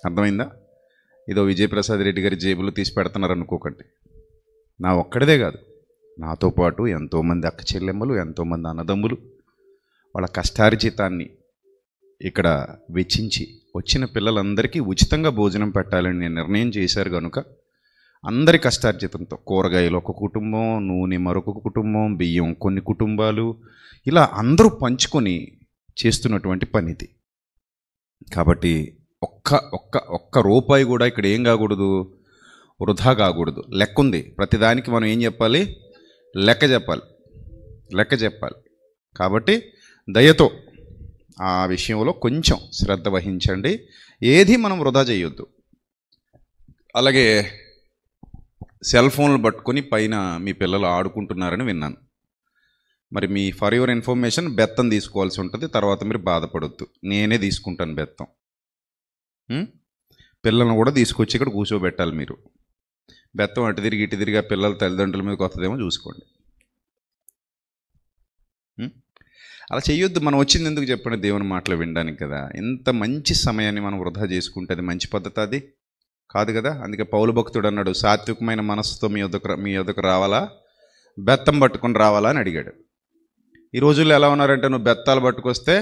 అర్థమైందా? ఏదో విజయప్రసాద్ రెడ్డి గారి జేబులో తీసి పెడుతున్నారు అనుకోకండి. నా ఒక్కడిదే కాదు, నాతో పాటు ఎంతోమంది అక్క చెల్లెమ్మలు, ఎంతోమంది అన్నదమ్ములు వాళ్ళ కష్టార్జితాన్ని ఇక్కడ వెచ్చించి వచ్చిన పిల్లలందరికీ ఉచితంగా భోజనం పెట్టాలని నేను నిర్ణయం చేశారు కనుక అందరి కష్టార్జితంతో కూరగాయలు ఒక కుటుంబం, నూనె మరొక కుటుంబం, బియ్యం కొన్ని కుటుంబాలు, ఇలా అందరూ పంచుకొని చేస్తున్నటువంటి పని ఇది. కాబట్టి ఒక్క రూపాయి కూడా ఇక్కడ ఏం కాకూడదు, వృధా కాకూడదు. లెక్క ఉంది, ప్రతిదానికి మనం ఏం చెప్పాలి, లెక్క చెప్పాలి. కాబట్టి దయతో ఆ విషయంలో కొంచెం శ్రద్ధ వహించండి. ఏది మనం వృధా చేయొద్దు. అలాగే సెల్ ఫోన్లు పట్టుకొని పైన మీ పిల్లలు ఆడుకుంటున్నారని విన్నాను. మరి మీ ఫర్ యువర్ ఇన్ఫర్మేషన్ బెత్తం తీసుకోవాల్సి ఉంటుంది. తర్వాత మీరు బాధపడొద్దు, నేనే తీసుకుంటాను బెత్తం. పిల్లలను కూడా తీసుకొచ్చి ఇక్కడ కూర్చోబెట్టాలి. మీరు బెత్తం అటు తిరిగి ఇటు తిరిగి ఆ పిల్లల తల్లిదండ్రుల మీదకి వస్తుందేమో చూసుకోండి. అలా చేయొద్దు. మనం వచ్చింది ఎందుకు చెప్పండి, దేవుని మాటలు వినడానికి కదా. ఇంత మంచి సమయాన్ని మనం వృధా చేసుకుంటే అది మంచి పద్ధతి అది కాదు కదా. అందుకే పౌలు భక్తుడు అన్నాడు, సాత్వికమైన మనస్సుతో మీ యొద్దకు రావాలా, బెత్తం పట్టుకొని రావాలా అని అడిగాడు. ఈ రోజుల్లో ఎలా ఉన్నారంటే, నువ్వు బెత్తాలు పట్టుకొస్తే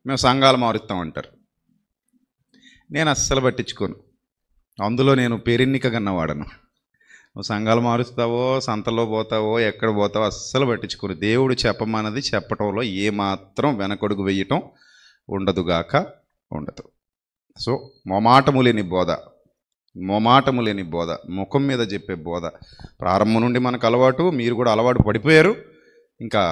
మేము సంఘాలు మారుస్తామంటారు. నేను అస్సలు పట్టించుకోను. అందులో నేను పేరెన్నిక కన్నవాడను. నువ్వు సంఘాలు మారుస్తావో, సంతలో పోతావో, ఎక్కడ పోతావో అస్సలు పట్టించుకోను. దేవుడు చెప్పమన్నది చెప్పటంలో ఏమాత్రం వెనకడుగు వేయటం ఉండదు. సో మొమాటము లేని బోధ, ముఖం మీద చెప్పే బోధ ప్రారంభం నుండి మనకు అలవాటు. మీరు కూడా అలవాటు పడిపోయారు. ఇంకా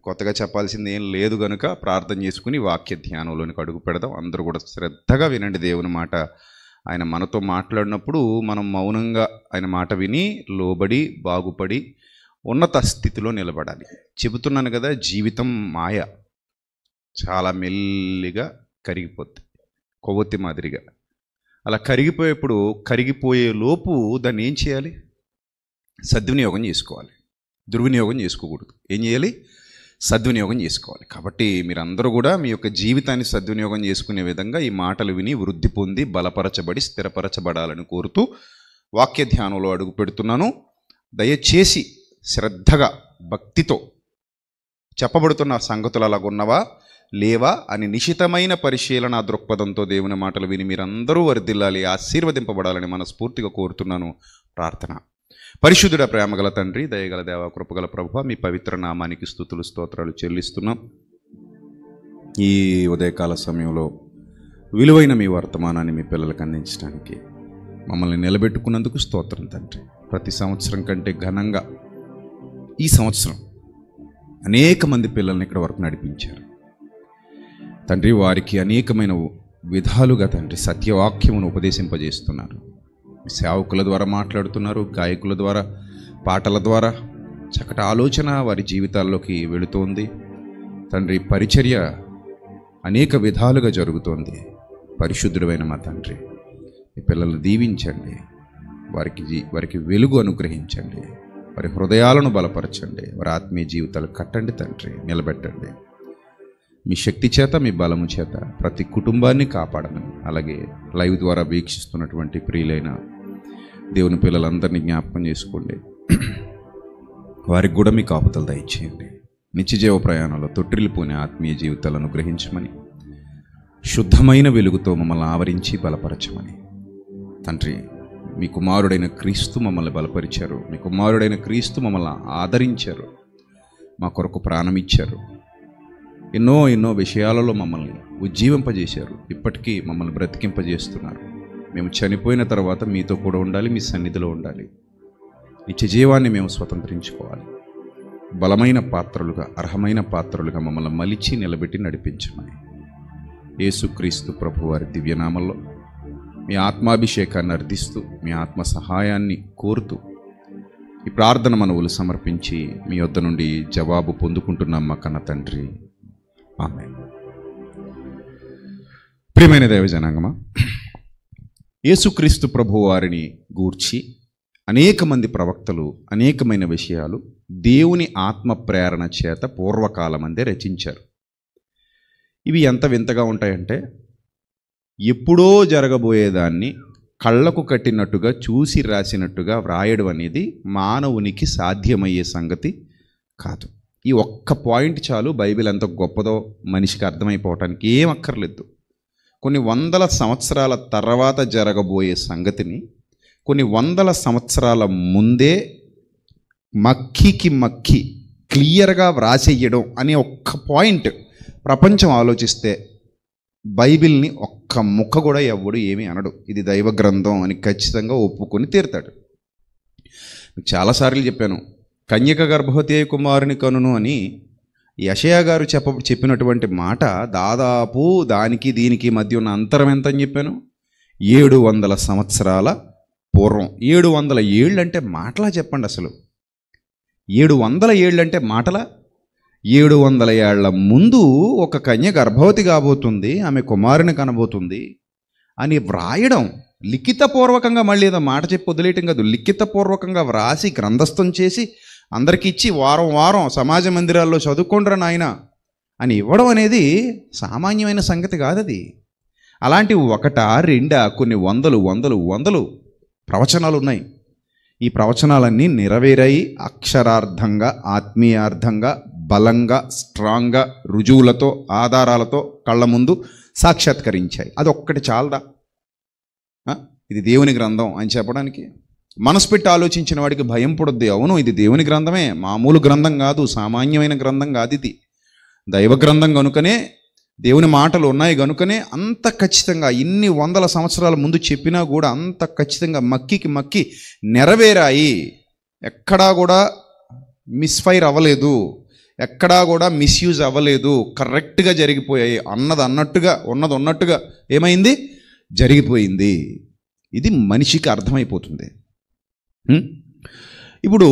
కొత్తగా చెప్పాల్సింది ఏం లేదు కనుక ప్రార్థన చేసుకుని వాక్య ధ్యానంలోనికి అడుగు పెడదాం. అందరూ కూడా శ్రద్ధగా వినండి దేవుని మాట. ఆయన మనతో మాట్లాడినప్పుడు మనం మౌనంగా ఆయన మాట విని లోబడి బాగుపడి ఉన్నత స్థితిలో నిలబడాలి. చెబుతున్నాను కదా, జీవితం మాయ, చాలా మెల్లిగా కరిగిపోద్ది, కొవ్వొత్తి మాదిరిగా. అలా కరిగిపోయే లోపు దాన్ని ఏం చేయాలి, సద్వినియోగం చేసుకోవాలి. దుర్వినియోగం చేసుకోకూడదు. ఏం చేయాలి, సద్వినియోగం చేసుకోవాలి. కాబట్టి మీరందరూ కూడా మీ యొక్క జీవితాన్ని సద్వినియోగం చేసుకునే విధంగా ఈ మాటలు విని వృద్ధి పొంది బలపరచబడి స్థిరపరచబడాలని కోరుతూ వాక్య ధ్యానంలో అడుగు పెడుతున్నాను. దయచేసి శ్రద్ధగా భక్తితో చెప్పబడుతున్న సంగతులు అలాగున్నవా లేవా అని నిశితమైన పరిశీలన దృక్పథంతో దేవుని మాటలు విని మీరందరూ వర్ధిల్లాలి, ఆశీర్వదింపబడాలని మనస్ఫూర్తిగా కోరుతున్నాను. ప్రార్థన. పరిశుద్ధుడ ప్రేమగల తండ్రి, దయగల దేవ, కృపగల ప్రభువా, మీ పవిత్ర నామానికి స్తుతులు స్తోత్రాలు చెల్లిస్తున్నాం. ఈ ఉదయకాల సమయంలో విలువైన మీ వర్తమానాన్ని మీ పిల్లలకు అందించడానికి మమ్మల్ని నిలబెట్టుకున్నందుకు స్తోత్రం తండ్రి. ప్రతి సంవత్సరం కంటే ఘనంగా ఈ సంవత్సరం అనేక మంది పిల్లల్ని ఇక్కడ వరకు నడిపించారు తండ్రి. వారికి అనేకమైన విధాలుగా తండ్రి సత్యవాక్యమును ఉపదేశింపజేస్తున్నారు. సేవకుల ద్వారా మాట్లాడుతున్నారు, గాయకుల ద్వారా, పాటల ద్వారా చక్కటి ఆలోచన వారి జీవితాల్లోకి వెళుతోంది తండ్రి. పరిచర్య అనేక విధాలుగా జరుగుతోంది. పరిశుద్ధుడైన మా తండ్రి, ఈ పిల్లలను దీవించండి, వారికి వెలుగు అనుగ్రహించండి, వారి హృదయాలను బలపరచండి, వారి ఆత్మీయ జీవితాలు కట్టండి తండ్రి, నిలబెట్టండి. మీ శక్తి చేత, మీ బలము చేత ప్రతి కుటుంబాన్ని కాపాడమని, అలాగే లైవ్ ద్వారా వీక్షిస్తున్నటువంటి ప్రియులైన దేవుని పిల్లలందరినీ జ్ఞాపకం చేసుకోండి. వారికి కూడా మీ కాపుదలు దయచేయండి. నిత్యజీవ ప్రయాణంలో తొట్టిల్లిపోయిన ఆత్మీయ జీవితాలను గ్రహించమని, శుద్ధమైన వెలుగుతో మమ్మల్ని ఆవరించి బలపరచమని తండ్రి. మీ కుమారుడైన క్రీస్తు మమ్మల్ని బలపరిచారు, మీ కుమారుడైన క్రీస్తు మమ్మల్ని ఆదరించారు, మా కొరకు ప్రాణమిచ్చారు, ఎన్నో విషయాలలో మమ్మల్ని ఉజ్జీవింపజేశారు. ఇప్పటికీ మమ్మల్ని బ్రతికింపజేస్తున్నారు. మేము చనిపోయిన తర్వాత మీతో కూడా ఉండాలి, మీ సన్నిధిలో ఉండాలి. నిత్య జీవాన్ని మేము స్వతంత్రించుకోవాలి. బలమైన పాత్రలుగా, అర్హమైన పాత్రలుగా మమ్మల్ని మలిచి నిలబెట్టి నడిపించమని యేసుక్రీస్తు ప్రభు వారి దివ్యనామంలో మీ ఆత్మాభిషేకాన్ని అర్థిస్తూ, మీ ఆత్మ సహాయాన్ని కోరుతూ ఈ ప్రార్థన మనవులు సమర్పించి మీ వద్ద నుండి జవాబు పొందుకుంటున్నాం మా కన్న తండ్రి. ఆమేన్. ప్రియమైన దైవజనాంగమా, యేసుక్రీస్తు ప్రభు వారిని గూర్చి అనేక మంది ప్రవక్తలు అనేకమైన విషయాలు దేవుని ఆత్మ ప్రేరణ చేత పూర్వకాలమందే రచించారు. ఇవి ఎంత వింతగా ఉంటాయంటే, ఎప్పుడో జరగబోయేదాన్ని కళ్ళకు కట్టినట్టుగా చూసి రాసినట్టుగా వ్రాయడం అనేది మానవునికి సాధ్యమయ్యే సంగతి కాదు. ఈ ఒక్క పాయింట్ చాలు బైబిల్ ఎంత గొప్పదో మనిషికి అర్థమైపోవటానికి. ఏం అక్కర్లేదు. కొన్ని వందల సంవత్సరాల తర్వాత జరగబోయే సంగతిని కొన్ని వందల సంవత్సరాల ముందే మక్కి క్లియర్గా వ్రాసేయడం అనే ఒక్క పాయింట్ ప్రపంచం ఆలోచిస్తే బైబిల్ని ఒక్క ముక్క కూడా ఎవ్వడు ఏమీ అనడు. ఇది దైవ గ్రంథం అని ఖచ్చితంగా ఒప్పుకొని తీరుతాడు. చాలాసార్లు చెప్పాను, కన్యక గర్భవతి అయి కుమారుని కనును అని యెషయా గారు చెప్పినటువంటి మాట దాదాపు దానికి దీనికి మధ్య ఉన్న అంతరం ఎంత అని చెప్పాను? 700 సంవత్సరాల పూర్వం. 700 ఏళ్ళు అంటే మాటలా చెప్పండి అసలు. 700 ఏళ్ళు అంటే మాటలా? 700 ఏళ్ల ముందు ఒక కన్య గర్భవతి కాబోతుంది, ఆమె కుమారుని కనబోతుంది అని వ్రాయడం లిఖితపూర్వకంగా, మళ్ళీ ఏదో మాట చెప్పి వదిలేయటం కాదు, లిఖితపూర్వకంగా వ్రాసి గ్రంథస్థం చేసి అందరికీ ఇచ్చి వారం వారం సమాజ మందిరాల్లో చదువుకోండ్రా నాయన అని ఇవ్వడం అనేది సామాన్యమైన సంగతి కాదది. అలాంటి ఒకటా రెండా కొన్ని వందలు ప్రవచనాలు ఉన్నాయి. ఈ ప్రవచనాలన్నీ నెరవేరాయి. అక్షరార్థంగా, ఆత్మీయార్థంగా, బలంగా, స్ట్రాంగ్గా, రుజువులతో, ఆధారాలతో కళ్ళ ముందు సాక్షాత్కరించాయి. అది ఒక్కటి చాలదా ఇది దేవుని గ్రంథం అని చెప్పడానికి? మనసు పెట్టి ఆలోచించిన వాడికి భయం పుడుద్ది. అవును, ఇది దేవుని గ్రంథమే, మామూలు గ్రంథం కాదు, సామాన్యమైన గ్రంథం కాదు, ఇది దైవ గ్రంథం కనుకనే, దేవుని మాటలు ఉన్నాయి కనుకనే అంత ఖచ్చితంగా ఇన్ని వందల సంవత్సరాల ముందు చెప్పినా కూడా అంత ఖచ్చితంగా మక్కి నెరవేరాయి. ఎక్కడా కూడా మిస్ఫైర్ అవ్వలేదు, ఎక్కడా కూడా మిస్యూజ్ అవ్వలేదు, కరెక్ట్గా జరిగిపోయాయి. అన్నట్టుగా ఉన్నట్టుగా ఏమైంది? జరిగిపోయింది. ఇది మనిషికి అర్థమైపోతుంది. ఇప్పుడు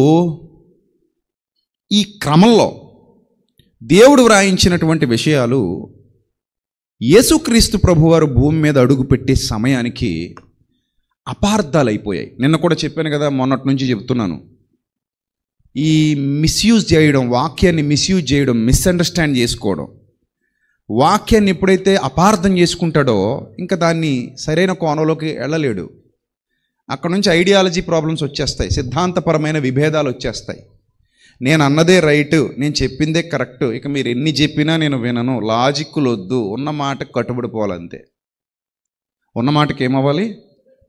ఈ క్రమంలో దేవుడు వ్రాయించినటువంటి విషయాలు యేసుక్రీస్తు ప్రభువారు భూమి మీద అడుగుపెట్టే సమయానికి అపార్థాలు అయిపోయాయి. నిన్న కూడా చెప్పాను కదా, మొన్నటి నుంచి చెప్తున్నాను. ఈ మిస్యూజ్ చేయడం, వాక్యాన్ని మిస్యూజ్ చేయడం, మిస్అండర్స్టాండ్ చేసుకోవడం, వాక్యాన్ని ఎప్పుడైతే అపార్థం చేసుకుంటాడో ఇంకా దాన్ని సరైన కోణంలోకి వెళ్ళలేడు. అక్కడ నుంచి ఐడియాలజీ ప్రాబ్లమ్స్ వచ్చేస్తాయి, సిద్ధాంతపరమైన విభేదాలు వచ్చేస్తాయి. నేను అన్నదే రైటు, నేను చెప్పిందే కరెక్టు, ఇక మీరు ఎన్ని చెప్పినా నేను వినను, లాజిక్కులు వద్దు, ఉన్న మాటకు కట్టుబడిపోవాలంతే. ఉన్న మాటకి ఏమవ్వాలి?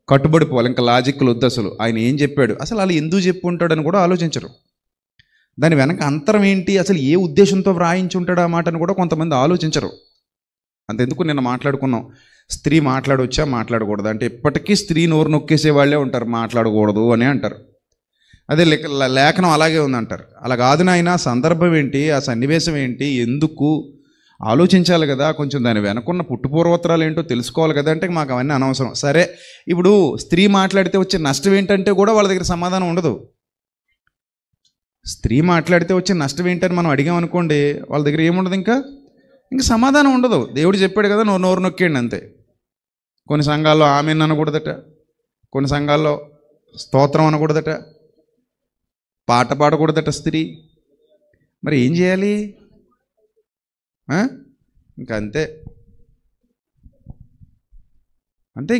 కట్టుబడిపోవాలి. ఇంకా లాజిక్కులు వద్దు. అసలు ఆయన ఏం చెప్పాడు, అసలు అలా ఎందుకు చెప్పుంటాడని కూడా ఆలోచించరు. దాని వెనక అంతరం ఏంటి, అసలు ఏ ఉద్దేశంతో వ్రాయించి ఉంటాడు ఆ మాటను కూడా కొంతమంది ఆలోచించరు. అంతెందుకు నిన్న మాట్లాడుకున్నాం, స్త్రీ మాట్లాడవచ్చా మాట్లాడకూడదు అంటే ఎప్పటికీ స్త్రీ నోరు నొక్కేసే వాళ్ళే ఉంటారు, మాట్లాడకూడదు అని అంటారు. అదే లేఖనం అలాగే ఉందంటారు. అలా కాదు నాయన, సందర్భం ఏంటి, ఆ సన్నివేశం ఏంటి, ఎందుకు ఆలోచించాలి కదా, కొంచెం దాని వెనకున్న పుట్టుపూర్వోత్తరాలు ఏంటో తెలుసుకోవాలి కదా. అంటే మాకు అవన్నీ అనవసరం. సరే, ఇప్పుడు స్త్రీ మాట్లాడితే వచ్చే నష్టం ఏంటంటే కూడా వాళ్ళ దగ్గర సమాధానం ఉండదు. స్త్రీ మాట్లాడితే వచ్చే నష్టం ఏంటని మనం అడిగామనుకోండి, వాళ్ళ దగ్గర ఏముండదు, ఇంకా సమాధానం ఉండదు. దేవుడు చెప్పాడు కదా, నోరు నొక్కేయండి అంతే. కొన్ని సంఘాల్లో ఆమెన్ అనకూడదట, కొన్ని సంఘాల్లో స్తోత్రం అనకూడదట, పాట పాడకూడదట స్త్రీ. మరి ఏం చేయాలి? ఇంకా అంతే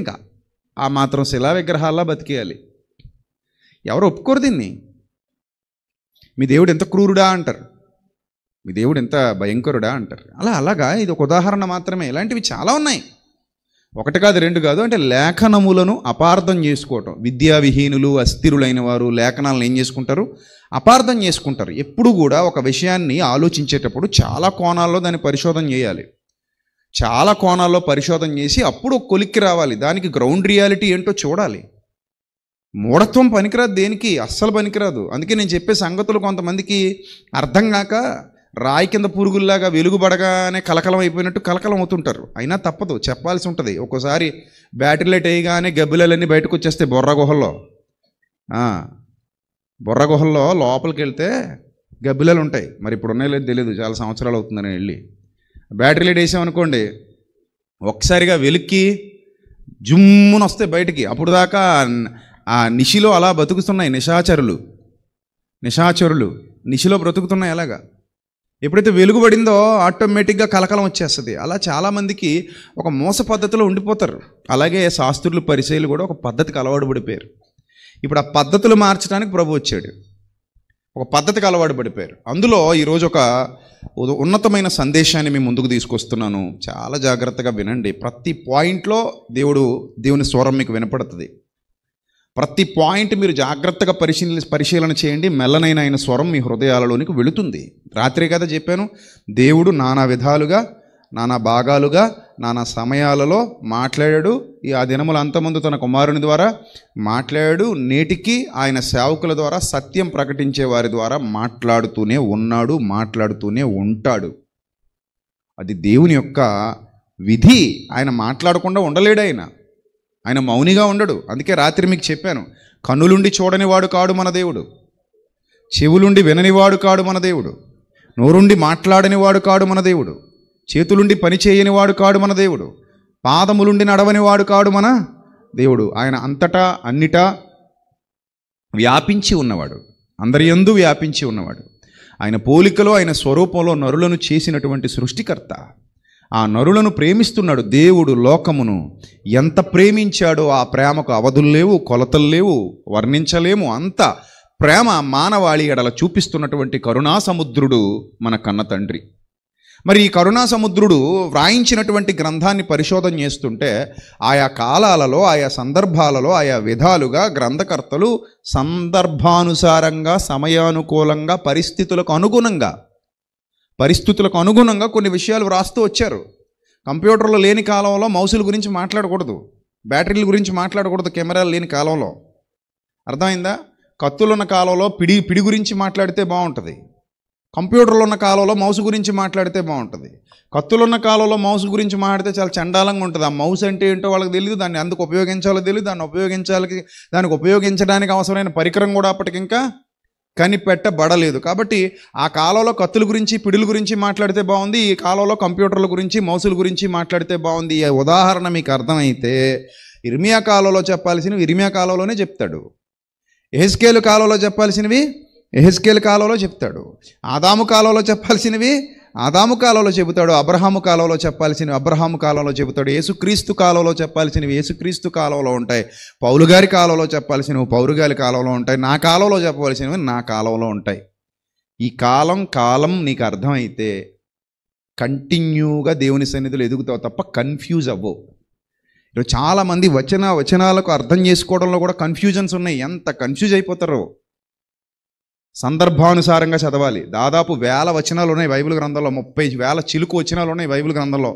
ఇంకా ఆ మాత్రం శిలా విగ్రహాల్లో బతికేయాలి. ఎవరు ఒప్పుకోరు దీన్ని. మీ దేవుడు ఎంత క్రూరుడా అంటారు, మీ దేవుడు ఎంత భయంకరుడా అంటారు. అలాగా ఇది ఒక ఉదాహరణ మాత్రమే. ఇలాంటివి చాలా ఉన్నాయి, ఒకటి కాదు రెండు కాదు. అంటే లేఖనములను అపార్థం చేసుకోవటం. విద్యావిహీనులు, అస్థిరులైన వారు లేఖనాలను ఏం చేసుకుంటారు? అపార్థం చేసుకుంటారు. ఎప్పుడు కూడా ఒక విషయాన్ని ఆలోచించేటప్పుడు చాలా కోణాల్లో దాన్ని పరిశోధన చేయాలి. చాలా కోణాల్లో పరిశోధన చేసి అప్పుడు కొలిక్కి రావాలి. దానికి గ్రౌండ్ రియాలిటీ ఏంటో చూడాలి. మూఢత్వం పనికిరాదు, దేనికి అస్సలు పనికిరాదు. అందుకే నేను చెప్పే సంగతులు కొంతమందికి అర్థం కాక రాయి కింద పురుగుల్లాగా వెలుగుబడగానే కలకలం అయిపోయినట్టు కలకలం అవుతుంటారు. అయినా తప్పదు, చెప్పాల్సి ఉంటుంది. ఒక్కోసారి బ్యాటరీ లైట్ వేయగానే గబ్బిలలన్నీ బయటకు వచ్చేస్తాయి బొర్ర గుహల్లో లోపలికి వెళ్తే గబ్బిలలు ఉంటాయి. మరి ఇప్పుడు ఉన్నాయో లేదు తెలియదు, చాలా సంవత్సరాలు అవుతుందని వెళ్ళి బ్యాటరీ లైట్ వేసామనుకోండి, ఒక్కసారిగా వెలిక్కి జుమ్మున వస్తాయి బయటికి. అప్పుడు దాకా ఆ నిశిలో అలా బతుకుతున్నాయి నిశాచరులు నిశిలో బ్రతుకుతున్నాయి. అలాగా ఎప్పుడైతే వెలుగుబడిందో ఆటోమేటిక్గా కలకలం వచ్చేస్తుంది. అలా చాలామందికి ఒక మోస పద్ధతిలో ఉండిపోతారు. అలాగే శాస్త్రులు పరిచయులు కూడా ఒక పద్ధతికి అలవాటు పడిపోయారు. ఇప్పుడు ఆ పద్ధతులు మార్చడానికి ప్రభు వచ్చాడు. ఒక పద్ధతికి అలవాటు పడిపోయారు. అందులో ఈరోజు ఒక ఉన్నతమైన సందేశాన్ని మేము ముందుకు తీసుకొస్తున్నాను. చాలా జాగ్రత్తగా వినండి. ప్రతి పాయింట్లో దేవుని స్వరం మీకు వినపడుతుంది. ప్రతి పాయింట్ మీరు జాగ్రత్తగా పరిశీలన చేయండి. మెల్లనైన ఆయన స్వరం మీ హృదయాలలోనికి వెళుతుంది. రాత్రి కదా చెప్పాను, దేవుడు నానా విధాలుగా, నానా భాగాలుగా, నానా సమయాలలో మాట్లాడాడు. ఆ దినముల అంతమందు తన కుమారుని ద్వారా మాట్లాడాడు. నేటికి ఆయన సేవకుల ద్వారా, సత్యం ప్రకటించే వారి ద్వారా మాట్లాడుతూనే ఉన్నాడు, మాట్లాడుతూనే ఉంటాడు. అది దేవుని యొక్క విధి. ఆయన మాట్లాడకుండా ఉండలేడు. ఆయన మౌనిగా ఉండడు. అందుకే రాత్రి మీకు చెప్పాను, కన్నులుండి చూడనివాడు కాడు మన దేవుడు, చెవులుండి విననివాడు కాడు మన దేవుడు, నోరుండి మాట్లాడనివాడు కాడు మన దేవుడు, చేతులుండి పని చేయనివాడు కాడు మన దేవుడు, పాదములుండి నడవనివాడు కాడు మన దేవుడు. ఆయన అంతటా అన్నిటా వ్యాపించి ఉన్నవాడు, అందరి యందు వ్యాపించి ఉన్నవాడు. ఆయన పోలికలో, ఆయన స్వరూపంలో నరులను చేసినటువంటి సృష్టికర్త. ఆ నరులను ప్రేమిస్తున్నాడు. దేవుడు లోకమును ఎంత ప్రేమించాడో ఆ ప్రేమకు అవధులు లేవు, కొలతలు లేవు, వర్ణించలేము. అంత ప్రేమ మానవాళి ఎడల చూపిస్తున్నటువంటి కరుణా సముద్రుడు మన కన్న తండ్రి. మరి ఈ కరుణా సముద్రుడు వ్రాయించినటువంటి గ్రంథాన్ని పరిశోధన చేస్తుంటే ఆయా కాలాలలో, ఆయా సందర్భాలలో, ఆయా విధాలుగా గ్రంథకర్తలు సందర్భానుసారంగా, సమయానుకూలంగా, పరిస్థితులకు అనుగుణంగా కొన్ని విషయాలు వ్రాస్తూ వచ్చారు. కంప్యూటర్లో లేని కాలంలో మౌసుల గురించి మాట్లాడకూడదు, బ్యాటరీల గురించి మాట్లాడకూడదు, కెమెరాలు లేని కాలంలో. అర్థమైందా? కత్తులున్న కాలంలో పిడి గురించి మాట్లాడితే బాగుంటుంది. కంప్యూటర్లు ఉన్న కాలంలో మౌసు గురించి మాట్లాడితే బాగుంటుంది. కత్తులున్న కాలంలో మౌసు గురించి మాట్లాడితే చాలా చండాలంగా ఉంటుంది. ఆ మౌస్ అంటే ఏంటో వాళ్ళకి తెలియదు, దాన్ని అందుకు ఉపయోగించాలో తెలియదు, దానికి ఉపయోగించడానికి అవసరమైన పరికరం కూడా అప్పటికింకా కనిపెట్టబడలేదు. కాబట్టి ఆ కాలంలో కత్తుల గురించి, పిడుల గురించి మాట్లాడితే బాగుంది, ఈ కాలంలో కంప్యూటర్ల గురించి, మౌసుల గురించి మాట్లాడితే బాగుంది. ఈ ఉదాహరణ మీకు అర్థమైతే ఇర్మియా కాలంలో చెప్పాల్సినవి ఇర్మియా కాలంలోనే చెప్తాడు, యెహెజ్కేలు కాలంలో చెప్పాల్సినవి యెహెజ్కేలు కాలంలో చెప్తాడు, ఆదాము కాలంలో చెప్పాల్సినవి ఆదాము కాలంలో చెబుతాడు, అబ్రహాము కాలంలో చెప్పాల్సినవి అబ్రహాము కాలంలో చెబుతాడు, యేసుక్రీస్తు కాలంలో చెప్పాల్సినవి యేసుక్రీస్తు కాలంలో ఉంటాయి, పౌలు గారి కాలంలో చెప్పాల్సినవి పౌలు గారి కాలంలో ఉంటాయి, నా కాలంలో చెప్పవలసినవి నా కాలంలో ఉంటాయి. ఈ కాలం నీకు అర్థమైతే కంటిన్యూగా దేవుని సన్నిధిలో ఎదుగుతావు తప్ప కన్ఫ్యూజ్ అవ్వవు. ఈరోజు చాలామంది వచనాలకు అర్థం చేసుకోవడంలో కూడా కన్ఫ్యూజన్స్ ఉన్నాయి. ఎంత కన్ఫ్యూజ్ అయిపోతారో. సందర్భానుసారంగా చదవాలి. దాదాపు 1000 వచనాలు ఉన్నాయి బైబిల్ గ్రంథంలో, 30,000 చిలుకు వచనాలు ఉన్నాయి బైబిల్ గ్రంథంలో.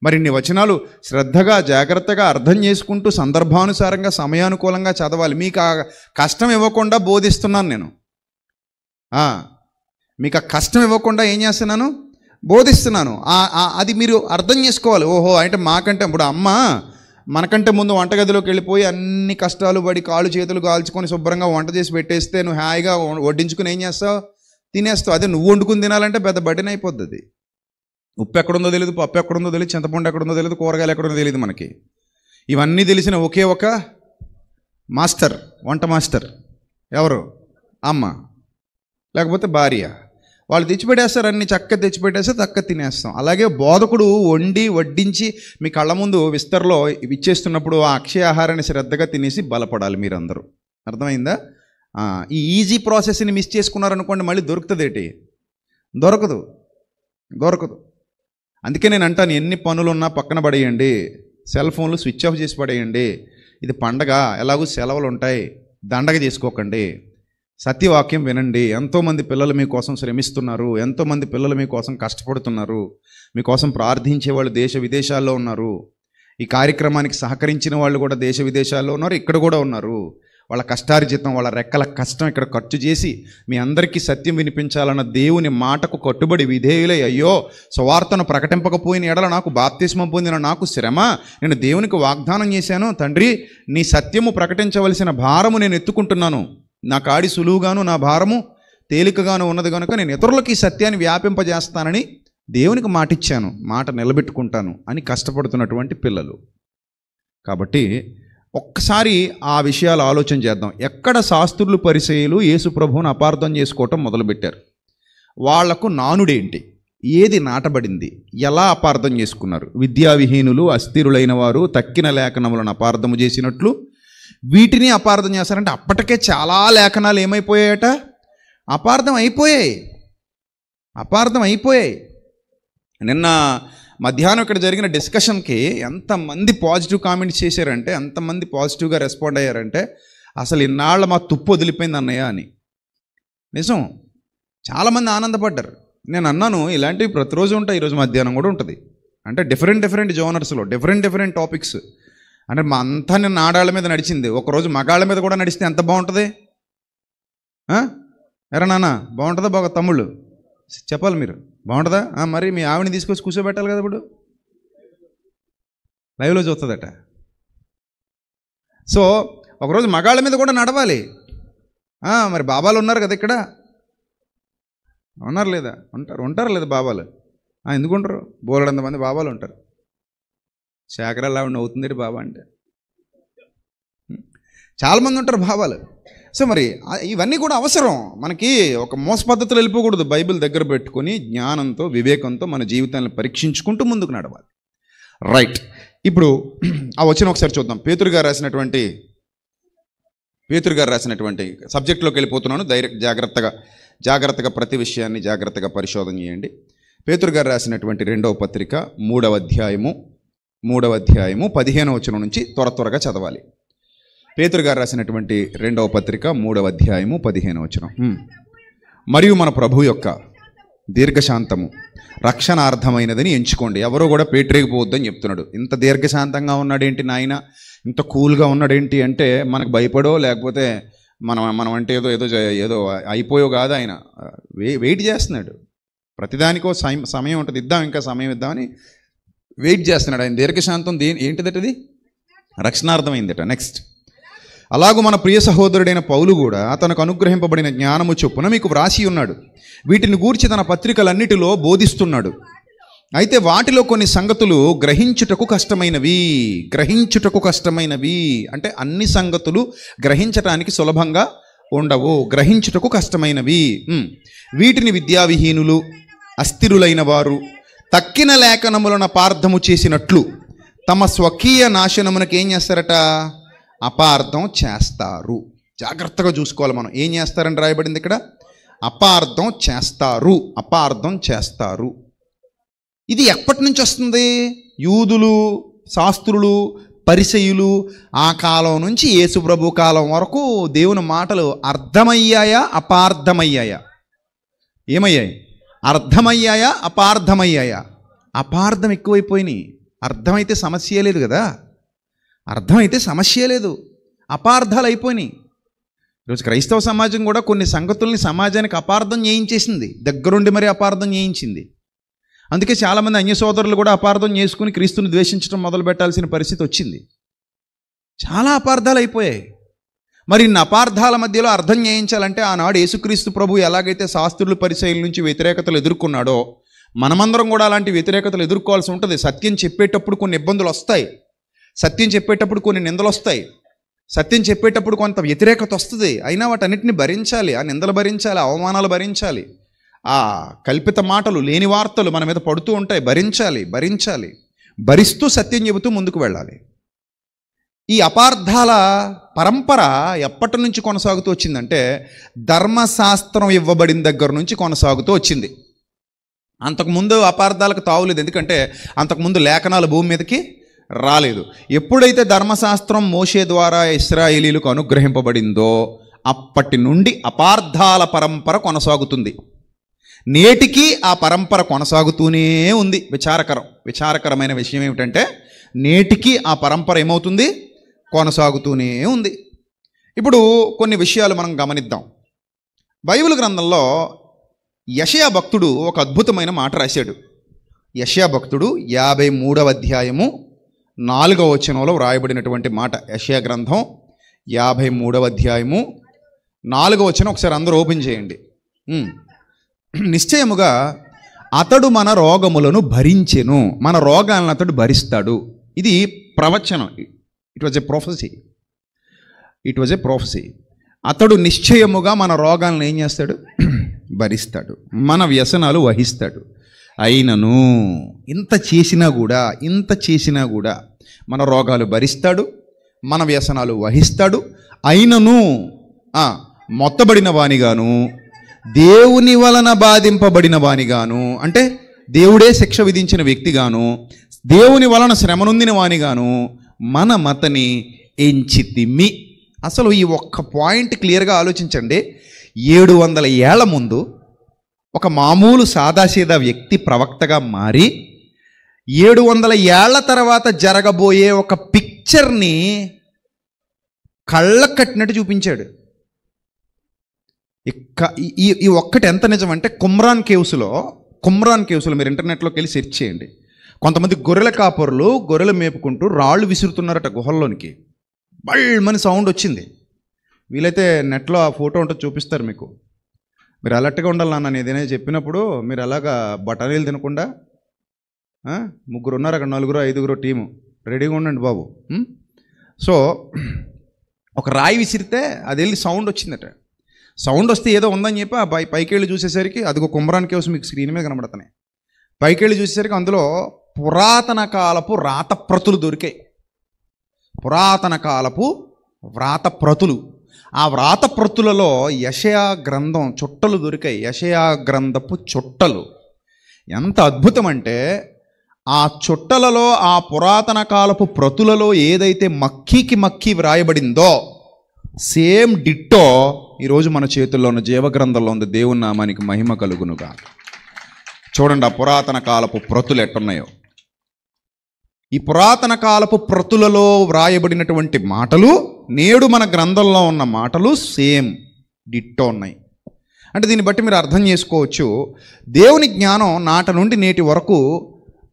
మరి ఇన్ని వచనాలు శ్రద్ధగా, జాగ్రత్తగా అర్థం చేసుకుంటూ సందర్భానుసారంగా, సమయానుకూలంగా చదవాలి. మీకు ఆ కష్టం ఇవ్వకుండా బోధిస్తున్నాను నేను. మీకు ఆ కష్టం ఇవ్వకుండా ఏం చేస్తున్నాను? బోధిస్తున్నాను. అది మీరు అర్థం చేసుకోవాలి. ఓహో, అంటే మాకంటే ఇప్పుడు అమ్మ మనకంటే ముందు వంటగదిలోకి వెళ్ళిపోయి అన్ని కష్టాలు పడి కాళ్ళు చేతులు కాల్చుకొని శుభ్రంగా వంట చేసి పెట్టేస్తే నువ్వు హాయిగా వడ్డించుకుని ఏం చేస్తావు? తినేస్తావు. అదే నువ్వు వండుకుని తినాలంటే పెద్ద బడిన అయిపోద్ది. ఉప్పు ఎక్కడుందో తెలియదు, పప్పు ఎక్కడుందో తెలియదు, చింతపండు ఎక్కడుందో తెలియదు, కూరగాయలు ఎక్కడుందో తెలియదు మనకి. ఇవన్నీ తెలిసిన ఒకే ఒక మాస్టర్, వంట మాస్టర్ ఎవరు? అమ్మ, లేకపోతే భార్య. వాళ్ళు తెచ్చిపెట్టేస్తారు, అన్ని చక్కగా తెచ్చిపెట్టేస్తే చక్కగా తినేస్తాం. అలాగే బోధకుడు వండి వడ్డించి మీ కళ్ళ ముందు విస్తరలో ఇచ్చేస్తున్నప్పుడు ఆ అక్షయ ఆహారాన్ని శ్రద్ధగా తినేసి బలపడాలి మీరందరూ. అర్థమైందా? ఈ ఈజీ ప్రాసెస్ని మిస్ చేసుకున్నారనుకోండి, మళ్ళీ దొరుకుతుంది దొరకదు. అందుకే నేను అంటాను, ఎన్ని పనులున్నా పక్కన పడేయండి, సెల్ ఫోన్లు స్విచ్ ఆఫ్ చేసి పడేయండి. ఇది పండగ, ఎలాగూ సెలవులు ఉంటాయి, దండగ చేసుకోకండి. సత్యవాక్యం వినండి. ఎంతోమంది పిల్లలు మీకోసం శ్రమిస్తున్నారు, ఎంతోమంది పిల్లలు మీకోసం కష్టపడుతున్నారు, మీకోసం ప్రార్థించే వాళ్ళు దేశ విదేశాల్లో ఉన్నారు. ఈ కార్యక్రమానికి సహకరించిన వాళ్ళు కూడా దేశ విదేశాల్లో ఉన్నారు, ఇక్కడ కూడా ఉన్నారు. వాళ్ళ కష్టార్జితం, వాళ్ళ రెక్కల కష్టం ఇక్కడ ఖర్చు చేసి మీ అందరికీ సత్యం వినిపించాలన్న దేవుని మాటకు కట్టుబడి విధేయులై, అయ్యో సువార్తను ప్రకటింపకపోయిన ఎడల నాకు బాప్తిస్మం పొందిన నాకు శ్రమ, నేను దేవునికి వాగ్దానం చేశాను, తండ్రి నీ సత్యము ప్రకటించవలసిన భారము నేను ఎత్తుకుంటున్నాను, నా కాడి సులువుగాను నా భారము తేలికగాను ఉన్నది కనుక నేను ఇతరులకి ఈ సత్యాన్ని వ్యాపింపజేస్తానని దేవునికి మాటిచ్చాను, మాట నిలబెట్టుకుంటాను అని కష్టపడుతున్నటువంటి పిల్లలు. కాబట్టి ఒక్కసారి ఆ విషయాలు ఆలోచన చేద్దాం. ఎక్కడ శాస్త్రులు పరిసయ్యులు యేసు ప్రభువును అపార్థం చేసుకోవటం మొదలుపెట్టారు? వాళ్లకు నానుడేంటి, ఏది నాటబడింది, ఎలా అపార్థం చేసుకున్నారు? విద్యావిహీనులు, అస్థిరులైన వారు తక్కిన లేఖనములను అపార్థము చేసినట్లు వీటిని అపార్థం చేస్తారంటే అప్పటికే చాలా లేఖనాలు ఏమైపోయాయట? అపార్థం అయిపోయాయి. నిన్న మధ్యాహ్నం ఇక్కడ జరిగిన డిస్కషన్కి ఎంతమంది పాజిటివ్ కామెంట్స్ చేశారంటే, ఎంతమంది పాజిటివ్గా రెస్పాండ్ అయ్యారంటే, అసలు ఇన్నాళ్ళ మా తుప్పు వదిలిపోయింది అన్నయ్య అని. నిజం, చాలామంది ఆనందపడ్డారు. నేను అన్నాను ఇలాంటివి ప్రతిరోజు ఉంటాయి, ఈరోజు మధ్యాహ్నం కూడా ఉంటుంది. అంటే డిఫరెంట్ జోనర్స్లో డిఫరెంట్ టాపిక్స్. అంటే మా అంతా నిన్న ఆడాళ్ళ మీద నడిచింది, ఒకరోజు మగాళ్ళ మీద కూడా నడిస్తే ఎంత బాగుంటుంది? ఎరా నాన్న, బాగుంటుందా? బాగా తమ్ముళ్ళు చెప్పాలి, మీరు బాగుంటుందా? మరి మీ ఆవిడని తీసుకొచ్చి కూర్చోబెట్టాలి కదా, ఇప్పుడు లైవ్లో చూస్తుందట. సో ఒకరోజు మగాళ్ళ మీద కూడా నడవాలి. మరి బాబాలు ఉన్నారు కదా ఇక్కడ, ఉన్నారు లేదా? ఉంటారు లేదా బాబాలు? ఎందుకుంటారు? బోలెడంతమంది బాబాలు ఉంటారు. శాఖరాలు ఆవిడ అవుతుంది బాబా అంటే, చాలామంది ఉంటారు బాబాలు. సో మరి ఇవన్నీ కూడా అవసరం మనకి. ఒక మోస పద్ధతులు వెళ్ళిపోకూడదు. బైబిల్ దగ్గర పెట్టుకొని జ్ఞానంతో, వివేకంతో మన జీవితాన్ని పరీక్షించుకుంటూ ముందుకు నడవాలి. రైట్, ఇప్పుడు ఆ వచ్చిన ఒకసారి చూద్దాం. పేతురు గారు రాసినటువంటి సబ్జెక్టులోకి వెళ్ళిపోతున్నాను. జాగ్రత్తగా ప్రతి విషయాన్ని జాగ్రత్తగా పరిశోధన చేయండి. పేతురు గారు రాసినటువంటి 2వ పత్రిక 3వ అధ్యాయము 15వ వచనం నుంచి త్వరగా చదవాలి. పేతురు గారు రాసినటువంటి 2వ పత్రిక 3వ అధ్యాయము 15వ వచనం. మరియు మన ప్రభు యొక్క దీర్ఘశాంతము రక్షణార్థమైనదని ఎంచుకోండి. ఎవరో కూడా పేటరేగిపోవద్దని చెప్తున్నాడు. ఇంత దీర్ఘశాంతంగా ఉన్నాడేంటి నాయన, ఇంత కూల్గా ఉన్నాడేంటి అంటే మనకు భయపడో లేకపోతే మనం అంటే ఏదో అయిపోయో కాదు. ఆయన వెయిట్ చేస్తున్నాడు. ప్రతిదానికో సమయం ఉంటుంది, ఇంకా సమయం ఇద్దామని వెయిట్ చేస్తున్నాడు. ఆయన దీర్ఘశాంతం ఏంటిదటది? రక్షణార్థమైందట. నెక్స్ట్, అలాగూ మన ప్రియ సహోదరుడైన పౌలు కూడా తనకు అనుగ్రహింపబడిన జ్ఞానము చొప్పున మీకు వ్రాసి ఉన్నాడు. వీటిని గూర్చి తన పత్రికలన్నిటిలో బోధిస్తున్నాడు. అయితే వాటిలో కొన్ని సంగతులు గ్రహించుటకు కష్టమైనవి. అంటే అన్ని సంగతులు గ్రహించటానికి సులభంగా ఉండవు, గ్రహించుటకు కష్టమైనవి. వీటిని విద్యావిహీనులు, అస్థిరులైన వారు తక్కిన లేఖనములను అపార్థము చేసినట్లు తమ స్వకీయ నాశనమునకు ఏం చేస్తారట? అపార్థం చేస్తారు. జాగ్రత్తగా చూసుకోవాలి మనం. ఏం చేస్తారని రాయబడింది ఇక్కడ? అపార్థం చేస్తారు. ఇది ఎప్పటి నుంచి వస్తుంది? యూదులు, శాస్త్రులు, పరిసయ్యులు ఆ కాలం నుంచి యేసుప్రభు కాలం వరకు దేవుని మాటలు అర్థమయ్యాయా, అపార్థమయ్యాయా? ఏమయ్యాయి? అర్థమయ్యాయా, అపార్థమయ్యాయా? అపార్థం ఎక్కువైపోయినాయి. అర్థమైతే సమస్య లేదు కదా, అపార్థాలు అయిపోయినాయి. ఈరోజు క్రైస్తవ సమాజం కూడా కొన్ని సంగతుల్ని సమాజానికి అపార్థం చేయించేసింది, దగ్గరుండి మరి అపార్థం చేయించింది. అందుకే చాలామంది అన్య సోదరులు కూడా అపార్థం చేసుకుని క్రీస్తుని ద్వేషించడం మొదలు పెట్టాల్సిన పరిస్థితి వచ్చింది. చాలా అపార్థాలు అయిపోయాయి. మరి ఇన్ని అపార్థాల మధ్యలో అర్థం చేయించాలంటే ఆనాడు యేసుక్రీస్తు ప్రభు ఎలాగైతే శాస్త్రులు, పరిసయ్యుల నుంచి వ్యతిరేకతలు ఎదుర్కొన్నాడో మనమందరం కూడా అలాంటి వ్యతిరేకతలు ఎదుర్కోవాల్సి ఉంటుంది. సత్యం చెప్పేటప్పుడు కొన్ని ఇబ్బందులు వస్తాయి, సత్యం చెప్పేటప్పుడు కొన్ని నిందలు వస్తాయి, సత్యం చెప్పేటప్పుడు కొంత వ్యతిరేకత వస్తుంది. అయినా వాటన్నిటిని భరించాలి, ఆ నిందలు భరించాలి, అవమానాలు భరించాలి, ఆ కల్పిత మాటలు, లేని వార్తలు మన మీద పడుతూ ఉంటాయి. భరించాలి, భరిస్తూ సత్యం చెబుతూ ముందుకు వెళ్ళాలి. ఈ అపార్థాల పరంపర ఎప్పటి నుంచి కొనసాగుతూ వచ్చిందంటే ధర్మశాస్త్రం ఇవ్వబడిన దగ్గర నుంచి కొనసాగుతూ వచ్చింది. అంతకుముందు అపార్థాలకు తావులేదు, ఎందుకంటే అంతకుముందు లేఖనాలు భూమి మీదకి రాలేదు. ఎప్పుడైతే ధర్మశాస్త్రం మోషే ద్వారా ఇశ్రాయేలీలకు అనుగ్రహింపబడిందో అప్పటి నుండి అపార్థాల పరంపర కొనసాగుతుంది. నేటికి ఆ పరంపర కొనసాగుతూనే ఉంది. విచారకరమైన విషయం ఏమిటంటే నేటికి ఆ పరంపర ఏమవుతుంది? కొనసాగుతూనే ఉంది. ఇప్పుడు కొన్ని విషయాలు మనం గమనిద్దాం. బైబిల్ గ్రంథంలో యెషయా భక్తుడు ఒక అద్భుతమైన మాట రాశాడు. యెషయా భక్తుడు 53వ అధ్యాయము 4వ వచనంలో వ్రాయబడినటువంటి మాట. యెషయా గ్రంథం 53వ అధ్యాయము 4వ వచనం ఒకసారి అందరూ ఓపెన్ చేయండి. నిశ్చయముగా అతడు మన రోగములను భరించెను. మన రోగాలను అతడు భరిస్తాడు. ఇది ప్రవచనం. It was a ప్రొఫెసీ. అతడు నిశ్చయముగా మన రోగాలను ఏం చేస్తాడు? భరిస్తాడు, మన వ్యసనాలు వహిస్తాడు. అయినను ఇంత చేసినా కూడా మన రోగాలు భరిస్తాడు, మన వ్యసనాలు వహిస్తాడు. అయినను మొత్తబడిన వానిగాను, దేవుని వలన బాధింపబడిన వానిగాను, అంటే దేవుడే శిక్ష విధించిన వ్యక్తిగాను, దేవుని వలన శ్రమనొందిన వానిగాను మన మతని ఎంచితిమి. అసలు ఈ ఒక్క పాయింట్ క్లియర్గా ఆలోచించండి. 700 ఏళ్ల ముందు ఒక మామూలు సాదాసీదా వ్యక్తి ప్రవక్తగా మారి 700 ఏళ్ల తర్వాత జరగబోయే ఒక పిక్చర్ని కళ్ళ కట్టినట్టు చూపించాడు. ఈ ఒక్కటి ఎంత నిజమంటే కుమ్రాన్ కేవ్స్లో మీరు ఇంటర్నెట్లోకి వెళ్ళి సెర్చ్ చేయండి. కొంతమంది గొర్రెల కాపరులు గొర్రెలు మేపుకుంటూ రాళ్ళు విసురుతున్నారట గుహల్లోనికి. బళ్ళమని సౌండ్ వచ్చింది. వీలైతే నెట్లో ఆ ఫోటో ఉంటుంది, చూపిస్తారు మీకు. మీరు అలర్ట్గా ఉండాలి నాన్న, ఏదైనా చెప్పినప్పుడు మీరు అలాగా బఠానీలు తినకుండా. 3 ఉన్నారు అక్కడ, 4 5 టీము, రెడీగా ఉండండి బాబు. సో ఒక రాయి విసిరితే అది వెళ్ళి సౌండ్ వచ్చిందట. సౌండ్ వస్తే ఏదో ఉందని చెప్పి ఆ పైకి వెళ్ళి చూసేసరికి అదిగో కుమ్రాన్ కేవ్స్ మీకు స్క్రీన్ మీద కనబడుతున్నాయి. పైకి వెళ్ళి చూసేసరికి అందులో పురాతన కాలపు వ్రాతప్రతులు దొరికాయి. పురాతన కాలపు వ్రాతప్రతులు. ఆ వ్రాతప్రతులలో యెషయా గ్రంథం చుట్టలు దొరికాయి. యెషయా గ్రంథపు చుట్టలు ఎంత అద్భుతం అంటే, ఆ చుట్టలలో ఆ పురాతన కాలపు ప్రతులలో ఏదైతే మక్కీ వ్రాయబడిందో సేమ్ డిట్టో ఈరోజు మన చేతుల్లో ఉన్న జీవగ్రంథంలో ఉంది. దేవుని నామానికి మహిమ కలుగునుగా. చూడండి ఆ పురాతన కాలపు ప్రతులు ఎట్టున్నాయో. ఈ పురాతన కాలపు ప్రతులలో వ్రాయబడినటువంటి మాటలు నేడు మన గ్రంథంలో ఉన్న మాటలు సేమ్ డిట్టో ఉన్నాయి. అంటే దీన్ని బట్టి మీరు అర్థం చేసుకోవచ్చు, దేవుని జ్ఞానం నాట నుండి నేటి వరకు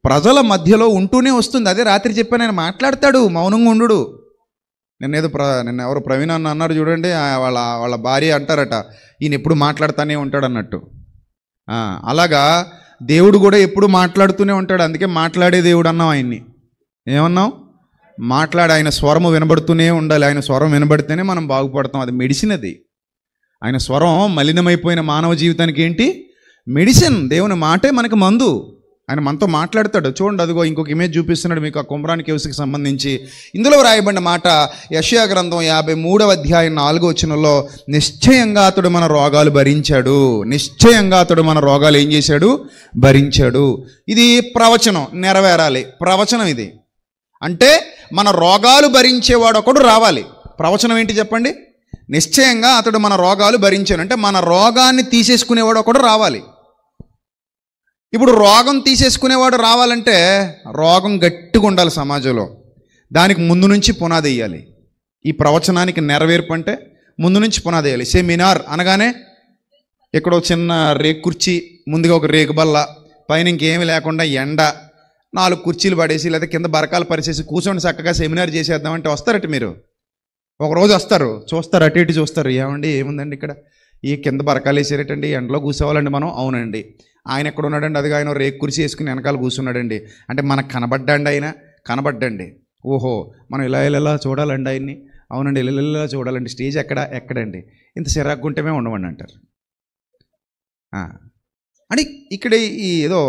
ప్రజల మధ్యలో ఉంటూనే వస్తుంది. అదే రాత్రి చెప్పాను, ఆయన మాట్లాడతాడు, మౌనంగా ఉండు. నిన్న ఎవరు ప్రవీణ్ అన్న అన్నారు చూడండి, వాళ్ళ భార్య అంటారట, ఈయన ఎప్పుడు మాట్లాడుతూనే ఉంటాడు అన్నట్టు. అలాగా దేవుడు కూడా ఎప్పుడు మాట్లాడుతూనే ఉంటాడు. అందుకే మాట్లాడే దేవుడు అన్నాం ఆయన్ని. ఏమన్నాం? ఆయన స్వరము వినబడుతూనే ఉండాలి. ఆయన స్వరం వినబడితేనే మనం బాగుపడతాం. అది మెడిసిన్. అది ఆయన స్వరం మలినమైపోయిన మానవ జీవితానికి ఏంటి? మెడిసిన్. దేవుని మాటే మనకి మందు. ఆయన మనతో మాట్లాడతాడు. చూడండి, అదిగో ఇంకొక ఇమేజ్ చూపిస్తున్నాడు మీకు ఆ కుమ్రాన్ కేవ్స్కి సంబంధించి. ఇందులో రాయబడిన మాట యెషయా గ్రంథం 53వ అధ్యాయం 4వ వచనంలో, నిశ్చయంగా అతడు మన రోగాలు భరించాడు. నిశ్చయంగా అతడు మన రోగాలు ఏం చేశాడు? భరించాడు. ఇది ప్రవచనం, నెరవేరాలి. ప్రవచనం ఇది. అంటే మన రోగాలు భరించేవాడు ఒకడు రావాలి. ప్రవచనం ఏంటి చెప్పండి? నిశ్చయంగా అతడు మన రోగాలు భరించాడు అంటే మన రోగాన్ని తీసేసుకునేవాడు ఒకడు రావాలి. ఇప్పుడు రోగం తీసేసుకునేవాడు రావాలంటే రోగం గట్టిగా ఉండాలి సమాజంలో. దానికి ముందు నుంచి పునాది వేయాలి. ఈ ప్రవచనానికి నెరవేర్పు అంటే ముందు నుంచి పునాది వేయాలి. సెమినార్ అనగానే ఇక్కడ చిన్న రేకు కుర్చీ, ముందుగా ఒక రేకు బల్ల, పైన ఇంకేమీ లేకుండా ఎండ, 4 కుర్చీలు పడేసి లేదా కింద బరకాలు పరిచేసి కూర్చొని చక్కగా సెమినార్ చేసేద్దామంటే వస్తారట. మీరు ఒకరోజు వస్తారు, చూస్తారు, అటు ఇటు చూస్తారు. ఏమండి ఏముందండి ఇక్కడ, ఈ కింద బరకాలు వేసేటండి, ఎండలో కూర్చోవాలండి మనం. అవునండి. ఆయన ఎక్కడ ఉన్నాడండి? అదిగా ఆయన రేకు కుర్చీ వేసుకుని వెనకాల కూర్చున్నాడండి. అంటే మనకు కనబడ్డండి, ఆయన కనబడ్డండి. ఓహో, మనం ఇలా చూడాలండి ఆయన్ని. అవునండి, ఇలా చూడాలండి. స్టేజ్ ఎక్కడండి? ఇంత సిరాగ్గుంటేమే ఉండమండి అంటారు. అంటే ఇక్కడ ఈ ఏదో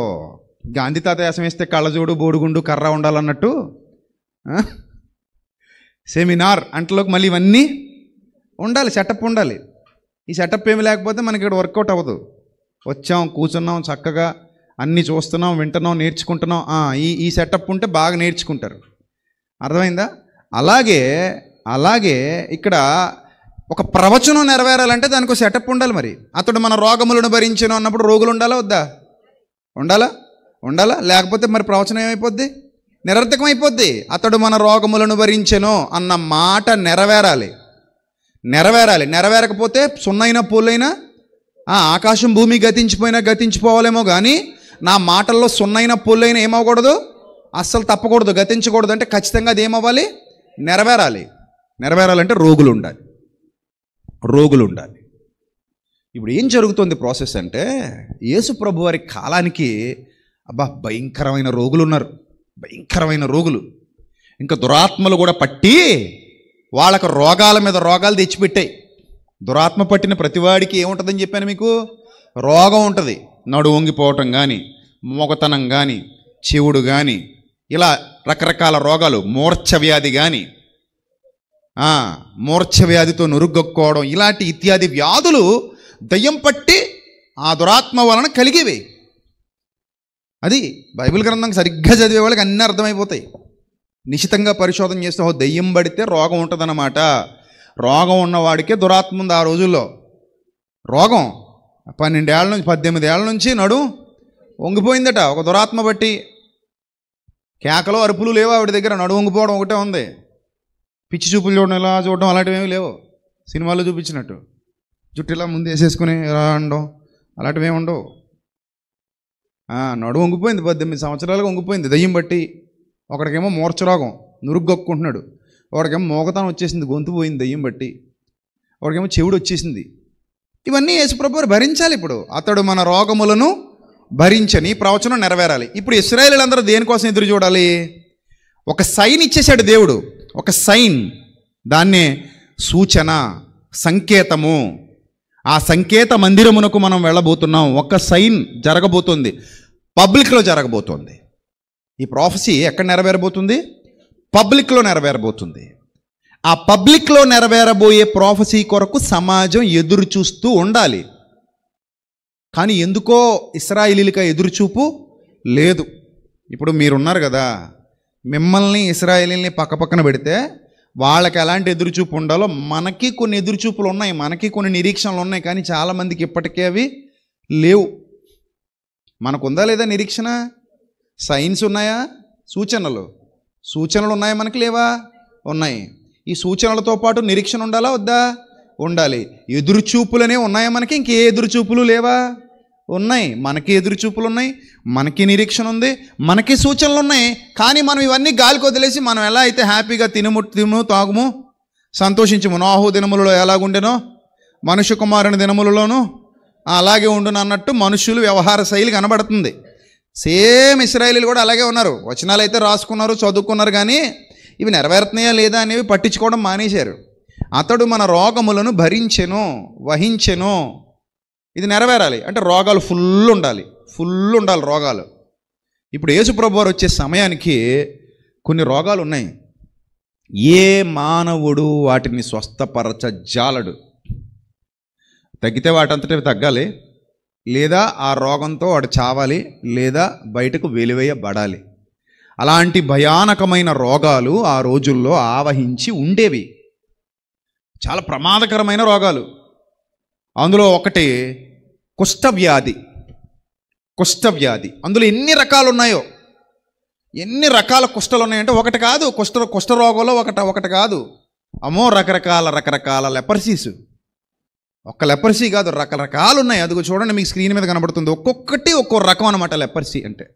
గాంధీ తాత వేసం వేస్తే కళ్ళజోడు, బోడుగుండు, కర్ర ఉండాలన్నట్టు సెమినార్ అంటలోకి మళ్ళీ ఇవన్నీ ఉండాలి, సెటప్ ఉండాలి. ఈ సెటప్ ఏమి లేకపోతే మనకి ఇక్కడ వర్కౌట్ అవ్వదు. వచ్చాం, కూర్చున్నాం, చక్కగా అన్నీ చూస్తున్నాం, వింటున్నాం, నేర్చుకుంటున్నాం. ఈ సెటప్ ఉంటే బాగా నేర్చుకుంటారు. అర్థమైందా? అలాగే ఇక్కడ ఒక ప్రవచనం నెరవేరాలంటే దానికి ఒక సెటప్ ఉండాలి. మరి అతడు మన రోగములను భరించెను అన్నప్పుడు రోగులు ఉండాలా వద్దా? ఉండాలా? లేకపోతే మరి ప్రవచనం ఏమైపోద్ది? నిరర్థకం అయిపోద్ది. అతడు మన రోగములను భరించెను అన్న మాట నెరవేరాలి. నెరవేరకపోతే సున్నైన పూలైనా, ఆకాశం భూమి గతించిపోవాలేమో కానీ నా మాటల్లో సున్నైన పూలైనా ఏమవ్వకూడదు, అస్సలు తప్పకూడదు, గతించకూడదు. అంటే ఖచ్చితంగా అది ఏమవ్వాలి? నెరవేరాలంటే రోగులు ఉండాలి. ఇప్పుడు ఏం జరుగుతుంది ప్రాసెస్ అంటే, యేసు ప్రభు వారి కాలానికి భయంకరమైన రోగులు ఉన్నారు. భయంకరమైన రోగులు. ఇంకా దురాత్మలు కూడా పట్టి వాళ్ళకు రోగాల మీద రోగాలు తెచ్చిపెట్టాయి. దురాత్మ పట్టిన ప్రతివాడికి ఏముంటుందని చెప్పాను మీకు? రోగం ఉంటుంది, నడు వంగిపోవటం కానీ, మొగతనం కానీ, చెవుడు కానీ, ఇలా రకరకాల రోగాలు, మూర్ఛవ్యాధి కానీ, మూర్ఛవ్యాధితో నురుగొక్కోవడం, ఇలాంటి ఇత్యాది వ్యాధులు దయ్యం పట్టి ఆ దురాత్మ వలన కలిగేవి. అది బైబిల్ గ్రంథం సరిగ్గా చదివే వాళ్ళకి అన్నీ అర్థమైపోతాయి. నిశితంగా పరిశోధన చేస్తే దయ్యం పడితే రోగం ఉంటుందన్నమాట. రోగం ఉన్నవాడికే దురాత్మ ఉంది. ఆ రోజుల్లో రోగం 12 ఏళ్ళ నుంచి 18 ఏళ్ళ నుంచి నడు వంగిపోయిందట ఒక దురాత్మ బట్టి. కేకలు అరుపులు లేవు ఆవిడ దగ్గర, నడు వంగిపోవడం ఒకటే ఉంది. పిచ్చి చూపులు చూడడం, ఇలా చూడడం అలాంటివి ఏమి లేవు. సినిమాల్లో చూపించినట్టు జుట్టు ఇలా ముందు వేసేసుకుని ఇలా అనడం అలాంటివి ఏమి ఉండవు. నడు వంగిపోయింది, 18 సంవత్సరాలుగా వంగిపోయింది దయ్యం బట్టి. ఒకడికేమో మూర్ఛరోగం, నురుగ్గొక్కుంటున్నాడు. ఒకడికేమో మోగతనం వచ్చేసింది, గొంతు పోయింది దయ్యం బట్టి. ఒకడికేమో చెవుడు వచ్చేసింది. ఇవన్నీ యేసుప్రభువు భరించాలి. ఇప్పుడు అతడు మన రోగములను భరించని ప్రవచనం నెరవేరాలి. ఇప్పుడు ఇశ్రాయేలీయులందరూ దేనికోసం ఎదురు చూడాలి? ఒక సైన్ ఇచ్చేశాడు దేవుడు, ఒక సైన్. దాన్నే సూచన, సంకేతము. ఆ సంకేత మందిరమునకు మనం వెళ్ళబోతున్నాం. ఒక సైన్ జరగబోతుంది, పబ్లిక్లో జరగబోతోంది. ఈ ప్రాఫెసీ ఎక్కడ నెరవేరబోతుంది? పబ్లిక్లో నెరవేరబోతుంది. ఆ పబ్లిక్లో నెరవేరబోయే ప్రాఫెసీ కొరకు సమాజం ఎదురు చూస్తూ ఉండాలి. కానీ ఎందుకో ఇశ్రాయేలీయులకి ఎదురుచూపు లేదు. ఇప్పుడు మీరున్నారు కదా, మిమ్మల్ని ఇశ్రాయేలీయుల్ని పక్కపక్కన పెడితే వాళ్ళకి ఎలాంటి ఎదురుచూపు ఉండాలో మనకి కొన్ని ఎదురుచూపులు ఉన్నాయి, మనకి కొన్ని నిరీక్షణలు ఉన్నాయి. కానీ చాలామందికి ఇప్పటికే అవి లేవు. మనకుందా లేదా నిరీక్షణ? సైన్స్ ఉన్నాయా? సూచనలు ఉన్నాయా? మనకి లేవా? ఉన్నాయి. ఈ సూచనలతో పాటు నిరీక్షణ ఉండాలా వద్దా? ఉండాలి. ఎదురుచూపులనే ఉన్నాయా మనకి? ఇంకే ఎదురుచూపులు లేవా? ఉన్నాయి. మనకి ఎదురుచూపులు ఉన్నాయి, మనకి నిరీక్షణ ఉంది, మనకి సూచనలు ఉన్నాయి. కానీ మనం ఇవన్నీ గాలికి వదిలేసి మనం ఎలా అయితే హ్యాపీగా తినుము తాగుము సంతోషించము, నోహు దినములలో ఎలాగుండెనో మనుష్య కుమారుని దినములలోనూ అలాగే ఉండును అన్నట్టు మనుషులు వ్యవహార శైలి కనబడుతుంది. సేమ్ ఇశ్రాయేలీయులు కూడా అలాగే ఉన్నారు. వచనాలు అయితే రాసుకున్నారు, చదువుకున్నారు, కానీ ఇవి నెరవేరుతున్నాయా లేదా అనేవి పట్టించుకోవడం మానేశారు. అతడు మన రోగములను భరించెను, వహించెను. ఇది నెరవేరాలి అంటే రోగాలు ఫుల్ ఉండాలి రోగాలు. ఇప్పుడు యేసుప్రభువు వారు వచ్చే సమయానికి కొన్ని రోగాలు ఉన్నాయి. ఏ మానవుడు వాటిని స్వస్థపరచజాలడు. తగ్గితే వాటంతట తగ్గాలి, లేదా ఆ రోగంతో వాడు చావాలి, లేదా బయటకు వెలివేయబడాలి. అలాంటి భయానకమైన రోగాలు ఆ రోజుల్లో ఆవహించి ఉండేవి. చాలా ప్రమాదకరమైన రోగాలు. అందులో ఒకటి కుష్ఠవ్యాధి. అందులో ఎన్ని రకాలు ఉన్నాయో, ఎన్ని రకాల కుష్ఠలు ఉన్నాయంటే ఒకటి కాదు. కుష్ఠరోగంలో ఒకటి కాదు, అమ్మో రకరకాల లెపర్సీస్. ఒక్క లెపర్సీ కాదు, రకరకాలు ఉన్నాయి. అదిగో చూడండి, మీకు స్క్రీన్ మీద కనబడుతుంది. ఒక్కొక్కటి ఒక్కో రకం అనమాట లెపర్సీ అంటే.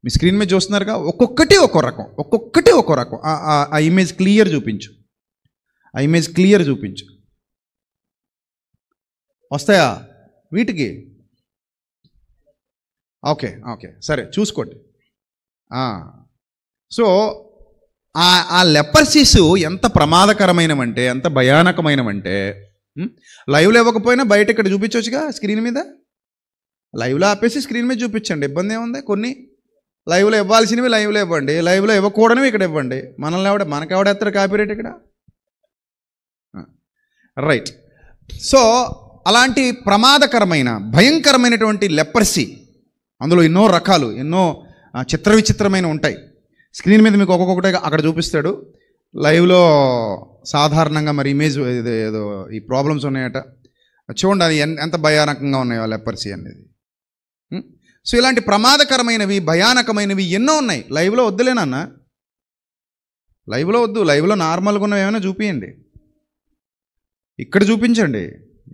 మీ స్క్రీన్ మీద చూస్తున్నారుగా, ఒక్కొక్కటి ఒక్కో రకం. ఆ ఇమేజ్ క్లియర్ చూపించు. వస్తాయా వీటికి? ఓకే సరే, చూసుకోండి. సో ఆ లెపర్సీస్ ఎంత ప్రమాదకరమైనవంటే, ఎంత భయానకమైనవంటే, లైవ్లో ఇవ్వకపోయినా బయట ఇక్కడ చూపించవచ్చుగా స్క్రీన్ మీద. లైవ్లో ఆపేసి స్క్రీన్ మీద చూపించండి, ఇబ్బంది ఏముంది? కొన్ని లైవ్లో ఇవ్వాల్సినవి లైవ్లో ఇవ్వండి, లైవ్లో ఇవ్వకూడనివి ఇక్కడ ఇవ్వండి. మనకెవడెత్తారు కాపీరైట్ ఇక్కడ? రైట్. సో అలాంటి ప్రమాదకరమైన భయంకరమైనటువంటి లెపర్సీ, అందులో ఎన్నో రకాలు, ఎన్నో చిత్ర విచిత్రమైన ఉంటాయి. స్క్రీన్ మీద మీకు ఒక్కొక్కటి అక్కడ చూపిస్తాడు. లైవ్లో సాధారణంగా మరి ఇమేజ్ ఏదో ఈ ప్రాబ్లమ్స్ ఉన్నాయట, చూడండి అది ఎంత భయానకంగా ఉన్నాయో లెపర్సీ అనేది. సో ఇలాంటి ప్రమాదకరమైనవి, భయానకమైనవి ఎన్నో ఉన్నాయి. లైవ్లో వద్దులేనన్నా, లైవ్లో నార్మల్గా ఉన్నవి ఏమైనా చూపించండి, ఇక్కడ చూపించండి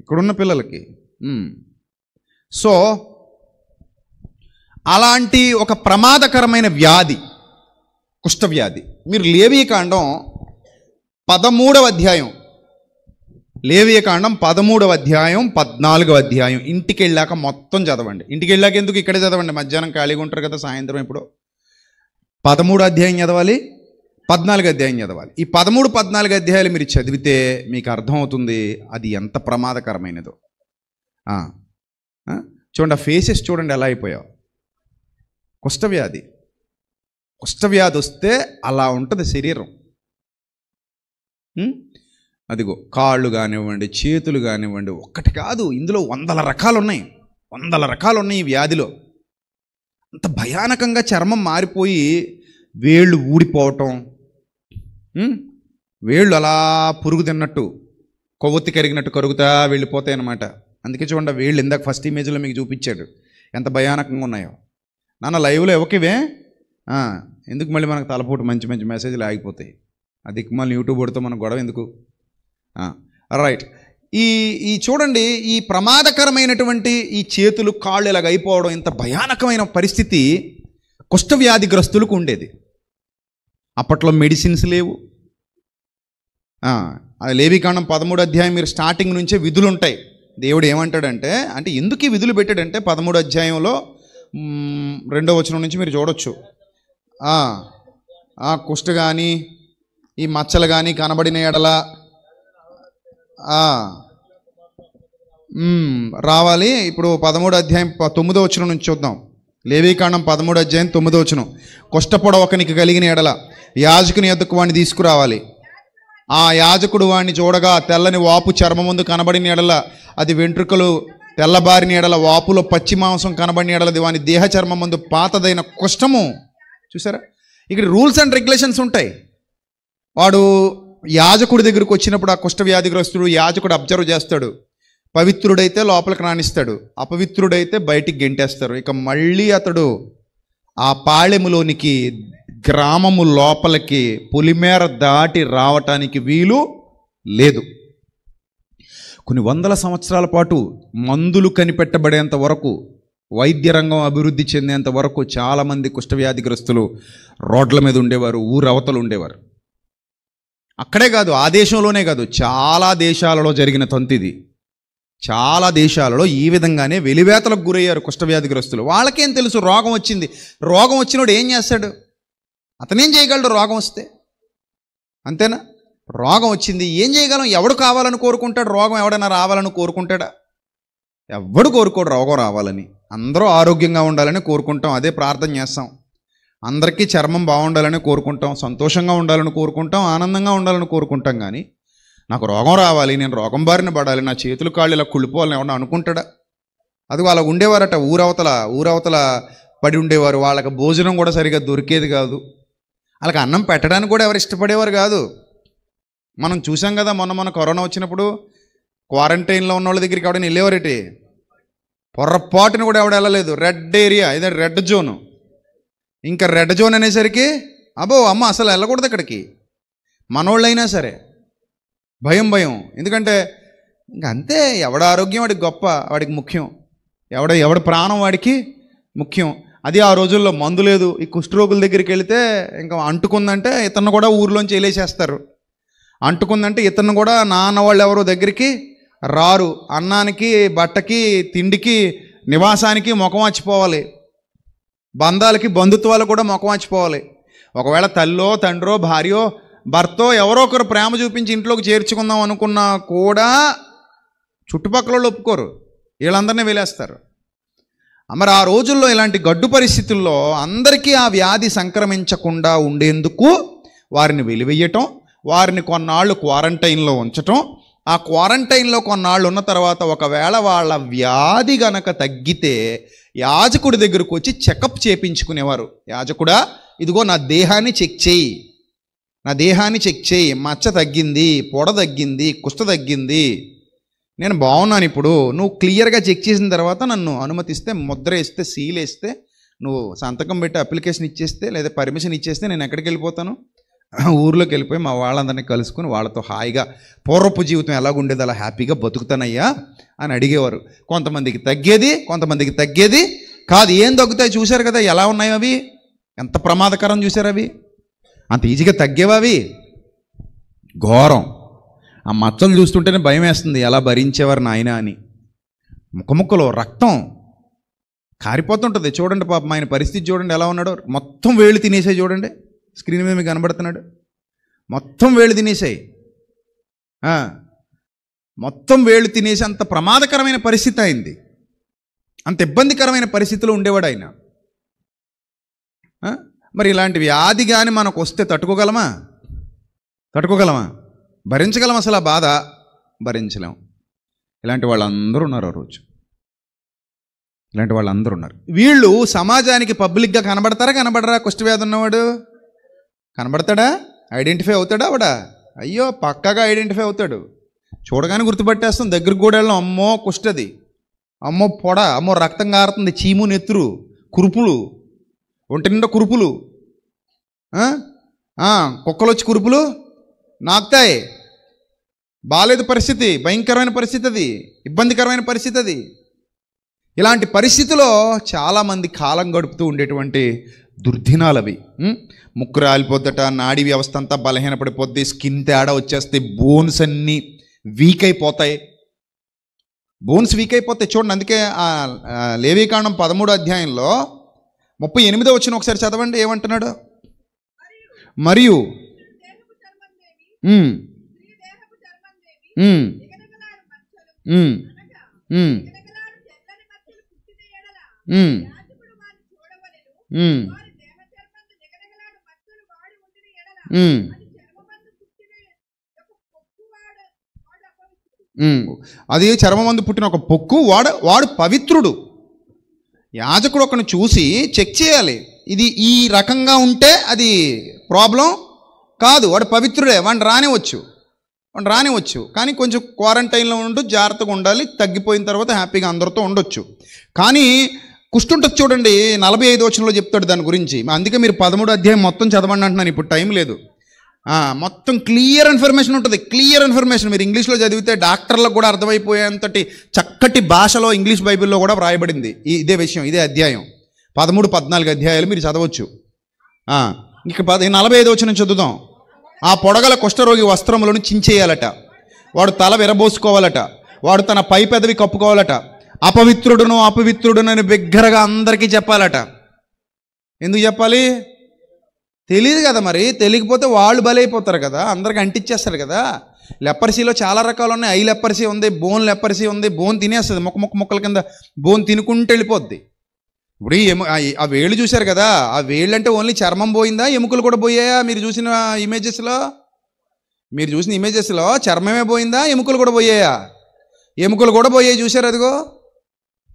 ఇక్కడున్న పిల్లలకి. సో అలాంటి ఒక ప్రమాదకరమైన వ్యాధి కుష్ఠవ్యాధి. మీరు లేవీకాండం 13వ అధ్యాయం, లేవీకాండం 13వ అధ్యాయం 14వ అధ్యాయం ఇంటికి వెళ్ళాక మొత్తం చదవండి. ఇంటికి వెళ్ళాక ఎందుకు, ఇక్కడే చదవండి. మధ్యాహ్నం ఖాళీగా ఉంటారు కదా, సాయంత్రం ఇప్పుడు 13వ అధ్యాయం చదవాలి, 14వ అధ్యాయం చదవాలి. ఈ 13, 14 అధ్యాయాలు మీరు చదివితే మీకు అర్థమవుతుంది అది ఎంత ప్రమాదకరమైనదో. చూడండి, ఆ ఫేసెస్ చూడండి ఎలా అయిపోయావు. కుష్ఠవ్యాధి వస్తే అలా ఉంటుంది శరీరం. అదిగో కాళ్ళు కానివ్వండి, చేతులు కానివ్వండి, ఒక్కటి కాదు, ఇందులో 100 రకాలు ఉన్నాయి. 100 రకాలు ఉన్నాయి ఈ వ్యాధిలో. అంత భయానకంగా చర్మం మారిపోయి వేళ్ళు ఊడిపోవటం, వేళ్ళు అలా పురుగు తిన్నట్టు కొవ్వొత్తి కరిగినట్టు కరుగుతా వెళ్ళిపోతాయి అన్నమాట. అందుకే చూడండి, వేళ్ళు ఇందాక ఫస్ట్ ఇమేజ్లో మీకు చూపించాడు ఎంత భయానకంగా ఉన్నాయో. నాన్న లైవ్లో ఎవకివే ఎందుకు మళ్ళీ మనకు తలపోటు మంచి మంచి మెసేజ్లు ఆగిపోతాయి. అది మళ్ళీ యూట్యూబ్ పడితే మనకు గొడవ ఎందుకు? రైట్. ఈ చూడండి, ఈ ప్రమాదకరమైనటువంటి ఈ చేతులు కాళ్ళు ఇలాగ అయిపోవడం, ఇంత భయానకమైన పరిస్థితి కుష్ఠవ్యాధిగ్రస్తులకు ఉండేది. అప్పట్లో మెడిసిన్స్ లేవు. లేవికాండం 13వ అధ్యాయం మీరు స్టార్టింగ్ నుంచే విధులు ఉంటాయి. దేవుడు ఏమంటాడంటే, అంటే ఎందుకు ఈ విధులు పెట్టాడంటే 13వ అధ్యాయంలో 2వ వచనం నుంచి మీరు చూడొచ్చు. కుష్ఠ కానీ ఈ మచ్చలు కానీ కనబడిన ఎడల రావాలి. ఇప్పుడు 13వ అధ్యాయం 9వ వచనం నుంచి చూద్దాం. లేవికాండం 13వ అధ్యాయం 9వ వచనం. కుష్ఠపొడ ఒకనికి కలిగిన ఎడల యాజకుని యొద్దకు వాడిని తీసుకురావాలి. ఆ యాజకుడు వాడిని చూడగా తెల్లని వాపు చర్మం ముందు కనబడిన ఎడల, అది వెంట్రుకలు తెల్లబారిన ఎడల, వాపులో పచ్చి మాంసం కనబడిన ఎడలది వాని దేహ చర్మం ముందు పాతదైన కుష్ఠము. చూసారా, ఇక్కడ రూల్స్ అండ్ రెగ్యులేషన్స్ ఉంటాయి. వాడు యాజకుడి దగ్గరకు వచ్చినప్పుడు ఆ కుష్ఠవ్యాధిగ్రస్తుడు యాజకుడు అబ్జర్వ్ చేస్తాడు. పవిత్రుడైతే లోపలికి రాణిస్తాడు, అపవిత్రుడైతే బయటికి గెంటేస్తారు. ఇక మళ్ళీ అతడు ఆ పాళెములోనికి, గ్రామము లోపలికి పొలిమేర దాటి రావటానికి వీలు లేదు. కొన్ని 100 సంవత్సరాల పాటు మందులు కనిపెట్టబడేంత వరకు, వైద్య రంగం అభివృద్ధి చెందేంత వరకు చాలామంది కుష్ఠవ్యాధిగ్రస్తులు రోడ్ల మీద ఉండేవారు, ఊరవతలు ఉండేవారు. అక్కడే కాదు, ఆ దేశంలోనే కాదు, చాలా దేశాలలో జరిగిన తంతిది. చాలా దేశాలలో ఈ విధంగానే వెలివేతలకు గురయ్యారు కుష్ఠవ్యాధిగ్రస్తులు. వాళ్ళకేం తెలుసు రోగం వచ్చింది? రోగం వచ్చినోడు ఏం చేస్తాడు? అతనేం చేయగలడు రోగం వస్తే? అంతేనా? రోగం వచ్చింది, ఏం చేయగలం? ఎవడు కావాలని కోరుకుంటాడు? రోగం ఎవడైనా రావాలని కోరుకుంటాడా? ఎవడు కోరుకోడు రోగం రావాలని. అందరూ ఆరోగ్యంగా ఉండాలని కోరుకుంటాం, అదే ప్రార్థన చేస్తాం. అందరికీ చర్మం బాగుండాలని కోరుకుంటాం, సంతోషంగా ఉండాలని కోరుకుంటాం, ఆనందంగా ఉండాలని కోరుకుంటాం. కానీ నాకు రోగం రావాలి, నేను రోగం బారిన పడాలి, నా చేతులు కాళ్ళు ఇలా కుళ్ళిపోవాలని ఎవడన్నా అనుకుంటాడా? అది అలా ఉండేవారట. ఊరవతల పడి ఉండేవారు. వాళ్ళకి భోజనం కూడా సరిగా దొరికేది కాదు. వాళ్ళకి అన్నం పెట్టడానికి కూడా ఎవరు ఇష్టపడేవారు కాదు. మనం చూసాం కదా, మొన్న కరోనా వచ్చినప్పుడు క్వారంటైన్లో ఉన్న వాళ్ళ దగ్గరికి ఎవడైనా వెళ్ళేవారేటి? పొర్రపాటును కూడా ఎవడ వెళ్ళలేదు. రెడ్ ఏరియా, ఇదే రెడ్ జోను. ఇంకా రెడ్ జోన్ అనేసరికి అమ్మ అసలు వెళ్ళకూడదు అక్కడికి. మనోళ్ళైనా సరే భయం. ఎందుకంటే ఇంక అంతే, ఎవడ ఆరోగ్యం వాడికి గొప్ప, వాడికి ముఖ్యం. ఎవడ ప్రాణం వాడికి ముఖ్యం. అది ఆ రోజుల్లో మందు లేదు. ఈ కుష్ఠరోగుల దగ్గరికి వెళితే ఇంకా అంటుకుందంటే ఇతను కూడా ఊర్లోంచి వెళ్ళేసేస్తారు. అంటుకుందంటే ఇతను కూడా నాన్న వాళ్ళు ఎవరో దగ్గరికి రారు. అన్నానికి, బట్టకి, తిండికి, నివాసానికి ముఖం వచ్చిపోవాలి. బంధాలకి, బంధుత్వాలు కూడా ముఖం వచ్చిపోవాలి. ఒకవేళ తల్లో, తండ్రో, భార్యో, భర్తో ఎవరో ఒకరు ప్రేమ చూపించి ఇంట్లోకి చేర్చుకుందాం అనుకున్నా కూడా చుట్టుపక్కల వాళ్ళు ఒప్పుకోరు, వీళ్ళందరినీ వెళ్ళేస్తారు. మరి ఆ రోజుల్లో ఇలాంటి గడ్డు పరిస్థితుల్లో అందరికీ ఆ వ్యాధి సంక్రమించకుండా ఉండేందుకు వారిని వెలివేయటం, వారిని కొన్నాళ్ళు క్వారంటైన్లో ఉంచటం. ఆ క్వారంటైన్లో కొన్నాళ్ళు ఉన్న తర్వాత ఒకవేళ వాళ్ళ వ్యాధి గనక తగ్గితే యాజకుడి దగ్గరకు వచ్చి చెకప్ చేయించుకునేవారు. యాజకుడా, ఇదిగో నా దేహాన్ని చెక్ చేయి, మచ్చ తగ్గింది, పొడ తగ్గింది, కుష్ఠ తగ్గింది, నేను బాగున్నాను, ఇప్పుడు నువ్వు క్లియర్గా చెక్ చేసిన తర్వాత నన్ను అనుమతిస్తే, ముద్ర వేస్తే, సీల్ వేస్తే, నువ్వు సంతకం పెట్టి అప్లికేషన్ ఇచ్చేస్తే, లేదా పర్మిషన్ ఇచ్చేస్తే నేను ఎక్కడికి వెళ్ళిపోతాను? ఊర్లోకి వెళ్ళిపోయి మా వాళ్ళందరినీ కలుసుకుని వాళ్ళతో హాయిగా పూర్వపు జీవితం ఎలాగుండేది అలా హ్యాపీగా బతుకుతానయ్యా అని అడిగేవారు. కొంతమందికి తగ్గేది, కొంతమందికి తగ్గేది కాదు. ఏం తగ్గుతాయి చూశారు కదా, ఎలా ఉన్నాయో అవి, ఎంత ప్రమాదకరం చూశారు అవి. అంత ఈజీగా తగ్గేవా అవి? ఘోరం. ఆ మచ్చలు చూస్తుంటేనే భయం వేస్తుంది, ఎలా భరించేవారు నాయన అని. ముఖముక్కలో రక్తం కారిపోతుంటుంది. చూడండి పాపం ఆయన పరిస్థితి చూడండి ఎలా ఉన్నాడో. మొత్తం వేళ్ళు తినేసాయి చూడండి, స్క్రీన్ మీద మీకు కనబడుతున్నాడు. మొత్తం వేళ్ళు తినేసాయి, మొత్తం వేళ్ళు తినేసి అంత ప్రమాదకరమైన పరిస్థితి అయింది. అంత ఇబ్బందికరమైన పరిస్థితిలో ఉండేవాడు ఆయన. మరి ఇలాంటి వ్యాధి కానీ మనకు వస్తే తట్టుకోగలమా? భరించగలం? అసలు ఆ బాధ భరించలేం. ఇలాంటి వాళ్ళందరూ ఉన్నారు ఆ రోజు. వీళ్ళు సమాజానికి పబ్లిక్గా కనబడరా? కుష్ఠవ్యాధి ఉన్నవాడు కనబడతాడా? ఐడెంటిఫై అవుతాడా? అయ్యో పక్కాగా ఐడెంటిఫై అవుతాడు. చూడగానే గుర్తుపట్టేస్తాం. దగ్గరికి కూడా వెళ్ళాం, అమ్మో కుష్ఠది, అమ్మో పొడ, అమ్మో రక్తం కారుతుంది, చీము నెత్తురు, కురుపులు, ఒంటి నిండా కురుపులు, కుక్కలు వచ్చి కురుపులు నాకుతాయి. బాలేదు పరిస్థితి, భయంకరమైన పరిస్థితి అది, ఇబ్బందికరమైన పరిస్థితి అది. ఇలాంటి పరిస్థితిలో చాలామంది కాలం గడుపుతూ ఉండేటువంటి దుర్దినాలు అవి. ముక్కు రాలిపోద్దట, నాడీ వ్యవస్థ అంతా బలహీనపడిపోద్ది, స్కిన్ తేడా వచ్చేస్తే బోన్స్ అన్నీ వీక్ అయిపోతాయి. చూడండి, అందుకే లేవీకాండం 13వ అధ్యాయంలో 38వ వచనం ఒకసారి చదవండి. ఏమంటున్నాడు? మరియు అది చర్మమందు పుట్టిన ఒక పొక్కు, వాడు పవిత్రుడు. యాజకుడు ఒకరిని చూసి చెక్ చేయాలి, ఇది ఈ రకంగా ఉంటే అది ప్రాబ్లం కాదు, వాడు పవిత్రుడే, వాడిని రానివచ్చు. కానీ కొంచెం క్వారంటైన్లో ఉంటూ జాగ్రత్తగా ఉండాలి. తగ్గిపోయిన తర్వాత హ్యాపీగా అందరితో ఉండొచ్చు. కానీ కుష్టుంటుంది చూడండి, 45వ వచనంలో చెప్తాడు దాని గురించి. అందుకే మీరు 13వ అధ్యాయం మొత్తం చదవండి అంటున్నాను, ఇప్పుడు టైం లేదు. మొత్తం క్లియర్ ఇన్ఫర్మేషన్ ఉంటుంది. మీరు ఇంగ్లీష్లో చదివితే డాక్టర్లకు కూడా అర్థమైపోయేంతటి చక్కటి భాషలో ఇంగ్లీష్ బైబిల్లో కూడా వ్రాయబడింది ఇదే విషయం, ఇదే అధ్యాయం. 13-14 అధ్యాయాలు మీరు చదవచ్చు. ఇక 45వ వచనం చదువుదాం. ఆ పొడగల కుష్ఠరోగి వస్త్రములను చించేయాలట, వాడు తల విరబోసుకోవాలట, వాడు తన పై పెదవి కప్పుకోవాలట, అపవిత్రుడునని బిగ్గరగా అందరికీ చెప్పాలట. ఎందుకు చెప్పాలి? తెలియదు కదా, మరి తెలియకపోతే వాళ్ళు బలైపోతారు కదా, అందరికి అంటించేస్తారు కదా. లెప్పర్సీలో చాలా రకాలు ఉన్నాయి. ఐ లెప్పర్సీ ఉంది, బోన్ లెప్పర్సీ ఉంది. బోన్ తినేస్తుంది, మొక్కల కింద బోన్ తినుకుంటూ వెళ్ళిపోద్ది. ఇప్పుడు ఆ వేళ్ళు చూశారు కదా, ఆ వేళ్ళు అంటే ఓన్లీ చర్మం పోయిందా, ఎముకలు కూడా పోయాయా? మీరు చూసిన ఇమేజెస్లో చర్మమే పోయిందా, ఎముకలు కూడా పోయాయా? ఎముకలు కూడా పోయాయి, చూసారు? అదిగో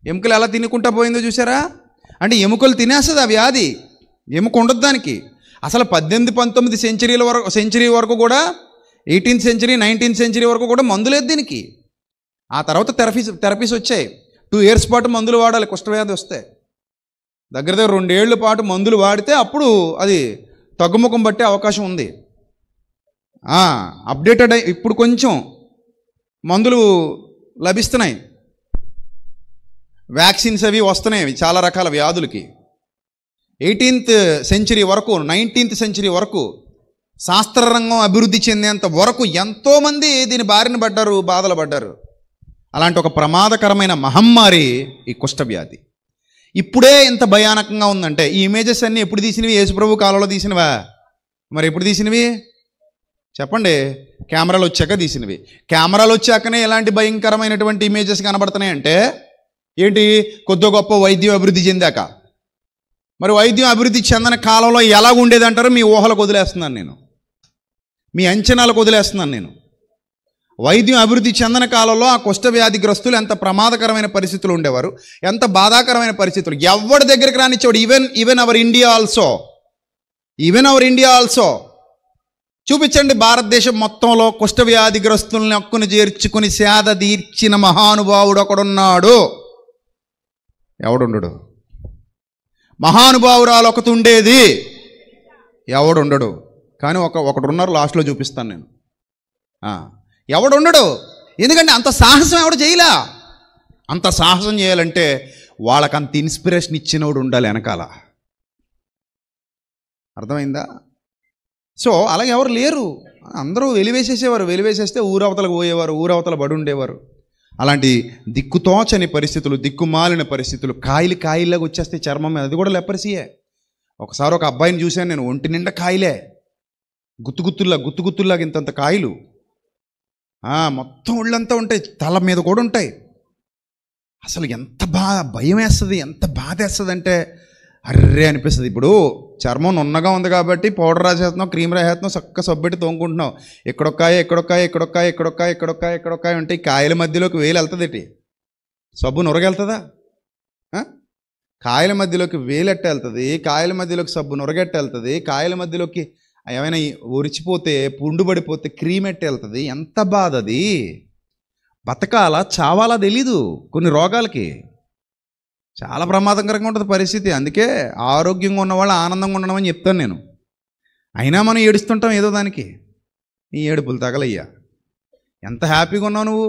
ఎముకలు ఎలా తినుకుంటా పోయిందో చూసారా? అంటే ఎముకలు తినేస్తుంది ఆ వ్యాధి, ఎముక ఉండదు దానికి. అసలు 18-19 సెంచరీ వరకు కూడా, 18th సెంచరీ 19th సెంచరీ వరకు కూడా మందు లేదు దీనికి. ఆ తర్వాత థెరపీస్ వచ్చాయి. 2 years పాటు మందులు వాడాలి కుష్ఠవ్యాధి వస్తే. దగ్గర 2 ఏళ్ల పాటు మందులు వాడితే అప్పుడు అది తగ్గుముఖం పట్టే అవకాశం ఉంది. అప్డేటెడ్ ఇప్పుడు కొంచెం మందులు లభిస్తున్నాయి, వ్యాక్సిన్స్ అవి వస్తున్నాయి చాలా రకాల వ్యాధులకి. 18th సెంచరీ వరకు, 19th సెంచరీ వరకు శాస్త్రరంగం అభివృద్ధి చెందేంత వరకు ఎంతోమంది దీని బారిన పడ్డారు, బాధలు పడ్డారు. అలాంటి ఒక ప్రమాదకరమైన మహమ్మారి ఈ కుష్ఠవ్యాధి. ఇప్పుడే ఇంత భయానకంగా ఉందంటే ఈ ఇమేజెస్ అన్నీ ఎప్పుడు తీసినవి? యేసుప్రభు కాలంలో తీసినవా? మరి ఎప్పుడు తీసినవి చెప్పండి? కెమెరాలు వచ్చాక తీసినవి. కెమెరాలు వచ్చాకనే ఎలాంటి భయంకరమైనటువంటి ఇమేజెస్ కనబడుతున్నాయి అంటే ఏంటి? కొద్ది గొప్ప వైద్యం అభివృద్ధి చెందాక. మరి వైద్యం అభివృద్ధి చెందిన కాలంలో ఎలా ఉండేది అంటారు? మీ ఊహలకు వదిలేస్తున్నాను నేను, మీ అంచనాలకు వదిలేస్తున్నాను నేను. వైద్యం అభివృద్ధి చెందిన కాలంలో ఆ కుష్ఠవ్యాధిగ్రస్తులు ఎంత ప్రమాదకరమైన పరిస్థితులు ఉండేవారు, ఎంత బాధాకరమైన పరిస్థితులు. ఎవరి దగ్గరికి రానిచ్చాడు? Even our India also. చూపించండి, భారతదేశం మొత్తంలో కుష్ఠవ్యాధిగ్రస్తుల్ని హక్కును చేర్చుకుని సేద తీర్చిన మహానుభావుడు ఒకడున్నాడు. ఎవడుండడు? మహానుభావురాలు ఒకటి ఉండేది, ఎవడుండడు. కానీ ఒకడున్నారు, లాస్ట్లో చూపిస్తాను నేను. ఎవడుండడు. ఎందుకంటే అంత సాహసం ఎవడు చేయలే. అంత సాహసం చేయాలంటే వాళ్ళకంత ఇన్స్పిరేషన్ ఇచ్చినోడు ఉండాలి వెనకాల. అర్థమైందా? సో అలాగే ఎవరు లేరు, అందరూ వెలివేసేసేవారు. వెలివేసేస్తే ఊరవతలకు పోయేవారు, ఊరవతల బడి ఉండేవారు. అలాంటి దిక్కుతోచని పరిస్థితులు, దిక్కుమాలిన పరిస్థితులు, కాయలాగా వచ్చేస్తే చర్మం మీద, అది కూడా లెపర్సీయే. ఒకసారి ఒక అబ్బాయిని చూశాను నేను, ఒంటి నిండా కాయలే, గుత్తుగుత్తుల్లాగా ఇంతంత కాయలు, మొత్తం ఒళ్ళంతా ఉంటాయి, తల మీద కూడా ఉంటాయి. అసలు ఎంత భయం వేస్తుంది, ఎంత బాధ వేస్తుంది అంటే అర్రే అనిపిస్తుంది. ఇప్పుడు చర్మం నున్నగా ఉంది కాబట్టి పౌడర్ రాసేస్తున్నాం, క్రీమ్ రాసేస్తున్నాం, చక్క సబ్బెట్టి తోముకుంటున్నాం. ఎక్కడొక్కాయ ఉంటే ఈ కాయల మధ్యలోకి వేలు వెళ్తుంది. సబ్బు నురగెళ్తుందా? కాయల మధ్యలోకి వేలెట్ట వెళ్తుంది, కాయల మధ్యలోకి సబ్బు నురగెట్ట వెళ్తుంది, కాయల మధ్యలోకి ఏమైనా ఒరిచిపోతే పుండు పడిపోతే క్రీమ్ ఎట్ట వెళ్తుంది. ఎంత బాధ అది! బతకాలా చావాలా తెలీదు కొన్ని రోగాలకి. చాలా ప్రమాదకరంగా ఉంటుంది పరిస్థితి. అందుకే ఆరోగ్యంగా ఉన్నవాళ్ళు ఆనందంగా ఉండడం అని చెప్తాను నేను. అయినా మనం ఏడుస్తుంటాం ఏదో దానికి. నీ ఏడుపులు తగలయ్యా. ఎంత హ్యాపీగా ఉన్నావు నువ్వు.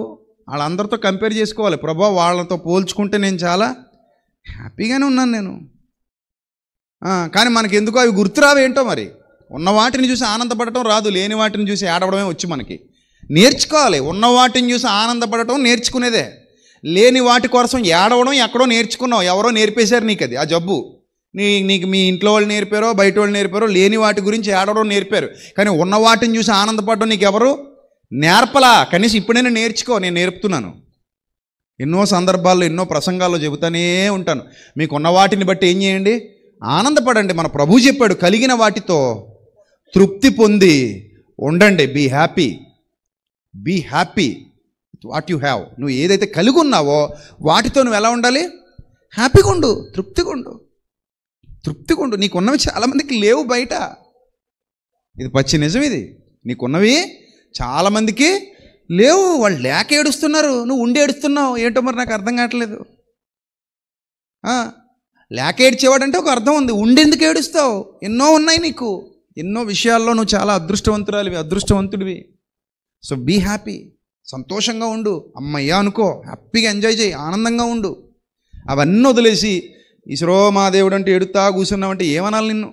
వాళ్ళందరితో కంపేర్ చేసుకోవాలి. ప్రభా వాళ్ళతో పోల్చుకుంటే నేను చాలా హ్యాపీగానే ఉన్నాను నేను. కానీ మనకి ఎందుకో అవి గుర్తురావేంటో మరి. ఉన్న వాటిని చూసి ఆనందపడటం రాదు, లేని వాటిని చూసి ఏడవడమే వచ్చి మనకి. నేర్చుకోవాలి. ఉన్న వాటిని చూసి ఆనందపడటం నేర్చుకునేదే. లేని వాటి కోసం ఏడవడం ఎక్కడో నేర్చుకున్నావు, ఎవరో నేర్పేశారు నీకు అది. ఆ జబ్బు నీకు మీ ఇంట్లో వాళ్ళు నేర్పారో బయట వాళ్ళు నేర్పారో, లేని వాటి గురించి ఏడవడం నేర్పారు. కానీ ఉన్న వాటిని చూసి ఆనందపడడం నీకు ఎవరు నేర్పలా. కనీసం ఇప్పుడైనా నేర్చుకో. నేను నేర్పుతున్నాను. ఎన్నో సందర్భాల్లో ఎన్నో ప్రసంగాల్లో చెబుతానే ఉంటాను. మీకున్న వాటిని బట్టి ఏం చేయండి? ఆనందపడండి. మన ప్రభు చెప్పాడు, కలిగిన వాటితో తృప్తి పొంది ఉండండి. Be happy what you have. నువ్వు ఏదైతే కలిగి ఉన్నావో వాటితో నువ్వు ఎలా ఉండాలి? హ్యాపీగా ఉండు, తృప్తిగా ఉండు. నీకున్నవి చాలామందికి లేవు బయట. ఇది పచ్చి నిజం. ఇది నీకున్నవి చాలామందికి లేవు. వాళ్ళు లేక ఏడుస్తున్నారు, నువ్వు ఉండి ఏడుస్తున్నావు. ఏంటో మరి నాకు అర్థం కావట్లేదు. లేక ఏడ్చేవాడంటే ఒక అర్థం ఉంది, ఉండేందుకు ఏడుస్తావు? ఎన్నో ఉన్నాయి నీకు, ఎన్నో విషయాల్లో నువ్వు చాలా అదృష్టవంతుడివి. సో బీ హ్యాపీ, సంతోషంగా ఉండు. అమ్మయ్యా అనుకో, హ్యాపీగా ఎంజాయ్ చేయి, ఆనందంగా ఉండు. అవన్నీ వదిలేసి ఈశ్వరో మా దేవుడు అంటే ఎడుతా కూర్చున్నావంటే ఏమనాలి నిన్ను?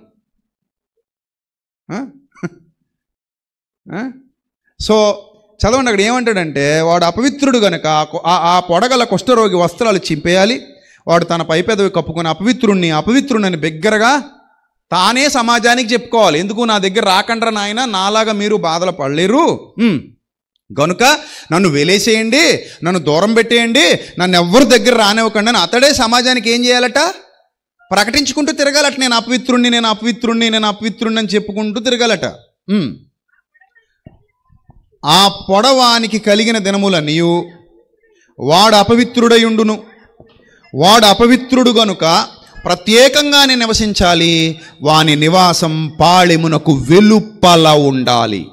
సో చదవండి, అక్కడ ఏమంటాడంటే, వాడు అపవిత్రుడు గనక ఆ పొడగల కుష్ఠరోగి వస్త్రాలు చింపేయాలి. వాడు తన పై పెదవి కప్పుకొని అపవిత్రుడిని బిగ్గరగా తానే సమాజానికి చెప్పుకోవాలి. ఎందుకు? నా దగ్గర రాకండ్రా నాయన, నాలాగా మీరు బాధలు పడలేరు గనుక నన్ను వెలేసేయండి, నన్ను దూరం పెట్టేయండి, నన్ను ఎవ్వరు దగ్గర రానివ్వకండి అని అతడే సమాజానికి ఏం చేయాలట? ప్రకటించుకుంటూ తిరగాలట. నేను అపవిత్రుణ్ణి అని చెప్పుకుంటూ తిరగాలట. ఆ పొడవానికి కలిగిన దినములన్నీయు వాడు అపవిత్రుడయుండును. వాడు అపవిత్రుడు గనుక ప్రత్యేకంగానే నివసించాలి. వాని నివాసం పాళెమునకు వెలుపల ఉండాలి.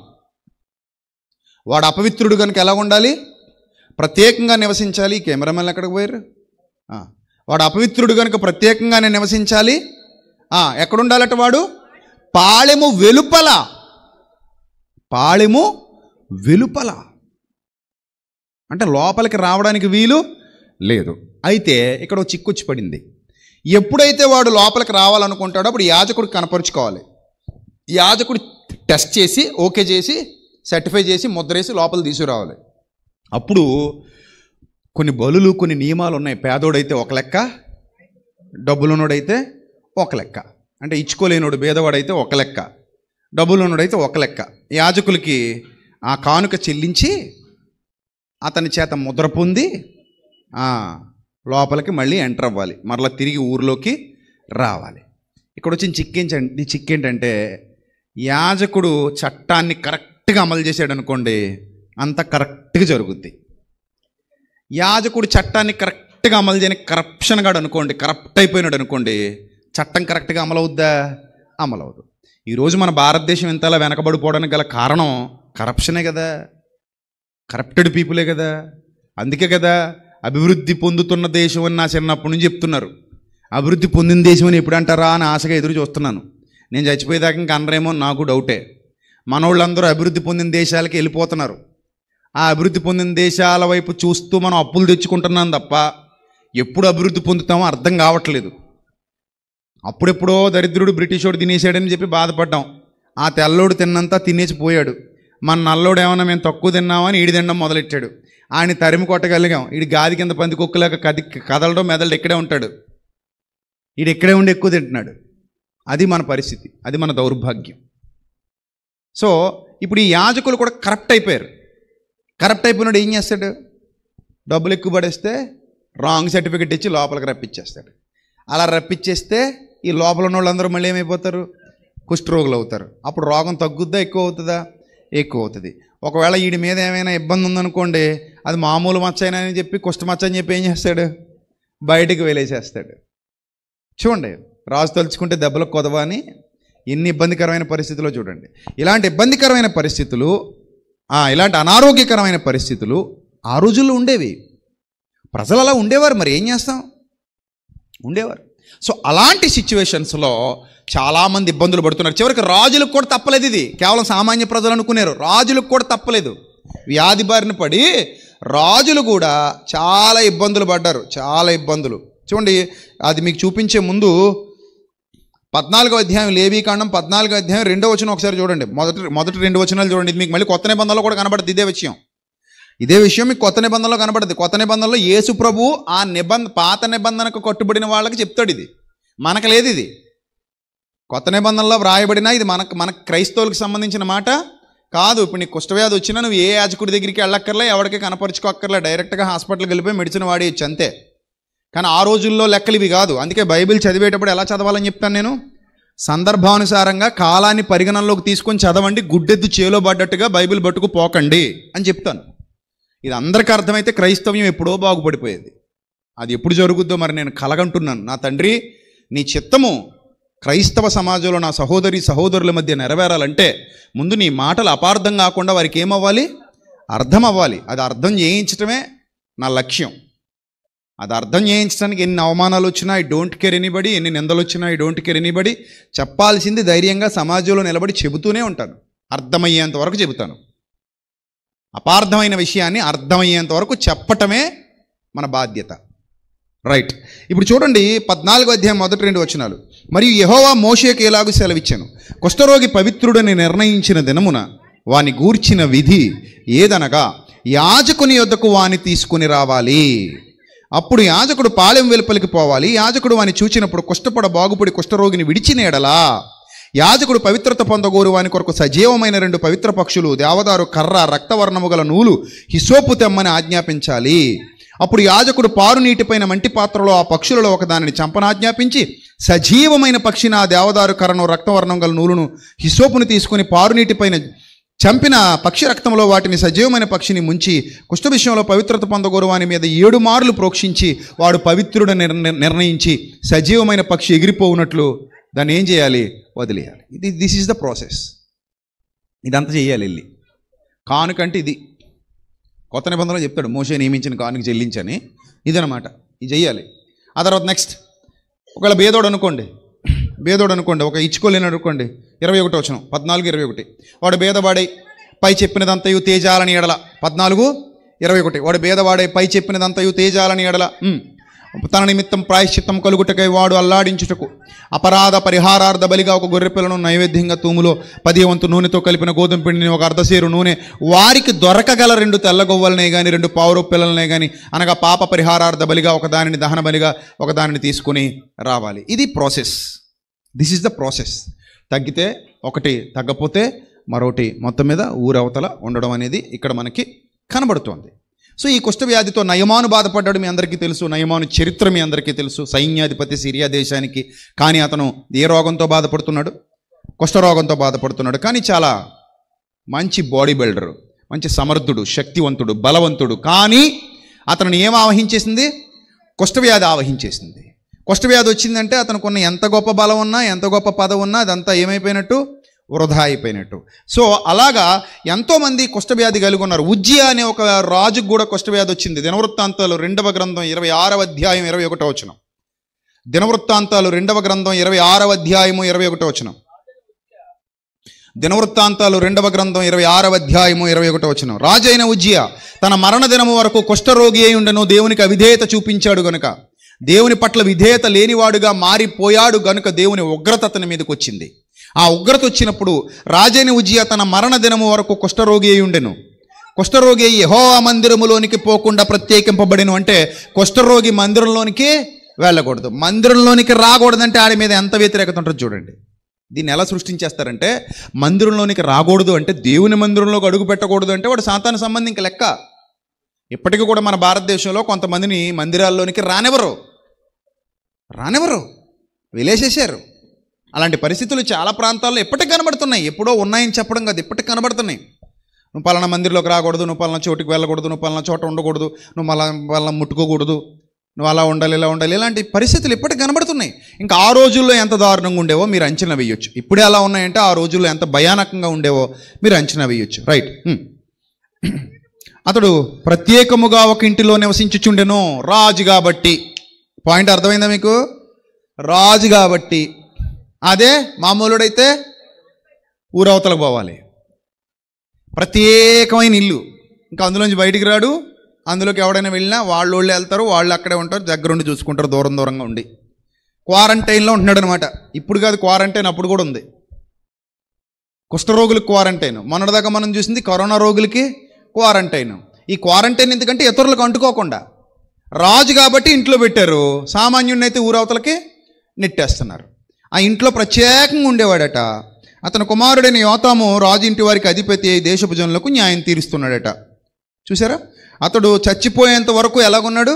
వాడు అపవిత్రుడు కనుక ఎలా ఉండాలి? ప్రత్యేకంగా నివసించాలి. కెమెరామెన్ ఎక్కడికి పోయారు? వాడు అపవిత్రుడు కనుక ప్రత్యేకంగానే నివసించాలి. ఎక్కడుండాలట వాడు? పాళెము వెలుపల అంటే లోపలికి రావడానికి వీలు లేదు. అయితే ఇక్కడ ఒక చిక్కొచ్చి పడింది. ఎప్పుడైతే వాడు లోపలికి రావాలనుకుంటాడో అప్పుడు యాజకుడు కనపరుచుకోవాలి. యాజకుడు టెస్ట్ చేసి ఓకే చేసి సర్టిఫై చేసి ముద్రేసి లోపల తీసుకురావాలి. అప్పుడు కొన్ని బలులు కొన్ని నియమాలు ఉన్నాయి. పేదోడైతే ఒక లెక్క, డబ్బులున్నోడైతే ఒక లెక్క. అంటే ఇచ్చుకోలేనోడు పేదవాడైతే ఒక లెక్క, డబ్బులున్నోడైతే ఒక లెక్క. యాజకులకి ఆ కానుక చెల్లించి అతని చేత ముద్ర పొంది లోపలికి మళ్ళీ ఎంటర్ అవ్వాలి, మరలా తిరిగి ఊరిలోకి రావాలి. ఇక్కడ వచ్చిన చిక్కేంటంటే యాజకుడు చట్టాన్ని కరెక్ట్గా అమలు చేశాడు అనుకోండి, అంత కరెక్ట్గా జరుగుద్ది. యాజకుడు చట్టాన్ని కరెక్ట్గా అమలు చేయని కరప్షన్ గాడు అనుకోండి, కరప్ట్ అయిపోయినాడు అనుకోండి, చట్టం కరెక్ట్గా అమలవుద్దా? అమలవదు. ఈరోజు మన భారతదేశం ఇంతలా వెనకబడిపోవడానికి గల కారణం కరప్షనే కదా, కరప్టెడ్ పీపులే కదా. అందుకే కదా అభివృద్ధి పొందుతున్న దేశం అని నా చిన్నప్పటి నుంచి చెప్తున్నారు. అభివృద్ధి పొందిన దేశం అని ఎప్పుడు అంటారా అని ఆశగా ఎదురు చూస్తున్నాను. నేను చచ్చిపోయేదాకా ఇంకా అనరేమో నాకు డౌటే. మనోళ్ళందరూ అభివృద్ధి పొందిన దేశాలకి వెళ్ళిపోతున్నారు. ఆ అభివృద్ధి పొందిన దేశాల వైపు చూస్తూ మనం అప్పులు తెచ్చుకుంటున్నాం తప్ప ఎప్పుడు అభివృద్ధి పొందుతామో అర్థం కావట్లేదు. అప్పుడెప్పుడో దరిద్రుడు బ్రిటిషోడు తినేసాడని చెప్పి బాధపడ్డాం. ఆ తెల్లోడు తిన్నంతా తినేసి పోయాడు. మన నల్లోడు ఏమన్నా మేము తక్కువ తిన్నామని ఈడి తినడం మొదలెట్టాడు. ఆయన తరిమి కొట్టగలిగాం. ఈడు గాది కింద పంది కుక్కలాగా కదలడం మెదళ్ళు ఇక్కడే ఉంటాడు. ఈడు ఇక్కడే ఉండి ఎక్కువ తింటున్నాడు. అది మన పరిస్థితి, అది మన దౌర్భాగ్యం. సో ఇప్పుడు ఈ యాజకులు కూడా కరప్ట్ అయిపోయారు. కరప్ట్ అయిపోయినాడు ఏం చేస్తాడు? డబ్బులు ఎక్కువ పడేస్తే రాంగ్ సర్టిఫికెట్ ఇచ్చి లోపలికి రప్పించేస్తాడు. అలా రప్పించేస్తే ఈ లోపల ఉన్న వాళ్ళందరూ మళ్ళీ ఏమైపోతారు? కుష్ఠరోగులు అవుతారు. అప్పుడు రోగం తగ్గుద్దా ఎక్కువ అవుతుందా? ఎక్కువ అవుతుంది. ఒకవేళ వీడి మీద ఏమైనా ఇబ్బంది ఉందనుకోండి, అది మామూలు మచ్చ అయినా అని చెప్పి కుష్ఠమచ్చ అని చెప్పి ఏం చేస్తాడు? బయటికి వెళ్ళేసేస్తాడు. చూడండి, రాజు తలుచుకుంటే దెబ్బలకు కొదవా అని ఎన్ని ఇబ్బందికరమైన పరిస్థితుల్లో చూడండి. ఇలాంటి ఇబ్బందికరమైన పరిస్థితులు, ఇలాంటి అనారోగ్యకరమైన పరిస్థితులు ఆ రోజుల్లో ఉండేవి. ప్రజలు అలా ఉండేవారు. మరి ఏం చేస్తాం? ఉండేవారు. సో అలాంటి సిచ్యువేషన్స్లో చాలామంది ఇబ్బందులు పడుతున్నారు. చివరికి రాజులకు కూడా తప్పలేదు. ఇది కేవలం సామాన్య ప్రజలు అనుకున్నారు, రాజులకు కూడా తప్పలేదు. వ్యాధి బారిన పడి రాజులు కూడా చాలా ఇబ్బందులు పడ్డారు, చాలా ఇబ్బందులు. చూడండి, అది మీకు చూపించే ముందు 14వ అధ్యాయం, లేవీకాండం 14వ అధ్యాయం 2వ వచనం ఒకసారి చూడండి. మొదటి 2 వచనాలు చూడండి. ఇది మీకు మళ్ళీ కొత్త నిబంధనలో కూడా కనబడుతుంది. ఇదే విషయం మీకు కొత్త నిబంధనలో కనబడుతుంది. కొత్త నిబంధనలో యేసు ప్రభు ఆ పాత నిబంధనకు కట్టుబడిన వాళ్ళకి చెప్తాడు. ఇది మనకు లేదు. ఇది కొత్త నిబంధనలో వ్రాయబడిన, ఇది మన క్రైస్తవులకు సంబంధించిన మాట కాదు. ఇప్పుడు నీకు కుష్ఠవ్యాధి వచ్చినా నువ్వు ఏ యాజకుడి దగ్గరికి వెళ్ళక్కర్లే, ఎవరికి కనపరుచుకోక్కర్లే, డైరెక్ట్గా హాస్పిటల్కి వెళ్ళిపోయి మెడిసిన్ వాడేయచ్చు అంతే. కానీ ఆ రోజుల్లో లెక్కలు ఇవి కాదు. అందుకే బైబిల్ చదివేటప్పుడు ఎలా చదవాలని చెప్తాను నేను? సందర్భానుసారంగా కాలాన్ని పరిగణనలోకి తీసుకొని చదవండి. గుడ్డెద్దు చేలో పడ్డట్టుగా బైబిల్ పట్టుకుపోకండి అని చెప్తాను. ఇది అందరికీ అర్థమైతే క్రైస్తవ్యం ఎప్పుడో బాగుపడిపోయేది. అది ఎప్పుడు జరుగుద్దో మరి నేను కలగంటున్నాను. నా తండ్రి, నీ చిత్తము క్రైస్తవ సమాజంలో నా సహోదరుల మధ్య నెరవేరాలంటే ముందు నీ మాటలు అపార్థం కాకుండా వారికి ఏమవ్వాలి? అర్థం అవ్వాలి. అది అర్థం చేయించటమే నా లక్ష్యం. అది అర్థం చేయించడానికి ఎన్ని అవమానాలు వచ్చినా ఐ డోంట్ కేర్ ఎనీబడి, ఎన్ని నిందలు వచ్చినా ఐ డోంట్ కేర్ ఎనీబడి. చెప్పాల్సింది ధైర్యంగా సమాజంలో నిలబడి చెబుతూనే ఉంటాను. అర్థమయ్యేంత వరకు చెబుతాను. అపార్థమైన విషయాన్ని అర్థమయ్యేంత వరకు చెప్పటమే మన బాధ్యత. రైట్. ఇప్పుడు చూడండి 14వ అధ్యాయం మొదటి 2 వచనాలు. మరియు యెహోవా మోషేకు ఎలాగూ సెలవిచ్చెను, కుష్ఠరోగి పవిత్రుడని నిర్ణయించిన దినమున వాని గూర్చిన విధి ఏదనగా, యాజకుని యొద్దకు వాని తీసుకుని రావాలి. అప్పుడు యాజకుడు పాలెం వెలుపలికి పోవాలి. యాజకుడు వాని చూచినప్పుడు కుష్ఠపడ బాగుపడి కుష్ఠరోగిని విడిచిన ఎడలా యాజకుడు పవిత్రత పొందగోరు వాని కొరకు సజీవమైన 2 పవిత్ర పక్షులు, దేవదారు కర్ర, రక్తవర్ణము గల నూలు, హిసోపు తెమ్మని ఆజ్ఞాపించాలి. అప్పుడు యాజకుడు పారు నీటిపైన మంటి పాత్రలో ఆ పక్షులలో ఒకదానిని చంపనాజ్ఞాపించి సజీవమైన పక్షిని, ఆ దేవదారు కర్రను, రక్తవర్ణం గల నూలును, హిసోపును తీసుకుని పారు నీటిపైన చంపిన పక్షి రక్తంలో వాటిని సజీవమైన పక్షిని ముంచి కుష్ఠ విషయంలో పవిత్రత పొందగోరు వాని మీద 7 మార్లు ప్రోక్షించి వాడు పవిత్రుడని నిర్ణయించి సజీవమైన పక్షి ఎగిరిపోవునట్లు దాన్ని ఏం చేయాలి? వదిలేయాలి. This is the process. ఇదంతా చేయాలి. వెళ్ళి కానుకంటే ఇది కొత్త నిబంధనలో చెప్తాడు, మోషే నియమించిన కానుక చెల్లించని. ఇదనమాట, ఇది చెయ్యాలి. ఆ తర్వాత నెక్స్ట్, ఒకవేళ బేదోడు అనుకోండి, ఒక ఇచ్చుకోలేని అనుకోండి, 21వ వచనం 14:21. వాడు బేదవాడై పై చెప్పినదంతయు తేజాలని ఎడల, 14:21. వాడు బేదవాడై పై చెప్పినదంతయు తేజాలని ఎడల తన నిమిత్తం ప్రాయశ్చిత్తం కలుగుటకై వాడు అల్లాడించుటకు అపరాధ పరిహారార్థ బలిగా ఒక గొర్రెపిల్లను నైవేద్యంగా తూములో 10 వంతు నూనెతో కలిపిన గోధుమ పిండిని, ఒక అర్ధసేరు నూనె, వారికి దొరకగల 2 తెల్లగొవ్వలనే కానీ 2 పావురొప్పి పిల్లలనే కానీ, అనగా పాప పరిహారార్థ బలిగా ఒకదానిని, దహన బలిగా ఒకదానిని తీసుకుని రావాలి. ఇది process. This is the process. తగ్గితే ఒకటి, తగ్గపోతే మరొకటి, మొత్తం మీద ఊరవతల ఉండడం అనేది ఇక్కడ మనకి కనబడుతోంది. సో ఈ కుష్ఠవ్యాధితో నయమాను బాధపడ్డాడు, మీ అందరికీ తెలుసు. నయమాను చరిత్ర మీ అందరికీ తెలుసు. సైన్యాధిపతి సిరియా దేశానికి. కానీ అతను ఏ రోగంతో బాధపడుతున్నాడు? కుష్ఠరోగంతో బాధపడుతున్నాడు. కానీ చాలా మంచి బాడీ బిల్డరు, మంచి సమర్థుడు, శక్తివంతుడు, బలవంతుడు. కానీ అతను ఏం ఆవహించేసింది? కుష్ఠవ్యాధి ఆవహించేసింది. కుష్ఠవ్యాధి వచ్చిందంటే అతనుకున్న ఎంత గొప్ప బలం ఉన్నా, ఎంత గొప్ప పదవి ఉన్నా అదంతా ఏమైపోయినట్టు? వృధా అయిపోయినట్టు. సో అలాగా ఎంతోమంది కుష్ఠవ్యాధి కలిగి ఉన్నారు. ఉజ్జియా అనే ఒక రాజుకు కూడా కుష్ఠవ్యాధి వచ్చింది. దినవృత్తాంతాలు 2వ గ్రంథం 26వ అధ్యాయం 21వ వచనం. దినవృత్తాంతాలు 2వ గ్రంథం 26వ అధ్యాయము 21వ వచనం. దినవృత్తాంతాలు 2వ గ్రంథం 26వ అధ్యాయము 21వ వచనం. రాజైన ఉజ్జియా తన మరణ దినము వరకు కుష్ఠరోగి అయి ఉండను, దేవునికి అవిధేయత చూపించాడు గనుక, దేవుని పట్ల విధేయత లేనివాడుగా మారిపోయాడు గనుక దేవుని ఉగ్రత అతని మీదకి వచ్చింది. ఆ ఉగ్రత వచ్చినప్పుడు రాజైన ఉజ్జియా తన మరణ దినము వరకు కుష్ఠరోగి అయి ఉండెను. కుష్ఠరోగి అయి యెహోవా మందిరములోనికి పోకుండా ప్రత్యేకింపబడిను. అంటే కుష్ఠరోగి మందిరంలోనికి వెళ్ళకూడదు, మందిరంలోనికి రాకూడదంటే ఆడి మీద ఎంత వ్యతిరేకత ఉంటుంది చూడండి. దీన్ని ఎలా సృష్టించేస్తారంటే, మందిరంలోనికి రాకూడదు అంటే, దేవుని మందిరంలోకి అడుగు పెట్టకూడదు అంటే వాడు సాతాను సంబంధం ఇంక లెక్క. ఇప్పటికీ కూడా మన భారతదేశంలో కొంతమందిని మందిరాల్లోనికి రానివ్వరు, వెలేసేసారు. అలాంటి పరిస్థితులు చాలా ప్రాంతాల్లో ఇప్పటికి కనబడుతున్నాయి. ఎప్పుడో ఉన్నాయని చెప్పడం కాదు, ఇప్పటికి కనబడుతున్నాయి. నువ్వు పలానా మందిరంలోకి రాకూడదు, నువ్వు పలానా చోటుకి వెళ్ళకూడదు, నువ్వు పలానా చోట ఉండకూడదు, నువ్వు పలానా ముట్టుకోకూడదు, నువ్వు అలా ఉండాలి, ఇలా ఉండాలి, ఇలాంటి పరిస్థితులు ఇప్పటికి కనబడుతున్నాయి. ఇంకా ఆ రోజుల్లో ఎంత దారుణంగా ఉండేవో మీరు అంచనా వేయొచ్చు. ఇప్పుడే అలా ఉన్నాయంటే ఆ రోజుల్లో ఎంత భయానకంగా ఉండేవో మీరు అంచనా వేయొచ్చు. రైట్. అతడు ప్రత్యేకముగా ఒక ఇంటిలో నివసించుచుండెను, రాజు కాబట్టి. పాయింట్ అర్థమైందా మీకు? రాజు కాబట్టి. అదే మామూలుడైతే ఊరవతలకు పోవాలి, ప్రత్యేకమైన ఇల్లు, ఇంకా అందులోంచి బయటికి రాడు. అందులోకి ఎవడైనా వెళ్ళినా వాళ్ళు వెళ్తారు, వాళ్ళు అక్కడే ఉంటారు, దగ్గరుండి చూసుకుంటారు, దూరంగా ఉండి. క్వారంటైన్లో ఉంటున్నాడు అనమాట. ఇప్పుడు కాదు క్వారంటైన్, అప్పుడు కూడా ఉంది. కుష్ఠరోగులకు క్వారంటైన్, మొన్నటిదాకా మనం చూసింది కరోనా రోగులకి క్వారంటైన్. ఈ క్వారంటైన్ ఎందుకంటే ఇతరులకు అంటుకోకుండా. రాజు కాబట్టి ఇంట్లో పెట్టారు, సామాన్యుడిని అయితే ఊరవతలకి నెట్టేస్తున్నారు. ఆ ఇంట్లో ప్రత్యేకంగా ఉండేవాడట. అతని కుమారుడైన యోతాము రాజు ఇంటి వారికి అధిపతి అయి దేశపు జనులకు న్యాయం తీరుస్తున్నాడట. చూసారా? అతడు చచ్చిపోయేంత వరకు ఎలాగున్నాడు?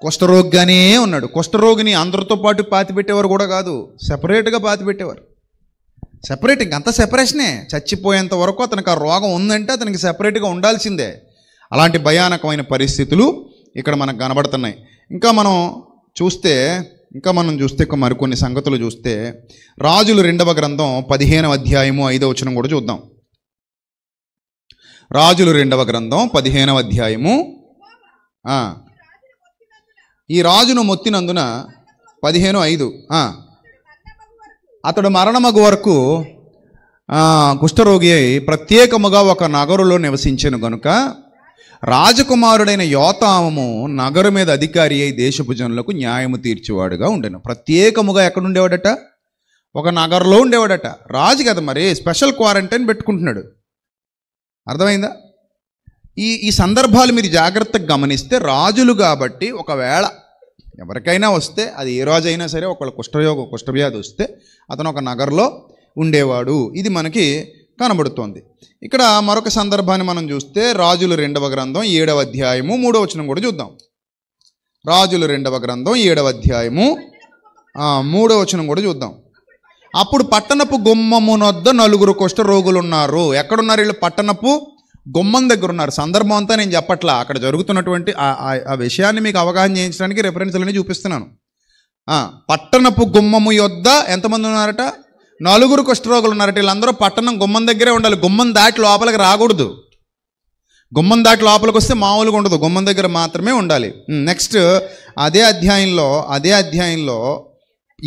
కుష్ఠరోగిగానే ఉన్నాడు. కుష్ఠరోగిని అందరితో పాటు పాతి పెట్టేవారు కూడా కాదు, సెపరేట్గా పాతి పెట్టేవారు. సెపరేట్, ఇంకంతా సెపరేషనే. చచ్చిపోయేంత వరకు అతనికి ఆ రోగం ఉందంటే అతనికి సెపరేట్గా ఉండాల్సిందే. అలాంటి భయానకమైన పరిస్థితులు ఇక్కడ మనకు కనబడుతున్నాయి. ఇంకా మనం చూస్తే మరికొన్ని సంగతులు చూస్తే రాజులు 2వ గ్రంథం 15వ అధ్యాయము 5వ వచనం కూడా చూద్దాం. రాజులు 2వ గ్రంథం 15వ అధ్యాయము. ఈ రాజును మొత్తినందున 15:5 అతడు మరణమగు వరకు కుష్ఠరోగి అయి ప్రత్యేకముగా ఒక నగరులో నివసించెను గనుక రాజకుమారుడైన యోతాము నగరు మీద అధికారి అయి దేశపు జనులకు న్యాయము తీర్చేవాడుగా ఉండెను. ప్రత్యేకముగా ఎక్కడుండేవాడట? ఒక నగరంలో ఉండేవాడట. రాజు కదా, మరి స్పెషల్ క్వారంటైన్ పెట్టుకుంటున్నాడు. అర్థమైందా? ఈ సందర్భాలు మీరు జాగ్రత్తగా గమనిస్తే, రాజులు కాబట్టి ఒకవేళ ఎవరికైనా వస్తే, అది ఏ రాజు అయినా సరే, ఒకళ్ళ కుష్ఠవ్యాధి వస్తే అతను ఒక నగరంలో ఉండేవాడు. ఇది మనకి కనబడుతోంది. ఇక్కడ మరొక సందర్భాన్ని మనం చూస్తే రాజులు 2వ గ్రంథం 7వ అధ్యాయము 3వ వచనం కూడా చూద్దాం. రాజులు 2వ గ్రంథం 7వ అధ్యాయము 3వ వచనం కూడా చూద్దాం. అప్పుడు పట్టణపు గుమ్మమునొద్ద 4 కుష్ఠరోగులు ఉన్నారు. ఎక్కడున్నారు వీళ్ళు? పట్టణపు గుమ్మం దగ్గర ఉన్నారు. సందర్భం అంతా నేను చెప్పట్లా, అక్కడ జరుగుతున్నటువంటి ఆ విషయాన్ని మీకు అవగాహన చేయించడానికి రెఫరెన్స్లని చూపిస్తున్నాను. పట్టణపు గుమ్మము యొద్ద ఎంతమంది ఉన్నారట? 4 కుష్ఠరోగులు ఉన్నారట. వీళ్ళందరూ పట్టణం గుమ్మం దగ్గరే ఉండాలి, గుమ్మం దాటి లోపలికి రాకూడదు. గుమ్మం దాటి లోపలికి వస్తే మామూలుగా ఉండదు, గుమ్మం దగ్గర మాత్రమే ఉండాలి. నెక్స్ట్ అదే అధ్యాయంలో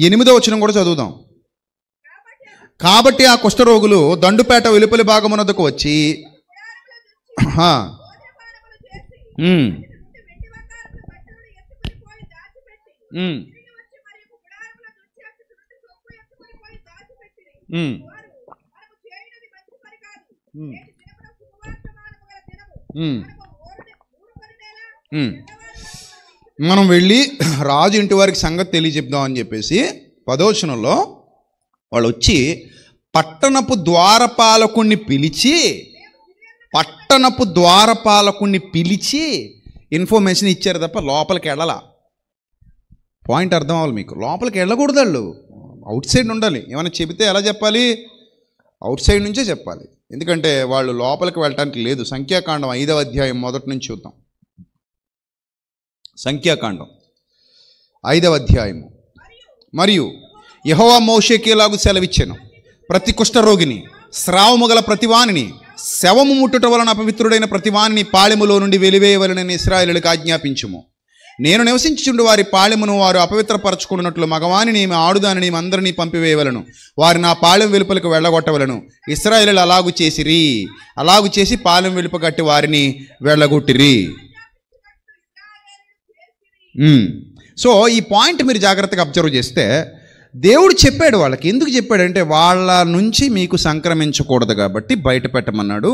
8వ వచనం కూడా చదువుదాం. కాబట్టి ఆ కుష్ఠరోగులు దండుపేట వెలుపలి భాగమునకు వచ్చి మనం వెళ్ళి రాజు ఇంటి వారికి సంగతి తెలియజెప్దామని చెప్పేసి 10వ వచనంలో వాళ్ళు వచ్చి పట్టణపు ద్వారపాలకుణ్ణి పిలిచి ఇన్ఫర్మేషన్ ఇచ్చారు తప్ప లోపలికి వెళ్ళాల. పాయింట్ అర్థం అవ్వాలి మీకు. లోపలికి వెళ్ళకూడదు, వాళ్ళు అవుట్ సైడ్ ఉండాలి. ఏమైనా చెబితే ఎలా చెప్పాలి? అవుట్ సైడ్ నుంచే చెప్పాలి, ఎందుకంటే వాళ్ళు లోపలికి వెళ్ళటానికి లేదు. సంఖ్యాకాండం 5వ అధ్యాయం మొదటి నుంచి చూద్దాం. సంఖ్యాకాండం 5వ అధ్యాయము. మరియు యెహోవా మోషేకి ఇలాగు సెలవిచ్చెను, ప్రతి కుష్ఠరోగిని, స్రావము గల ప్రతివానిని, శవము ముట్టుట వలన అపవిత్రుడైన ప్రతివానిని పాళెములో నుండి వెలివేయవలనని ఇశ్రాయేలులకు ఆజ్ఞాపించుము. నేను నివసించుచుండు వారి పాళెమును వారు అపవిత్రపరచుకున్నట్లు మగవానిని ఆడుదానిని అందరినీ పంపివేయవలను. వారి నా పాళెం వెలుపలకు వెళ్ళగొట్టవలను. ఇశ్రాయేలు అలాగు చేసి పాళెం వెలుప కట్టి వారిని వెళ్ళగొట్టిరి. సో ఈ పాయింట్ మీరు జాగ్రత్తగా అబ్జర్వ్ చేస్తే, దేవుడు చెప్పాడు వాళ్ళకి. ఎందుకు చెప్పాడంటే వాళ్ళ నుంచి మీకు సంక్రమించకూడదు కాబట్టి బయట పెట్టమన్నాడు,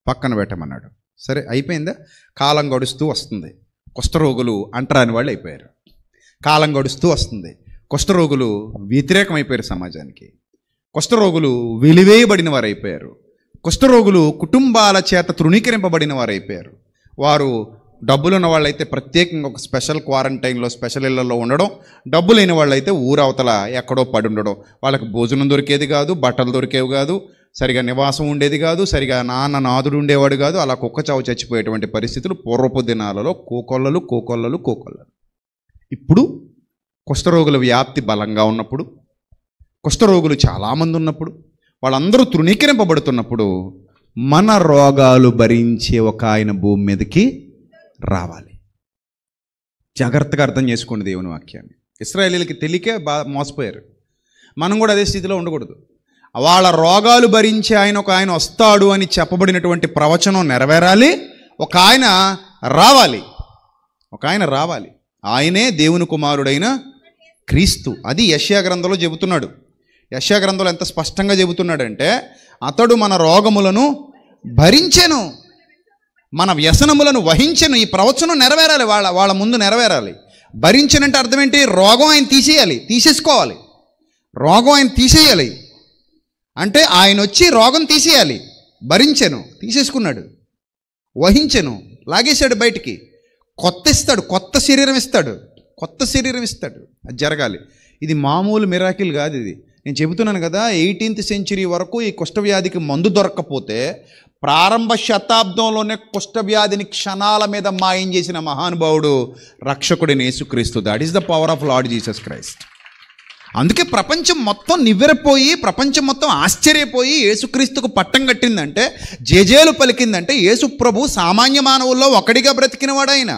పక్కన పెట్టమన్నాడు. సరే, అయిపోయిందా? కాలం గడుస్తూ వస్తుంది, కుష్ఠరోగులు అంటరాని వాళ్ళు అయిపోయారు. కాలం గడుస్తూ వస్తుంది, కుష్ఠరోగులు వ్యతిరేకమైపోయారు సమాజానికి. కుష్ఠరోగులు వెలివేయబడిన వారు అయిపోయారు. కుష్ఠరోగులు కుటుంబాల చేత తృణీకరింపబడిన వారు అయిపోయారు. వారు డబ్బులు ఉన్న వాళ్ళైతే ప్రత్యేకంగా ఒక స్పెషల్ క్వారంటైన్లో స్పెషల్ ఇళ్లలో ఉండడం, డబ్బు లేని వాళ్ళైతే ఊరవతల ఎక్కడో పడి ఉండడం. వాళ్ళకి భోజనం దొరికేది కాదు, బట్టలు దొరికేవి కాదు, సరిగా నివాసం ఉండేది కాదు, సరిగా నాదుడు ఉండేవాడు కాదు. అలా కుక్క చావు చచ్చిపోయేటువంటి పరిస్థితులు పూర్వపు దినాలలో కోకొల్లలు. ఇప్పుడు కుష్ఠరోగుల వ్యాప్తి బలంగా ఉన్నప్పుడు, కుష్ఠరోగులు చాలామంది ఉన్నప్పుడు, వాళ్ళందరూ తృణీకరింపబడుతున్నప్పుడు మన రోగాలు భరించే ఒక ఆయన భూమి మీదకి రావాలి. జాగ్రత్తగా అర్థం చేసుకోండి దేవుని వాక్యాన్ని. ఇశ్రాయేలీయులకి తెలియకే మోసపోయారు. మనం కూడా అదే స్థితిలో ఉండకూడదు. వాళ్ళ రోగాలు భరించే ఒక ఆయన వస్తాడు అని చెప్పబడినటువంటి ప్రవచనం నెరవేరాలి. ఒక ఆయన రావాలి. ఆయనే దేవుని కుమారుడైన క్రీస్తు. అది యెషయా గ్రంథంలో చెబుతున్నాడు. యెషయా గ్రంథంలో ఎంత స్పష్టంగా చెబుతున్నాడంటే, అతడు మన రోగములను భరించెను, మన వ్యసనములను వహించెను. ఈ ప్రవచనం నెరవేరాలి, వాళ్ళ ముందు నెరవేరాలి. భరించనంటే అర్థం ఏంటి? రోగం ఆయన తీసేసుకోవాలి. రోగం ఆయన తీసేయాలి అంటే ఆయన వచ్చి రోగం తీసేయాలి. భరించెను, తీసేసుకున్నాడు. వహించెను, లాగేశాడు బయటికి. కొత్త శరీరం ఇస్తాడు. అది జరగాలి. ఇది మామూలు మిరాకిల్ కాదు. ఇది నేను చెబుతున్నాను కదా, 18th century వరకు ఈ కుష్ఠవ్యాధికి మందు దొరక్కపోతే ప్రారంభ శతాబ్దంలోనే కుష్ఠవ్యాధిని క్షణాల మీద మాయం చేసిన మహానుభావుడు రక్షకుడైన యేసుక్రీస్తు. That is the power of lord Jesus Christ. అందుకే ప్రపంచం మొత్తం నివ్వెరపోయి, ప్రపంచం మొత్తం ఆశ్చర్యపోయి యేసుక్రీస్తుకు పట్టం కట్టిందంటే, జేజేలు పలికిందంటే యేసు ప్రభు సామాన్య మానవుల్లో ఒకడిగా బ్రతికినవాడు ఆయన.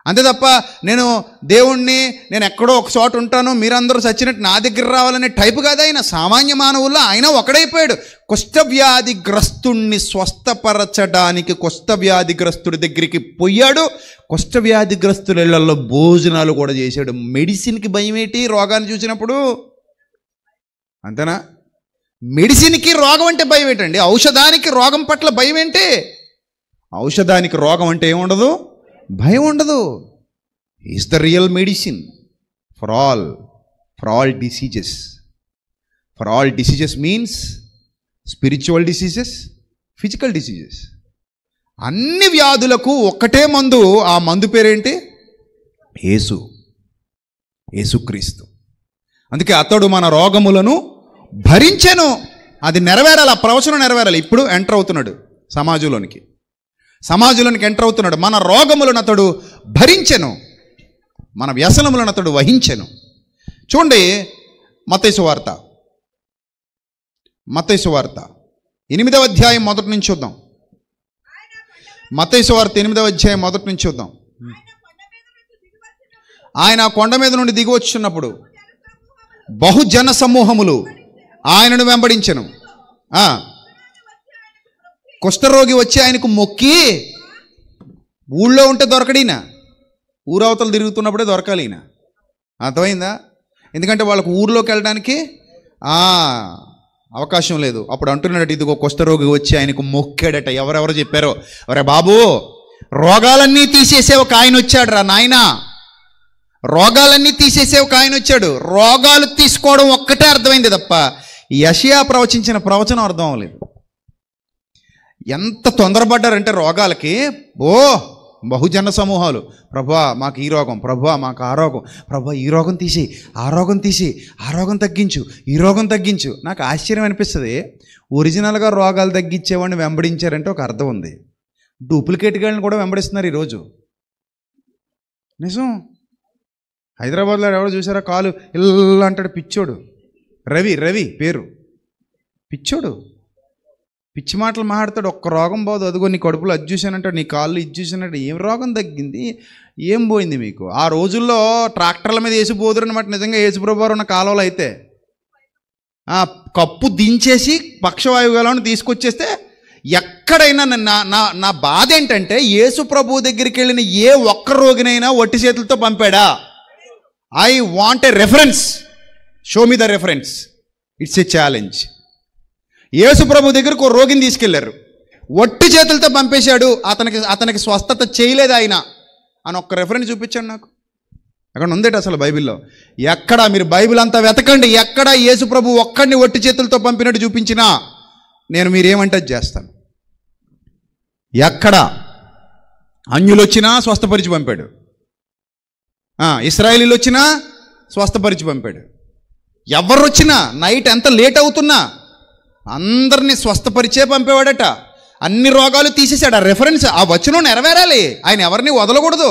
అంతే తప్ప నేను దేవుణ్ణి, నేను ఎక్కడో ఒక చోట ఉంటాను, మీరందరూ చచ్చినట్టు నా దగ్గర రావాలనే టైపు కాదు ఆయన. సామాన్య మానవుల్లో ఆయన ఒకడైపోయాడు. కుష్ఠవ్యాధిగ్రస్తుణ్ణి స్వస్థపరచడానికి కుష్ఠవ్యాధిగ్రస్తుడి దగ్గరికి పోయాడు. కుష్ఠవ్యాధిగ్రస్తుల ఇళ్లలో భోజనాలు కూడా చేశాడు. మెడిసిన్కి భయం ఏంటి రోగాన్ని చూసినప్పుడు? అంతేనా? మెడిసిన్కి రోగం అంటే భయం ఏంటండి? ఔషధానికి రోగం పట్ల భయం ఏంటి? ఔషధానికి రోగం అంటే ఏముండదు, భయం ఉండదు. Is the real medicine for all diseases. For all diseases means spiritual diseases, physical diseases. అన్ని వ్యాధులకు ఒక్కటే మందు. ఆ మందు పేరేంటి? యేసుక్రీస్తు. అందుకే అతడు మన రోగములను భరించెను. అది నెరవేరాలి, ఆ ప్రవచనం నెరవేరాలి. ఇప్పుడు ఎంటర్ అవుతున్నాడు సమాజంలోనికి ఎంటర్ అవుతున్నాడు. మన రోగములను అతడు భరించెను, మన వ్యసనములను అతడు వహించెను. చూడండి, మత్తయి సువార్త 8వ అధ్యాయం మొదటి నుంచి చూద్దాం. మత్తయి సువార్త 8వ అధ్యాయం మొదటి నుంచి చూద్దాం. ఆయన కొండ మీద నుండి దిగి వచ్చున్నప్పుడు బహుజన సమూహములు ఆయనను వెంబడించెను. కుష్ఠరోగి వచ్చి ఆయనకు మొక్కి, ఊళ్ళో ఉంటే దొరకడీనా, ఊరవతలు తిరుగుతున్నప్పుడే దొరకాలి ఈయన. అర్థమైందా? ఎందుకంటే వాళ్ళకు ఊర్లోకి వెళ్ళడానికి అవకాశం లేదు. అప్పుడు అంటున్నాడట, ఇదిగో కుష్ఠరోగి వచ్చి ఆయనకు మొక్కాడట. ఎవరెవరు చెప్పారో, ఒరే బాబు, రోగాలన్నీ తీసేసే ఒక ఆయన వచ్చాడు రా నాయనా, రోగాలన్నీ తీసేసే ఒక ఆయన వచ్చాడు. రోగాలు తీసుకోవడం ఒక్కటే అర్థమైంది తప్ప యెషయా ప్రవచించిన ప్రవచనం అర్థం అవ్వలేదు. ఎంత తొందరపడ్డారంటే రోగాలకి, బహుజన సమూహాలు, ప్రభా మాకు ఈ రోగం, ప్రభా మాకు ఆ రోగం, ప్రభా ఈ రోగం తీసి, ఆ రోగం తీసి, ఆ రోగం తగ్గించు, ఈ రోగం తగ్గించు. నాకు ఆశ్చర్యం అనిపిస్తుంది. ఒరిజినల్గా రోగాలు తగ్గించేవాడిని వెంబడించారంటే ఒక అర్థం ఉంది. డూప్లికేట్ గాళ్ళని కూడా వెంబడిస్తున్నారు ఈరోజు. నిజం. హైదరాబాద్లో ఎవరు చూసారా, కాలు ఇలా అంటాడు పిచ్చోడు, రవి పేరు, పిచ్చోడు, పిచ్చి మాటలు మాట్లాడతాడు. ఒక్క రోగం పోదు, అదిగో నీ కడుపులో అది చూశానంటాడు, నీ కాళ్ళు ఇది చూశానంటే. ఏం రోగం తగ్గింది, ఏం పోయింది మీకు? ఆ రోజుల్లో ట్రాక్టర్ల మీద వేసి పోదురు అనమాట. నిజంగా యేసుప్రభువారు ఉన్న కాలంలో అయితే కప్పు దించేసి పక్షవాయువులను తీసుకొచ్చేస్తే, ఎక్కడైనా నా బాధ ఏంటంటే, యేసుప్రభు దగ్గరికి వెళ్ళిన ఏ ఒక్క రోగినైనా ఒట్టి చేతులతో పంపాడా? I want a reference, show me the reference. It's a challenge. Yesu ప్రభు దగ్గరకు ఒక రోగిని తీసుకెళ్లారు, ఒట్టి చేతులతో పంపేశాడు. అతనికి స్వస్థత చేయలేదు ఆయన అని ఒక్క రెఫరెన్స్ చూపించాడు నాకు. అక్కడ ఉందేట అసలు బైబిల్లో? ఎక్కడ మీరు బైబిల్ అంతా వెతకండి, ఎక్కడ యేసు ప్రభు ఒక్కడిని ఒట్టి చేతులతో పంపినట్టు చూపించినా మీరేమంటే చేస్తాను. ఎక్కడ అన్యులు వచ్చినా స్వస్థపరిచి పంపాడు, ఇశ్రాయేలీలు వచ్చినా స్వస్థపరిచి పంపాడు. ఎవరు వచ్చినా నైట్ ఎంత లేట్ అవుతున్నా అందరినీ స్వస్థపరిచే పంపేవాడట. అన్ని రోగాలు తీసేశాడు. ఆ రెఫరెన్స్, ఆ వచనం నెరవేరాలి. ఆయన ఎవరిని వదలకూడదు.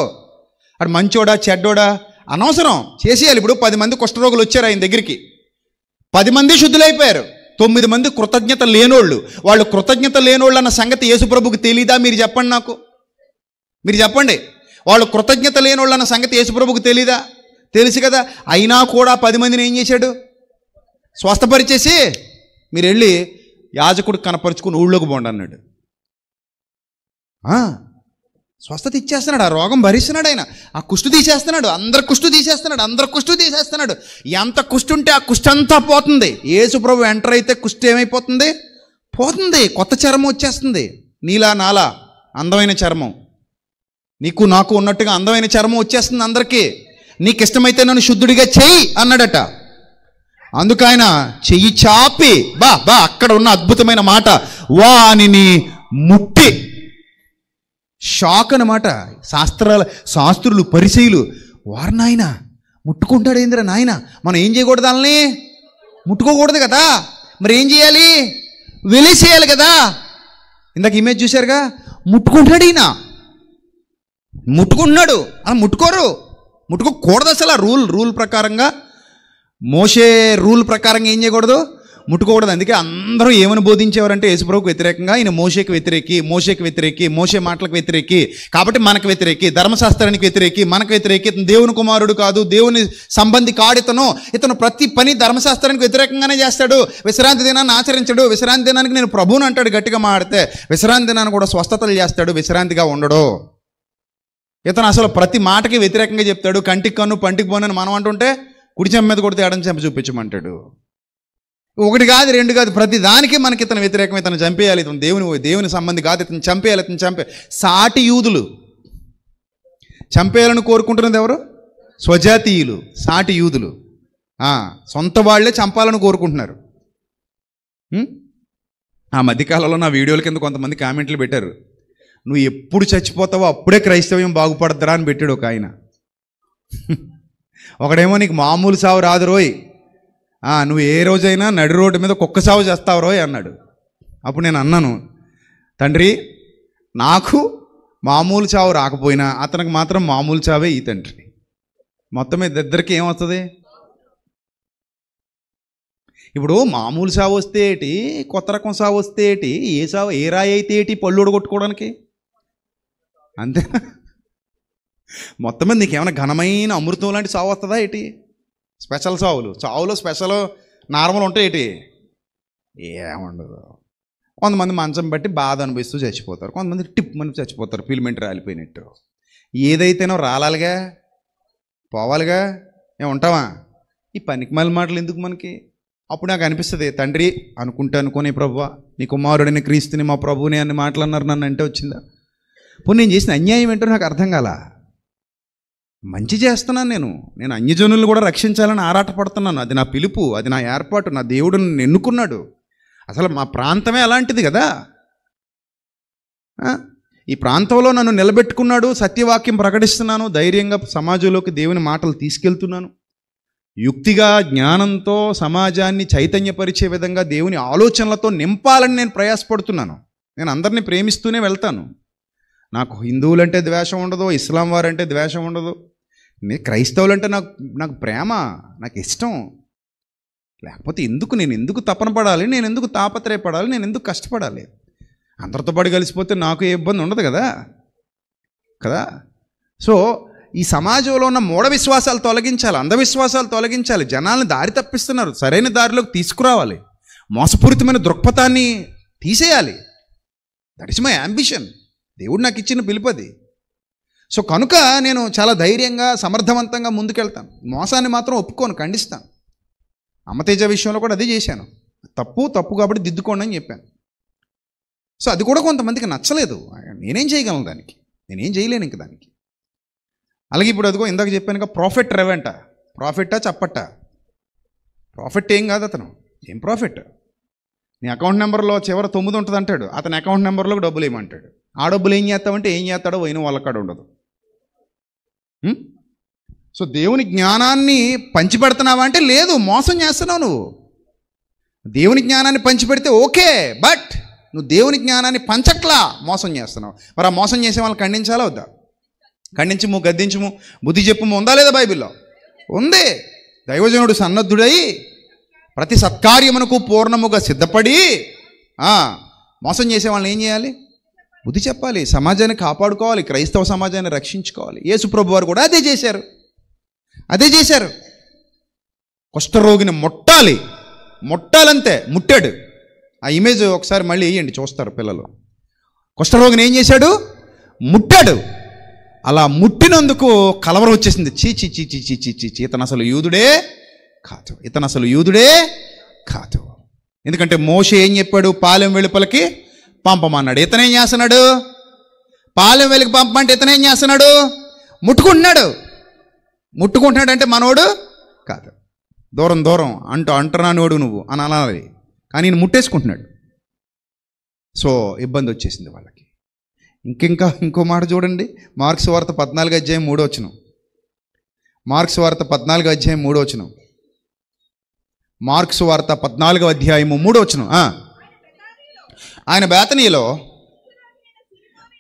అటు మంచోడా చెడ్డోడా అనవసరం, చేసేయాలి. ఇప్పుడు 10 మంది కుష్ఠరోగులు వచ్చారు ఆయన దగ్గరికి, 10 మంది శుద్ధులైపోయారు, 9 మంది కృతజ్ఞత లేనోళ్ళు. వాళ్ళు కృతజ్ఞత లేనోళ్ళు అన్న సంగతి యేసుప్రభుకి తెలీదా? మీరు చెప్పండి, నాకు మీరు చెప్పండి. వాళ్ళు కృతజ్ఞత లేనోళ్ళు అన్న సంగతి యేసుప్రభుకి తెలీదా? తెలుసు కదా. అయినా కూడా 10 మందిని ఏం చేశాడు? స్వస్థపరిచేసి మీరు వెళ్ళి యాజకుడు కనపరుచుకుని ఊళ్ళోకి పోండి అన్నాడు. స్వస్థత ఇచ్చేస్తున్నాడు, ఆ రోగం భరిస్తున్నాడు ఆయన. ఆ కుష్టు తీసేస్తున్నాడు, అందరు కుష్టు తీసేస్తున్నాడు. ఎంత కుష్టు ఉంటే ఆ కుష్టు అంతా పోతుంది. యేసుప్రభు ఎంటర్ అయితే కుష్టు ఏమైపోతుంది? పోతుంది. కొత్త చర్మం వచ్చేస్తుంది. నీలా నాలా అందమైన చర్మం, నీకు నాకు ఉన్నట్టుగా అందమైన చర్మం వచ్చేస్తుంది అందరికీ. నీకు ఇష్టమైతే నన్ను శుద్ధుడిగా చెయ్యి అన్నాడట. అందుకు ఆయన చెయ్యి చాపి అక్కడ ఉన్న అద్భుతమైన మాట, వానిని ముట్టి. షాక్ అన్నమాట. శాస్త్రులు పరిసయ్యులు, వారు నాయన ముట్టుకుంటాడేందిరా నాయన, మనం ఏం చేయకూడదు, వాళ్ళని ముట్టుకోకూడదు కదా, మరి ఏం చేయాలి? వెలిసేయాలి కదా. ఇందాక ఇమేజ్ చూశారుగా, ముట్టుకుంటాడు ఈయన, ముట్టుకుంటున్నాడు. అలా ముట్టుకోకూడదు అసలు. రూల్ ప్రకారంగా, మోషే రూల్ ప్రకారంగా ఏం చేయకూడదు? ముట్టుకోకూడదు. అందుకే అందరూ ఏమని బోధించేవారంటే యేసుప్రభుకు వ్యతిరేకంగా, ఈయన మోషేకి వ్యతిరేకి, మోషే మాటలకు వ్యతిరేకి, కాబట్టి మనకు వ్యతిరేకి, ధర్మశాస్త్రానికి వ్యతిరేకి, మనకు వ్యతిరేకి, ఇతను దేవుని కుమారుడు కాదు, దేవుని సంబంధి కాడు, ఇతను ప్రతి పని ధర్మశాస్త్రానికి వ్యతిరేకంగానే చేస్తాడు, విశ్రాంతి దినాన్ని ఆచరించడు, విశ్రాంతి దినానికి నేను ప్రభువుని అంటాడు గట్టిగా మాడితే, విశ్రాంతి దినాన్ని కూడా స్వస్థతలు చేస్తాడు, విశ్రాంతిగా ఉండడు. ఇతను అసలు ప్రతి మాటకి వ్యతిరేకంగా చెప్తాడు. కంటికి కన్ను పంటికి పోనని మనం అంటుంటే కుడి చెంప మీద కొడితే ఎడం చెంప చూపించమంటాడు. 1 కాదు 2 కాదు, ప్రతి దానికి మనకి ఇతను వ్యతిరేకం. ఇతను చంపేయాలి, ఇతను దేవుని సంబంధి కాదు, ఇతను చంపేయాలి. సాటి యూదులు చంపేయాలని కోరుకుంటున్నది ఎవరు? స్వజాతీయులు, సాటి యూదులు. సొంత వాళ్లే చంపాలని కోరుకుంటున్నారు. ఆ మధ్యకాలంలో నా వీడియోల కింద కొంతమంది కామెంట్లు పెట్టారు, నువ్వు ఎప్పుడు చచ్చిపోతావో అప్పుడే క్రైస్తవ్యం బాగుపడద్దురా అని పెట్టాడు ఒక ఆయన. ఒకడేమో నీకు మామూలు సావు రాదు రోయ్, నువ్వు ఏ రోజైనా నడి రోడ్డు మీద కుక్క సావు చేస్తావు రోయ్ అన్నాడు. అప్పుడు నేను అన్నాను, తండ్రి నాకు మామూలు చావు రాకపోయినా అతనికి మాత్రం మామూలు చావే ఈ తండ్రి. మొత్తం మీద ఇద్దరికి ఏమవుతుంది? ఇప్పుడు మామూలు సావు వస్తే ఏంటి, కొత్త రకం సావు వస్తే ఏంటి, ఏ రాయి అయితే ఏంటి పళ్ళోడు కొట్టుకోవడానికి, అంతేనా? మొత్తం మీద నీకేమైనా ఘనమైన అమృతం లాంటి సావు వస్తుందా ఏంటి? స్పెషల్ చావులో స్పెషల్ నార్మల్ ఉంటాయి ఏంటి? ఏముండదు. కొంతమంది మంచం బట్టి బాధ అనుభవిస్తూ చచ్చిపోతారు, కొంతమంది టిప్ అని చచ్చిపోతారు, ఫిల్మెంట్ రాలిపోయినట్టు. ఏదైతేనో రాలాలిగా, పోవాలిగా, ఉంటావా? ఈ పనికి మళ్ళీ మాటలు ఎందుకు మనకి? అప్పుడు నాకు అనిపిస్తుంది, తండ్రి అనుకుని ప్రభువా నీ కుమారుడిని క్రీస్తుని మా ప్రభువుని అన్ని మాటలు అన్నారు, నన్ను అంటే వచ్చిందా? ఇప్పుడు నేను చేసిన అన్యాయం ఏంటో నాకు అర్థం కాల. మంచి చేస్తున్నాను నేను అన్యజనులను కూడా రక్షించాలని ఆరాటపడుతున్నాను. అది నా పిలుపు, అది నా ఏర్పాటు, నా దేవుడు నన్ను ఎన్నుకున్నాడు. అసలు మా ప్రాంతమే అలాంటిది కదా. ఈ ప్రాంతంలో నన్ను నిలబెట్టుకున్నాడు, సత్యవాక్యం ప్రకటిస్తున్నాను, ధైర్యంగా సమాజంలోకి దేవుని మాటలు తీసుకెళ్తున్నాను, యుక్తిగా జ్ఞానంతో సమాజాన్ని చైతన్యపరిచే విధంగా దేవుని ఆలోచనలతో నింపాలని నేను ప్రయాసపడుతున్నాను. నేను అందరినీ ప్రేమిస్తూనే వెళ్తాను. నాకు హిందువులంటే ద్వేషం ఉండదు, ఇస్లాం వారంటే ద్వేషం ఉండదు, క్రైస్తవులంటే నాకు ప్రేమ, నాకు ఇష్టం. లేకపోతే నేను ఎందుకు తపన పడాలి, నేను ఎందుకు తాపత్రయపడాలి, నేను ఎందుకు కష్టపడాలి? అందరితో పాటు కలిసిపోతే నాకు ఏ ఇబ్బంది ఉండదు కదా. సో ఈ సమాజంలో ఉన్న మూఢ విశ్వాసాలు తొలగించాలి, అంధవిశ్వాసాలు తొలగించాలి, జనాలను దారి తప్పిస్తున్నారు, సరైన దారిలోకి తీసుకురావాలి, మోసపూరితమైన దృక్పథాన్ని తీసేయాలి. That is my ambition. దేవుడు నాకు ఇచ్చిన పిలుపది. సో కనుక నేను చాలా ధైర్యంగా సమర్థవంతంగా ముందుకెళ్తాను. మోసాన్ని మాత్రం ఒప్పుకోను, ఖండిస్తాను. అమ్మతేజ విషయంలో కూడా అదే చేశాను. తప్పు కాబట్టి దిద్దుకోండి అని చెప్పాను. సో అది కూడా కొంతమందికి నచ్చలేదు. నేనేం చేయగలను దానికి? నేనేం చేయలేను ఇంక దానికి. అలాగే ఇప్పుడు అదిగో ఇందాక చెప్పానుగా, ప్రాఫిట్ రెవెంట. ప్రాఫిట్టా చప్పట్టా? ప్రాఫిట్ ఏం కాదు అతను. ఏం ప్రాఫిట్? నీ అకౌంట్ నెంబర్లో చివరి 9 ఉంటుంది అంటాడు, అతని అకౌంట్ నెంబర్లోకి డబ్బులు ఏమంటాడు. ఆ డబ్బులు ఏం చేస్తామంటే ఏం చేస్తాడో పోయిన వాళ్ళకాడ ఉండదు. సో దేవుని జ్ఞానాన్ని పంచిపెడుతున్నావా అంటే లేదు, మోసం చేస్తున్నావు నువ్వు. దేవుని జ్ఞానాన్ని పంచిపెడితే ఓకే, బట్ నువ్వు దేవుని జ్ఞానాన్ని పంచట్లా, మోసం చేస్తున్నావు. మరి ఆ మోసం చేసే వాళ్ళని ఖండించాలా వద్దా? ఖండించము, గద్దించము, బుద్ధి చెప్పుము ఉందా లేదా? బైబిల్లో ఉంది. దైవజనుడు సన్నద్ధుడై ప్రతి సత్కార్యమునకు పూర్ణముగా సిద్ధపడి మోసం చేసే వాళ్ళని ఏం చేయాలి? బుద్ధి చెప్పాలి, సమాజాన్ని కాపాడుకోవాలి, క్రైస్తవ సమాజాన్ని రక్షించుకోవాలి. యేసు ప్రభు వారు కూడా అదే చేశారు. కుష్ఠరోగిని ముట్టాలంతే, ముట్టాడు. ఆ ఇమేజ్ ఒకసారి మళ్ళీ వేయండి, చూస్తారు పిల్లలు. కుష్ఠరోగిని ఏం చేశాడు? ముట్టాడు. అలా ముట్టినందుకు కలవరం వచ్చేసింది. చీ ఇతను అసలు యూదుడే కాదు. ఎందుకంటే మోషే ఏం చెప్పాడు? పాలెం వెలుపలకి పంపమన్నాడు. ఇతనేం చేస్తున్నాడు? పాలెం వెలికి పంపమంటే ఇతనేం చేస్తున్నాడు? ముట్టుకుంటున్నాడు అంటే మనోడు కాదు, దూరం అంటున్నానోడు నువ్వు అని అనాలి. కానీ ఈయన ముట్టేసుకుంటున్నాడు. సో ఇబ్బంది వచ్చేసింది వాళ్ళకి. ఇంకో మాట చూడండి, మార్క్స్ వార్త 14:3. మార్క్స్ వార్త 14:3. మార్క్స్ వార్త 14:3. ఆయన బేతనీలో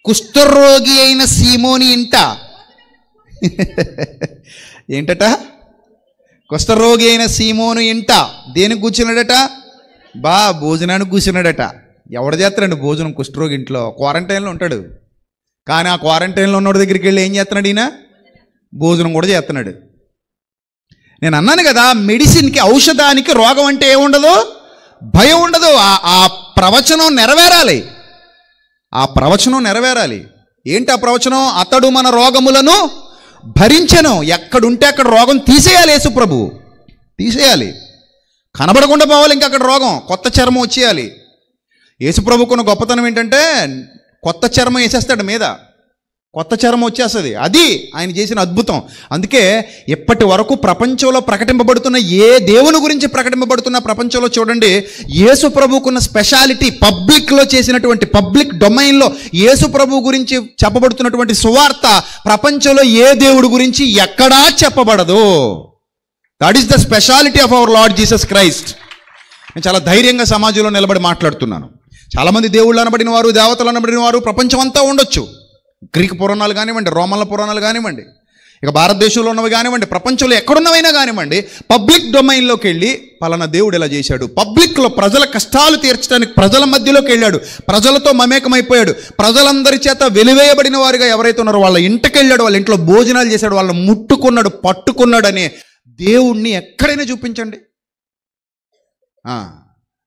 కుష్ఠరోగి అయిన సీమోని ఇంట ఏంటట? కుష్ఠరోగి అయిన సీమోను ఇంట దేనికి కూర్చున్నాడట? భోజనానికి కూర్చున్నాడట. ఎవడ చేస్తాడండి భోజనం కుష్ఠరోగి ఇంట్లో? క్వారంటైన్లో ఉంటాడు. కానీ ఆ క్వారంటైన్లో ఉన్నోడి దగ్గరికి వెళ్ళి ఏం చేస్తున్నాడు ఈయన? భోజనం కూడా చేస్తున్నాడు. నేను అన్నాను కదా, మెడిసిన్కి, ఔషధానికి రోగం అంటే ఏముండదు, భయం ఉండదు. ఆ ప్రవచనం నెరవేరాలి. ఏంటి ఆ ప్రవచనం? అతడు మన రోగములను భరించెను. ఎక్కడుంటే అక్కడ రోగం తీసేయాలి. యేసు ప్రభు తీసేయాలి, కనబడకుండా పోవాలి. ఇంకా అక్కడ రోగం, కొత్త చర్మం వచ్చేయాలి. యేసు ప్రభుకున్న గొప్పతనం ఏంటంటే కొత్త చర్మం వేసేస్తాడు మీద, కొత్త చర్మం వచ్చేస్తుంది. అది ఆయన చేసిన అద్భుతం. అందుకే ఇప్పటి వరకు ప్రపంచంలో ప్రకటింపబడుతున్న ఏ దేవుని గురించి ప్రకటింపబడుతున్న ప్రపంచంలో చూడండి, యేసు ప్రభుకున్న స్పెషాలిటీ, పబ్లిక్లో చేసినటువంటి, పబ్లిక్ డొమైన్లో యేసు ప్రభు గురించి చెప్పబడుతున్నటువంటి సువార్త ప్రపంచంలో ఏ దేవుడి గురించి ఎక్కడా చెప్పబడదు. That is the speciality of our lord Jesus Christ. నేను చాలా ధైర్యంగా సమాజంలో నిలబడి మాట్లాడుతున్నాను. చాలామంది దేవుళ్ళు అనబడిన వారు, దేవతలు అనబడిన వారు ప్రపంచం అంతా ఉండొచ్చు. గ్రీక్ పురాణాలు కానివ్వండి, రోమన్ల పురాణాలు కానివ్వండి, ఇక భారతదేశంలో ఉన్నవి కానివ్వండి, ప్రపంచంలో ఎక్కడున్నవైనా కానివ్వండి, పబ్లిక్ డొమైన్లోకి వెళ్ళి పలానా దేవుడు ఇలా చేశాడు, పబ్లిక్లో ప్రజల కష్టాలు తీర్చడానికి ప్రజల మధ్యలోకి వెళ్ళాడు, ప్రజలతో మమేకమైపోయాడు, ప్రజలందరి చేత వెలివేయబడిన వారుగా ఎవరైతే ఉన్నారో వాళ్ళ ఇంటికి వెళ్ళాడు, వాళ్ళ ఇంట్లో భోజనాలు చేశాడు, వాళ్ళని ముట్టుకున్నాడు, పట్టుకున్నాడు అనే దేవుణ్ణి ఎక్కడైనా చూపించండి.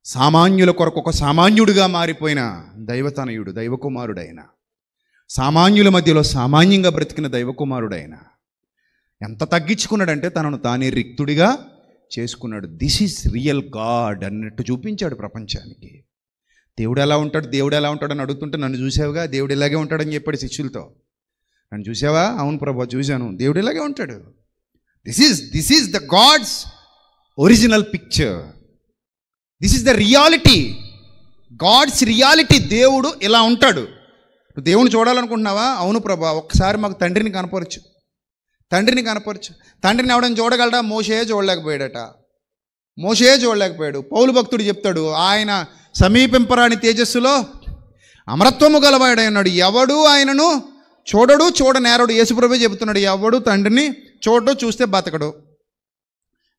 సామాన్యుల కొరకు ఒక సామాన్యుడిగా మారిపోయిన దైవతనయుడు, దైవకుమారుడైన, సామాన్యుల మధ్యలో సామాన్యంగా బ్రతికిన దైవకుమారుడైన ఎంత తగ్గించుకున్నాడంటే తనను తానే రిక్తుడిగా చేసుకున్నాడు. దిస్ ఈజ్ రియల్ గాడ్ అన్నట్టు చూపించాడు ప్రపంచానికి. దేవుడు ఎలా ఉంటాడు అని అడుగుతుంటే, నన్ను చూసావుగా, దేవుడు ఇలాగే ఉంటాడని చెప్పాడు శిష్యులతో. నన్ను చూసావా? అవును ప్రభు చూశాను, దేవుడు ఇలాగే ఉంటాడు. This is the God's original picture. This is the reality, God's reality. దేవుడు ఇలా ఉంటాడు. దేవుని చూడాలనుకుంటున్నావా? అవును ప్రభా, ఒక్కసారి మాకు తండ్రిని కనపరచు. తండ్రిని ఎవడని చూడగలడా? మోషే చూడలేకపోయాడు. పౌలు భక్తుడు చెప్తాడు, ఆయన సమీపింపరాని తేజస్సులో అమరత్వము గలవాడై ఉన్నాడు, ఎవడు ఆయనను చూడనేరడు. యేసుప్రభువే చెబుతున్నాడు, ఎవడు తండ్రిని చూడడు, చూస్తే బతకడు.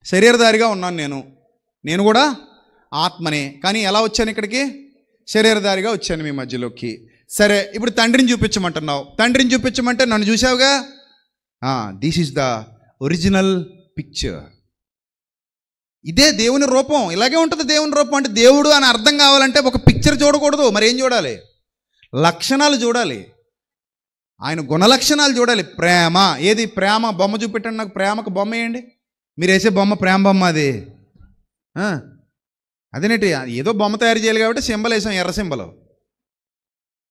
శరీరధారిగా ఉన్నాను నేను కూడా ఆత్మనే, కానీ ఎలా వచ్చాను ఇక్కడికి? శరీరధారిగా వచ్చాను మీ మధ్యలోకి. సరే, ఇప్పుడు తండ్రిని చూపించమంటున్నావు. తండ్రిని చూపించమంటే నన్ను చూసావుగా. This is the original picture. ఇదే దేవుని రూపం, ఇలాగే ఉంటుంది దేవుని రూపం. అంటే దేవుడు అని అర్థం కావాలంటే ఒక పిక్చర్ చూడకూడదు, మరి ఏం చూడాలి? లక్షణాలు చూడాలి, ఆయన గుణలక్షణాలు చూడాలి. ప్రేమ, ఏది ప్రేమ? బొమ్మ చూపెట్టండి నాకు, ప్రేమకు బొమ్మ వేయండి. మీరు వేసే బొమ్మ ప్రేమ బొమ్మ అది. అదేనేటి, ఏదో బొమ్మ తయారు చేయాలి కాబట్టి సింబల్ వేసాం, ఎర్ర సింబల్.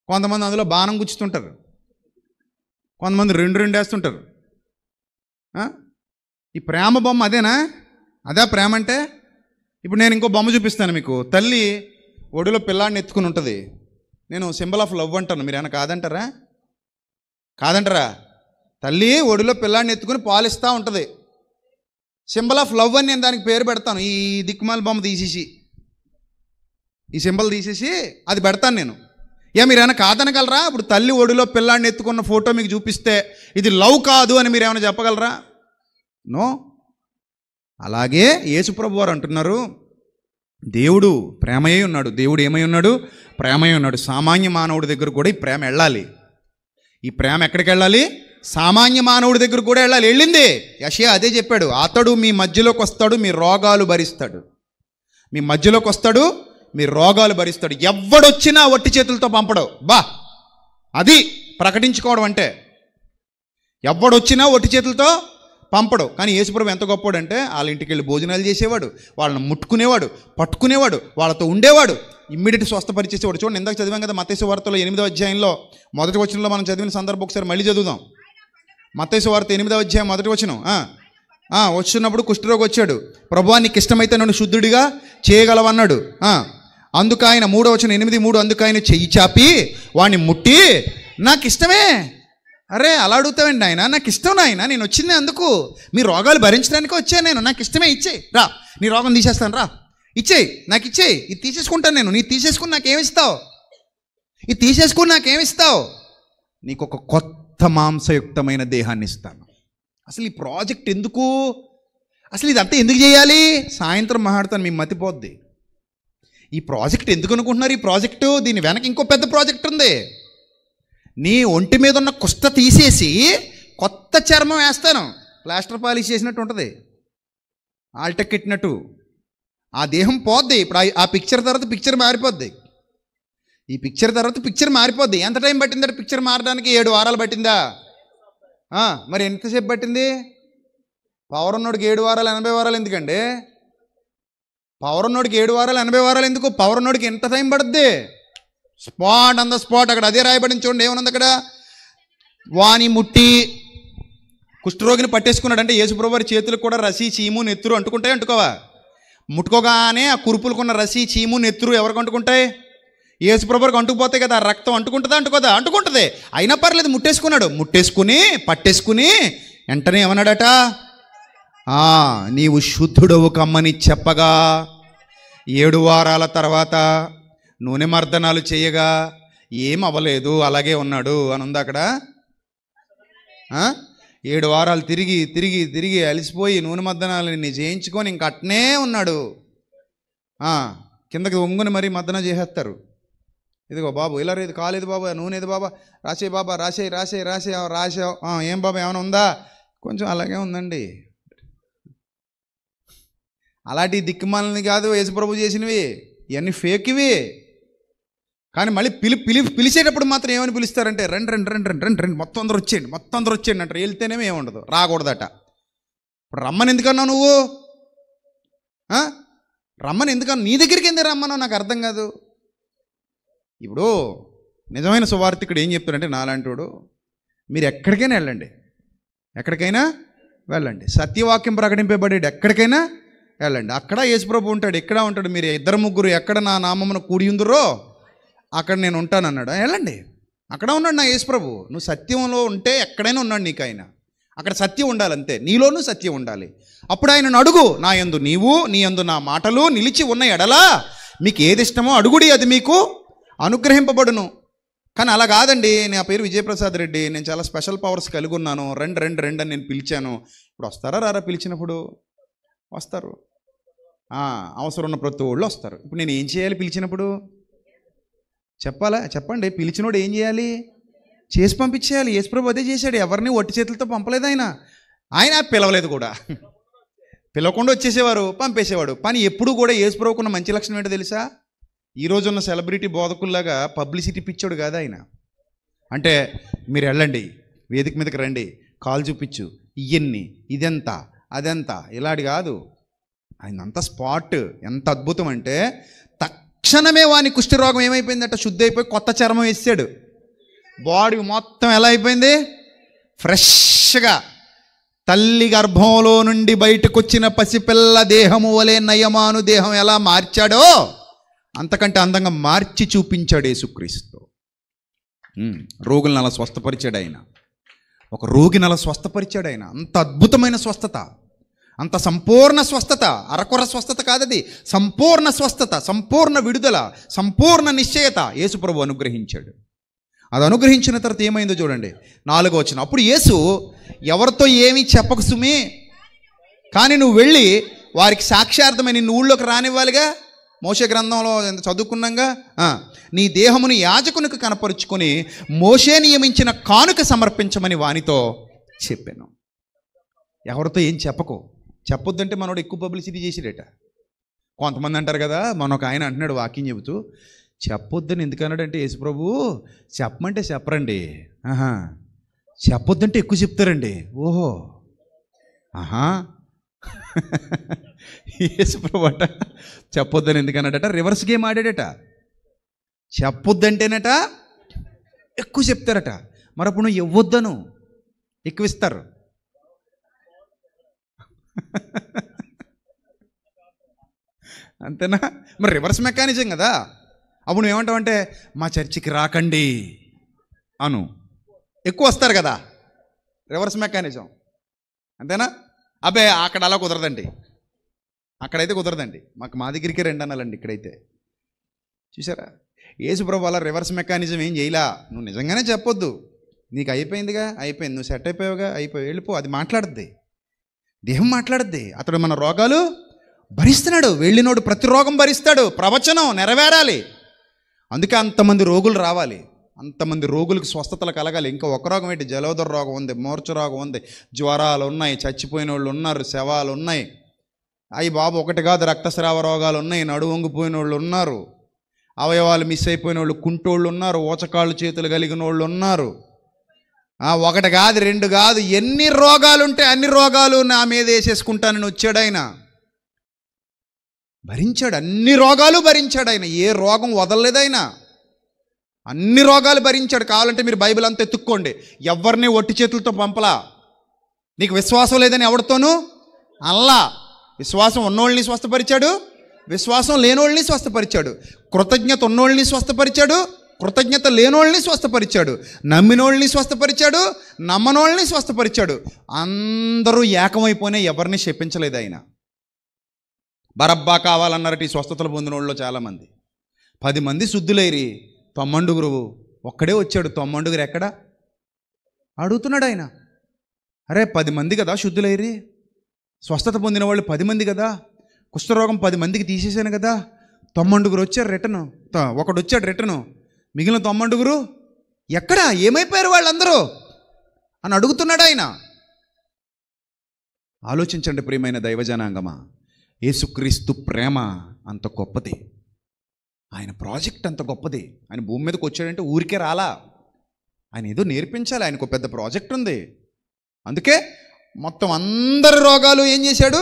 కొంతమంది అందులో బాణం గుచ్చుతుంటారు, కొంతమంది రెండు వేస్తుంటారు. ఈ ప్రేమ బొమ్మ అదేనా? అదే ప్రేమ అంటే? ఇప్పుడు నేను ఇంకో బొమ్మ చూపిస్తాను మీకు. తల్లి ఒడిలో పిల్లాడిని ఎత్తుకుని ఉంటుంది, నేను సింబల్ ఆఫ్ లవ్ అంటాను, మీరు ఏమైనా కాదంటారా? కాదంటారా? తల్లి ఒడిలో పిల్లాడిని ఎత్తుకుని పాలిస్తూ ఉంటుంది. సింబల్ ఆఫ్ లవ్ అని నేను దానికి పేరు పెడతాను. ఈ దిక్కుమాల బొమ్మ తీసేసి, ఈ సింబల్ తీసేసి అది పెడతాను నేను. మీరు ఏమైనా కాదనగలరా? ఇప్పుడు తల్లి ఒడిలో పిల్లాడిని ఎత్తుకున్న ఫోటో మీకు చూపిస్తే ఇది లవ్ కాదు అని మీరు ఏమైనా చెప్పగలరా? నో. అలాగే యేసుప్రభు వారు అంటున్నారు, దేవుడు ప్రేమయే ఉన్నాడు. దేవుడు ఏమై ఉన్నాడు? ప్రేమయే ఉన్నాడు. సామాన్య మానవుడి దగ్గర కూడా ఈ ప్రేమ వెళ్ళాలి. ఈ ప్రేమ ఎక్కడికి వెళ్ళాలి? సామాన్య మానవుడి దగ్గర కూడా వెళ్ళాలి. వెళ్ళింది. యెషయా అదే చెప్పాడు, అతడు మీ మధ్యలోకి వస్తాడు, మీ రోగాలు భరిస్తాడు. మీ మధ్యలోకి వస్తాడు, మీ రోగాలు భరిస్తాడు. ఎవడొచ్చినా ఒట్టి చేతులతో పంపడు. అది ప్రకటించుకోవడం అంటే. ఎవడొచ్చినా ఒట్టి చేతులతో పంపడు. కానీ యేసుప్రభు ఎంత గొప్పవాడు అంటే, వాళ్ళ ఇంటికి వెళ్ళి భోజనాలు చేసేవాడు, వాళ్ళని ముట్టుకునేవాడు, పట్టుకునేవాడు, వాళ్ళతో ఉండేవాడు, ఇమ్మీడియట్ స్వస్థపరిచేసేవాడు. చూడండి, ఇందాక చదివాం కదా మత్తయి సువార్తలో 8వ అధ్యాయంలో మొదటి వచనంలో మనం చదివిన సందర్భం ఒకసారి మళ్ళీ చదువుదాం. మత్తయి సువార్త 8వ అధ్యాయం మొదటి వచనం. వచ్చినప్పుడు కుష్ఠరోగి వచ్చాడు. ప్రభువా నీకు ఇష్టమైతే నన్ను శుద్ధుడిగా చేయగలవన్నాడు. అందుకు ఆయన 3వ వచనం 8:3, అందుకు ఆయన చెయ్యి చాపి వాడిని ముట్టి, నాకు ఇష్టమే. అరే అలా అడుగుతావండి ఆయన, నాకు ఇష్టం నాయన, నేను వచ్చింది అందుకు, మీ రోగాలు భరించడానికి వచ్చాను నేను, నాకు ఇష్టమే, ఇచ్చేయి రా, నీ రోగం తీసేస్తాను రా, ఇచ్చేయి, నాకు ఇచ్చేయి, ఇది తీసేసుకుంటాను నేను, నీ తీసేసుకుని నాకేమిస్తావు, ఇది తీసేసుకుని నాకేమిస్తావు, నీకు ఒక కొత్త మాంసయుక్తమైన దేహాన్ని ఇస్తాను. అసలు ఈ ప్రాజెక్ట్ ఎందుకు? అసలు ఇదంతా ఎందుకు చేయాలి? సాయంత్రం మాట్లాడతాను, మీ మతిపోద్ది. ఈ ప్రాజెక్ట్ ఎందుకు అనుకుంటున్నారు? ఈ ప్రాజెక్టు దీని వెనక ఇంకో పెద్ద ప్రాజెక్ట్ ఉంది. నీ ఒంటి మీద ఉన్న కుష్ట తీసేసి కొత్త చర్మం వేస్తాను. ప్లాస్టర్ పాలిష్ చేసినట్టు ఉంటుంది, ఆల్టెక్ ఇట్టినట్టు. ఆ దేహం పోద్ది. ఇప్పుడు ఆ పిక్చర్ తర్వాత పిక్చర్ మారిపోద్ది. ఈ పిక్చర్ తర్వాత పిక్చర్ మారిపోద్ది. ఎంత టైం పట్టిందంటే పిక్చర్ మారడానికి? 7 వారాలు పట్టిందా? మరి ఎంతసేపు పట్టింది? పవర్ ఉన్నోడికి 7 వారాలు 80 వారాలు ఎందుకండి? పవర్ ఉన్నోడికి 7 వారాలు 80 వారాలు ఎందుకు? పవర్ ఉన్నోడికి ఎంత టైం పడుద్ది? Spot on the spot. అక్కడ అదే రాయబడిన చూడండి, ఏమన్నది అక్కడ? వాని ముట్టి కుష్ఠరోగిని పట్టేసుకున్నాడు. అంటే యేసుప్రభు వారి చేతులకు కూడా రసి, చీము, నెత్తురు అంటుకుంటాయి. అంటుకోవా? ముట్టుకోగానే ఆ కురుపులకున్న రసి, చీము, నెత్తురు ఎవరికి అంటుకుంటాయి? యేసుప్రభుకి అంటుకుపోతాయి కదా. రక్తం అంటుకుంటుందా? అంటుకోదా? అంటుకుంటుంది. అయినా పర్లేదు, ముట్టేసుకున్నాడు. ముట్టేసుకుని పట్టేసుకుని వెంటనే ఏమన్నాడట? నీవు శుద్ధుడవు కమ్మని చెప్పగా 7 వారాల తర్వాత నూనె మర్దనాలు చేయగా ఏం అవ్వలేదు, అలాగే ఉన్నాడు అని ఉంది అక్కడ. 7 వారాలు తిరిగి తిరిగి తిరిగి అలిసిపోయి నూనె మర్దనాలని చేయించుకొని ఇంక అట్నే ఉన్నాడు. కిందకి ఒంగుని మరీ మర్దన చేసేస్తారు. ఇదిగో బాబు ఇలా ఇది కాలేదు బాబా, నూనె ఇది బాబా, రాసే బాబా, రాసే రాసే రాసే రాసావు, ఏం బాబా ఏమైనా ఉందా? కొంచెం అలాగే ఉందండి. అలాంటి దిక్కుమాలని కాదు యేసుప్రభు చేసినవి, ఇవన్నీ ఫేక్ ఇవి. కానీ మళ్ళీ పిలిచేటప్పుడు మాత్రం ఏమని పిలుస్తారంటే, రండి రండి రండి రండి రండి రండి, మొత్తం అందరూ వచ్చేయండి, మొత్తం అందరూ వచ్చేయండి అంటారు. వెళ్తేనేమో ఏముండదు, రాకూడదట. ఇప్పుడు రమ్మని ఎందుకన్నావు నువ్వు? రమ్మని ఎందుకన్నా? నీ దగ్గరికి ఎందుకు రమ్మన్నావు? నాకు అర్థం కాదు. ఇప్పుడు నిజమైన సువార్తికుడు ఏం చెప్తాడంటే, నాలాంటివాడు, మీరు ఎక్కడికైనా వెళ్ళండి, ఎక్కడికైనా వెళ్ళండి, సత్యవాక్యం ప్రకటింపబడేది ఎక్కడికైనా వెళ్ళండి, అక్కడ యేసుప్రభు ఉంటాడు, ఎక్కడ ఉంటాడు. మీరు 2-3 ఎక్కడ నా నామమున కూడి ఉందరో అక్కడ నేను ఉంటాను అన్నాడు. వెళ్ళండి, అక్కడ ఉన్నాడు నా యేసుప్రభు. నువ్వు సత్యంలో ఉంటే ఎక్కడైనా ఉన్నాడు నీకు ఆయన. అక్కడ సత్యం ఉండాలి, అంతే, నీలోనూ సత్యం ఉండాలి. అప్పుడు ఆయనను అడుగు, నా యందు నీవు, నీ యందు నా మాటలు నిలిచి ఉన్న ఎడలా మీకు ఏది ఇష్టమో అడుగుడి, అది మీకు అనుగ్రహింపబడును. కానీ అలా కాదండి, నా పేరు విజయప్రసాద్ రెడ్డి, నేను చాలా స్పెషల్ పవర్స్ కలిగి ఉన్నాను, రండి రండి రండి అని నేను పిలిచాను. ఇప్పుడు వస్తారా రారా? పిలిచినప్పుడు వస్తారు, అవసరం ఉన్న ప్రతి వాళ్ళు వస్తారు. ఇప్పుడు నేను ఏం చేయాలి? పిలిచినప్పుడు చెప్పాలా? చెప్పండి. పిలిచినోడు ఏం చేయాలి? చేసి పంపించేయాలి. యేసుప్రభు అదే చేశాడు. ఎవరిని ఒట్టి చేతులతో పంపలేదు ఆయన పిలవలేదు కూడా. పిలవకుండా వచ్చేసేవారు, పంపేసేవాడు. కానీ ఎప్పుడు కూడా యేసుప్రభుకున్న మంచి లక్షణం ఏంటో తెలుసా? ఈరోజున్న సెలబ్రిటీ బోధకుల్లాగా పబ్లిసిటీ పిచ్చోడు కాదు ఆయన. అంటే మీరు వెళ్ళండి, వేదిక మీదకి రండి, కాలు చూపించు, ఇవన్నీ, ఇదెంత అదెంత, ఇలాంటి కాదు. ఆయన అంత స్పాట్. ఎంత అద్భుతం అంటే, తక్షణమే వాని కుష్ఠరోగం ఏమైపోయిందట? శుద్ధి అయిపోయి కొత్త చర్మం వేసాడు. బాడీ మొత్తం ఎలా అయిపోయింది? ఫ్రెష్గా. తల్లి గర్భంలో నుండి బయటకు వచ్చిన పసిపిల్ల దేహము వలె నయమాను దేహం ఎలా మార్చాడో అంతకంటే అందంగా మార్చి చూపించాడు యేసుక్రీస్తు. రోగులను అలా స్వస్థపరిచాడు ఆయన. ఒక రోగిని అలా స్వస్థపరిచాడు ఆయన. అంత అద్భుతమైన స్వస్థత, అంత సంపూర్ణ స్వస్థత, అరకొర స్వస్థత కాదది, సంపూర్ణ స్వస్థత, సంపూర్ణ విడుదల, సంపూర్ణ నిశ్చయత యేసు ప్రభు అనుగ్రహించాడు. అది అనుగ్రహించిన తర్వాత ఏమైందో చూడండి, 4వ వచనం. అప్పుడు యేసు ఎవరితో ఏమీ చెప్పకు సుమి, కానీ నువ్వు వెళ్ళి వారికి సాక్ష్యార్థమై నిన్ను ఊళ్ళోకి రానివ్వాలిగా. మోషే గ్రంథంలో చదువుకున్నాగా, నీ దేహమును యాజకునికి కనపరుచుకొని మోషే నియమించిన కానుక సమర్పించమని వానితో చెప్పాను. ఎవరితో ఏం చెప్పకు. చెప్పొద్దంటే మనోడు ఎక్కువ పబ్లిసిటీ చేసిడట. కొంతమంది అంటారు కదా, మన ఒక ఆయన అంటున్నాడు వాక్యం చెబుతూ, చెప్పొద్దని ఎందుకన్నాడంటే యేసుప్రభు, చెప్పమంటే చెప్పరండి, చెప్పొద్దంటే ఎక్కువ చెప్తారండి. ఓహో, ఆహా. యేసుప్రభు అట చెప్పొద్దని ఎందుకన్నాడట, రివర్స్ గేమ్ ఆడాడట. చెప్పొద్దంటేనట ఎక్కువ చెప్తారట. మరి అప్పుడు నువ్వు ఇవ్వొద్దను, ఎక్కువ ఇస్తారు. అంతేనా? మరి రివర్స్ మెకానిజం కదా. అప్పుడు నువ్వేమంటావు అంటే, మా చర్చికి రాకండి అను, ఎక్కువ వస్తారు కదా. రివర్స్ మెకానిజం, అంతేనా? అబ్బే అక్కడ అలా కుదరదండి, అక్కడైతే కుదరదండి, మా దగ్గరికి రెండు అనాలండి. ఇక్కడైతే చూసారా, యేసుప్రభు అలా రివర్స్ మెకానిజం ఏం చేయలా. నువ్వు నిజంగానే చెప్పొద్దు, నీకు అయిపోయిందిగా, అయిపోయింది, నువ్వు సెట్ అయిపోయావుగా, వెళ్ళిపో. అది మాట్లాడుద్ది, దేహం మాట్లాడుద్ది. అతడు మన రోగాలు భరిస్తున్నాడు, వెళ్ళినోడు ప్రతి రోగం భరిస్తాడు. ప్రవచనం నెరవేరాలి, అందుకే అంతమంది రోగులు రావాలి, అంతమంది రోగులకు స్వస్థతలు కలగాలి. ఇంకా ఒక రోగం ఏంటి, జలోదర రోగం ఉంది, మూర్ఛ రోగం ఉంది, జ్వరాలు ఉన్నాయి, చచ్చిపోయిన వాళ్ళు ఉన్నారు, శవాలు ఉన్నాయి. అయ్యి బాబు ఒకటి కాదు, రక్తస్రావ రోగాలు ఉన్నాయి, నడువు వంగిపోయిన వాళ్ళు ఉన్నారు, అవయవాలు మిస్ అయిపోయిన వాళ్ళు, కుంటోళ్ళు ఉన్నారు, ఊచకాళ్ళు చేతులు కలిగిన వాళ్ళు ఉన్నారు. ఒకటి కాదు, రెండు కాదు, ఎన్ని రోగాలు ఉంటే అన్ని రోగాలు నా మీద వేసేసుకుంటానని వచ్చాడు ఆయన. భరించాడు, అన్ని రోగాలు భరించాడు ఆయన. ఏ రోగం వదలలేదు ఆయన, అన్ని రోగాలు భరించాడు. కావాలంటే మీరు బైబిల్ అంతా ఎత్తుక్కోండి, ఎవరిని ఒట్టి చేతులతో పంపలా. నీకు విశ్వాసం లేదని ఎవరితోనూ అల్లా. విశ్వాసం ఉన్నోళ్ళని స్వస్థపరిచాడు, విశ్వాసం లేనోళ్ళని స్వస్థపరిచాడు. కృతజ్ఞత ఉన్నోళ్ళని స్వస్థపరిచాడు, కృతజ్ఞత లేనోళ్ళని స్వస్థపరిచాడు. నమ్మినోళ్ళని స్వస్థపరిచాడు, నమ్మనోళ్ళని స్వస్థపరిచాడు. అందరూ ఏకమైపోయినా ఎవరిని శపించలేదు ఆయన. బరబ్బా కావాలన్నారట ఈ స్వస్థతలు పొందిన వాళ్ళలో చాలామంది. 10 మంది శుద్ధులైరి, తొమ్మండుగురు ఒక్కడే వచ్చాడు. తొమ్మండుగురు ఎక్కడా అడుగుతున్నాడు ఆయన. అరే 10 మంది కదా శుద్ధులైరి, స్వస్థత పొందిన వాళ్ళు 10 మంది కదా, కుష్ఠరోగం 10 మందికి తీసేశాను కదా, 9 వచ్చారు రిటర్ను, ఒకడు వచ్చాడు రిటర్ను, మిగిలిన 9 ఎక్కడా, ఏమైపోయారు వాళ్ళందరూ అని అడుగుతున్నాడు ఆయన. ఆలోచించండి ప్రియమైన దైవజనాంగమా, యేసుక్రీస్తు ప్రేమ అంత గొప్పది, ఆయన ప్రాజెక్ట్ అంత గొప్పది. ఆయన భూమి మీదకి వచ్చాడంటే ఊరికే రాలా, ఆయన ఏదో నేర్పించాలి, ఆయనకు పెద్ద ప్రాజెక్ట్ ఉంది. అందుకే మొత్తం అందరి రోగాలు ఏం చేశాడు,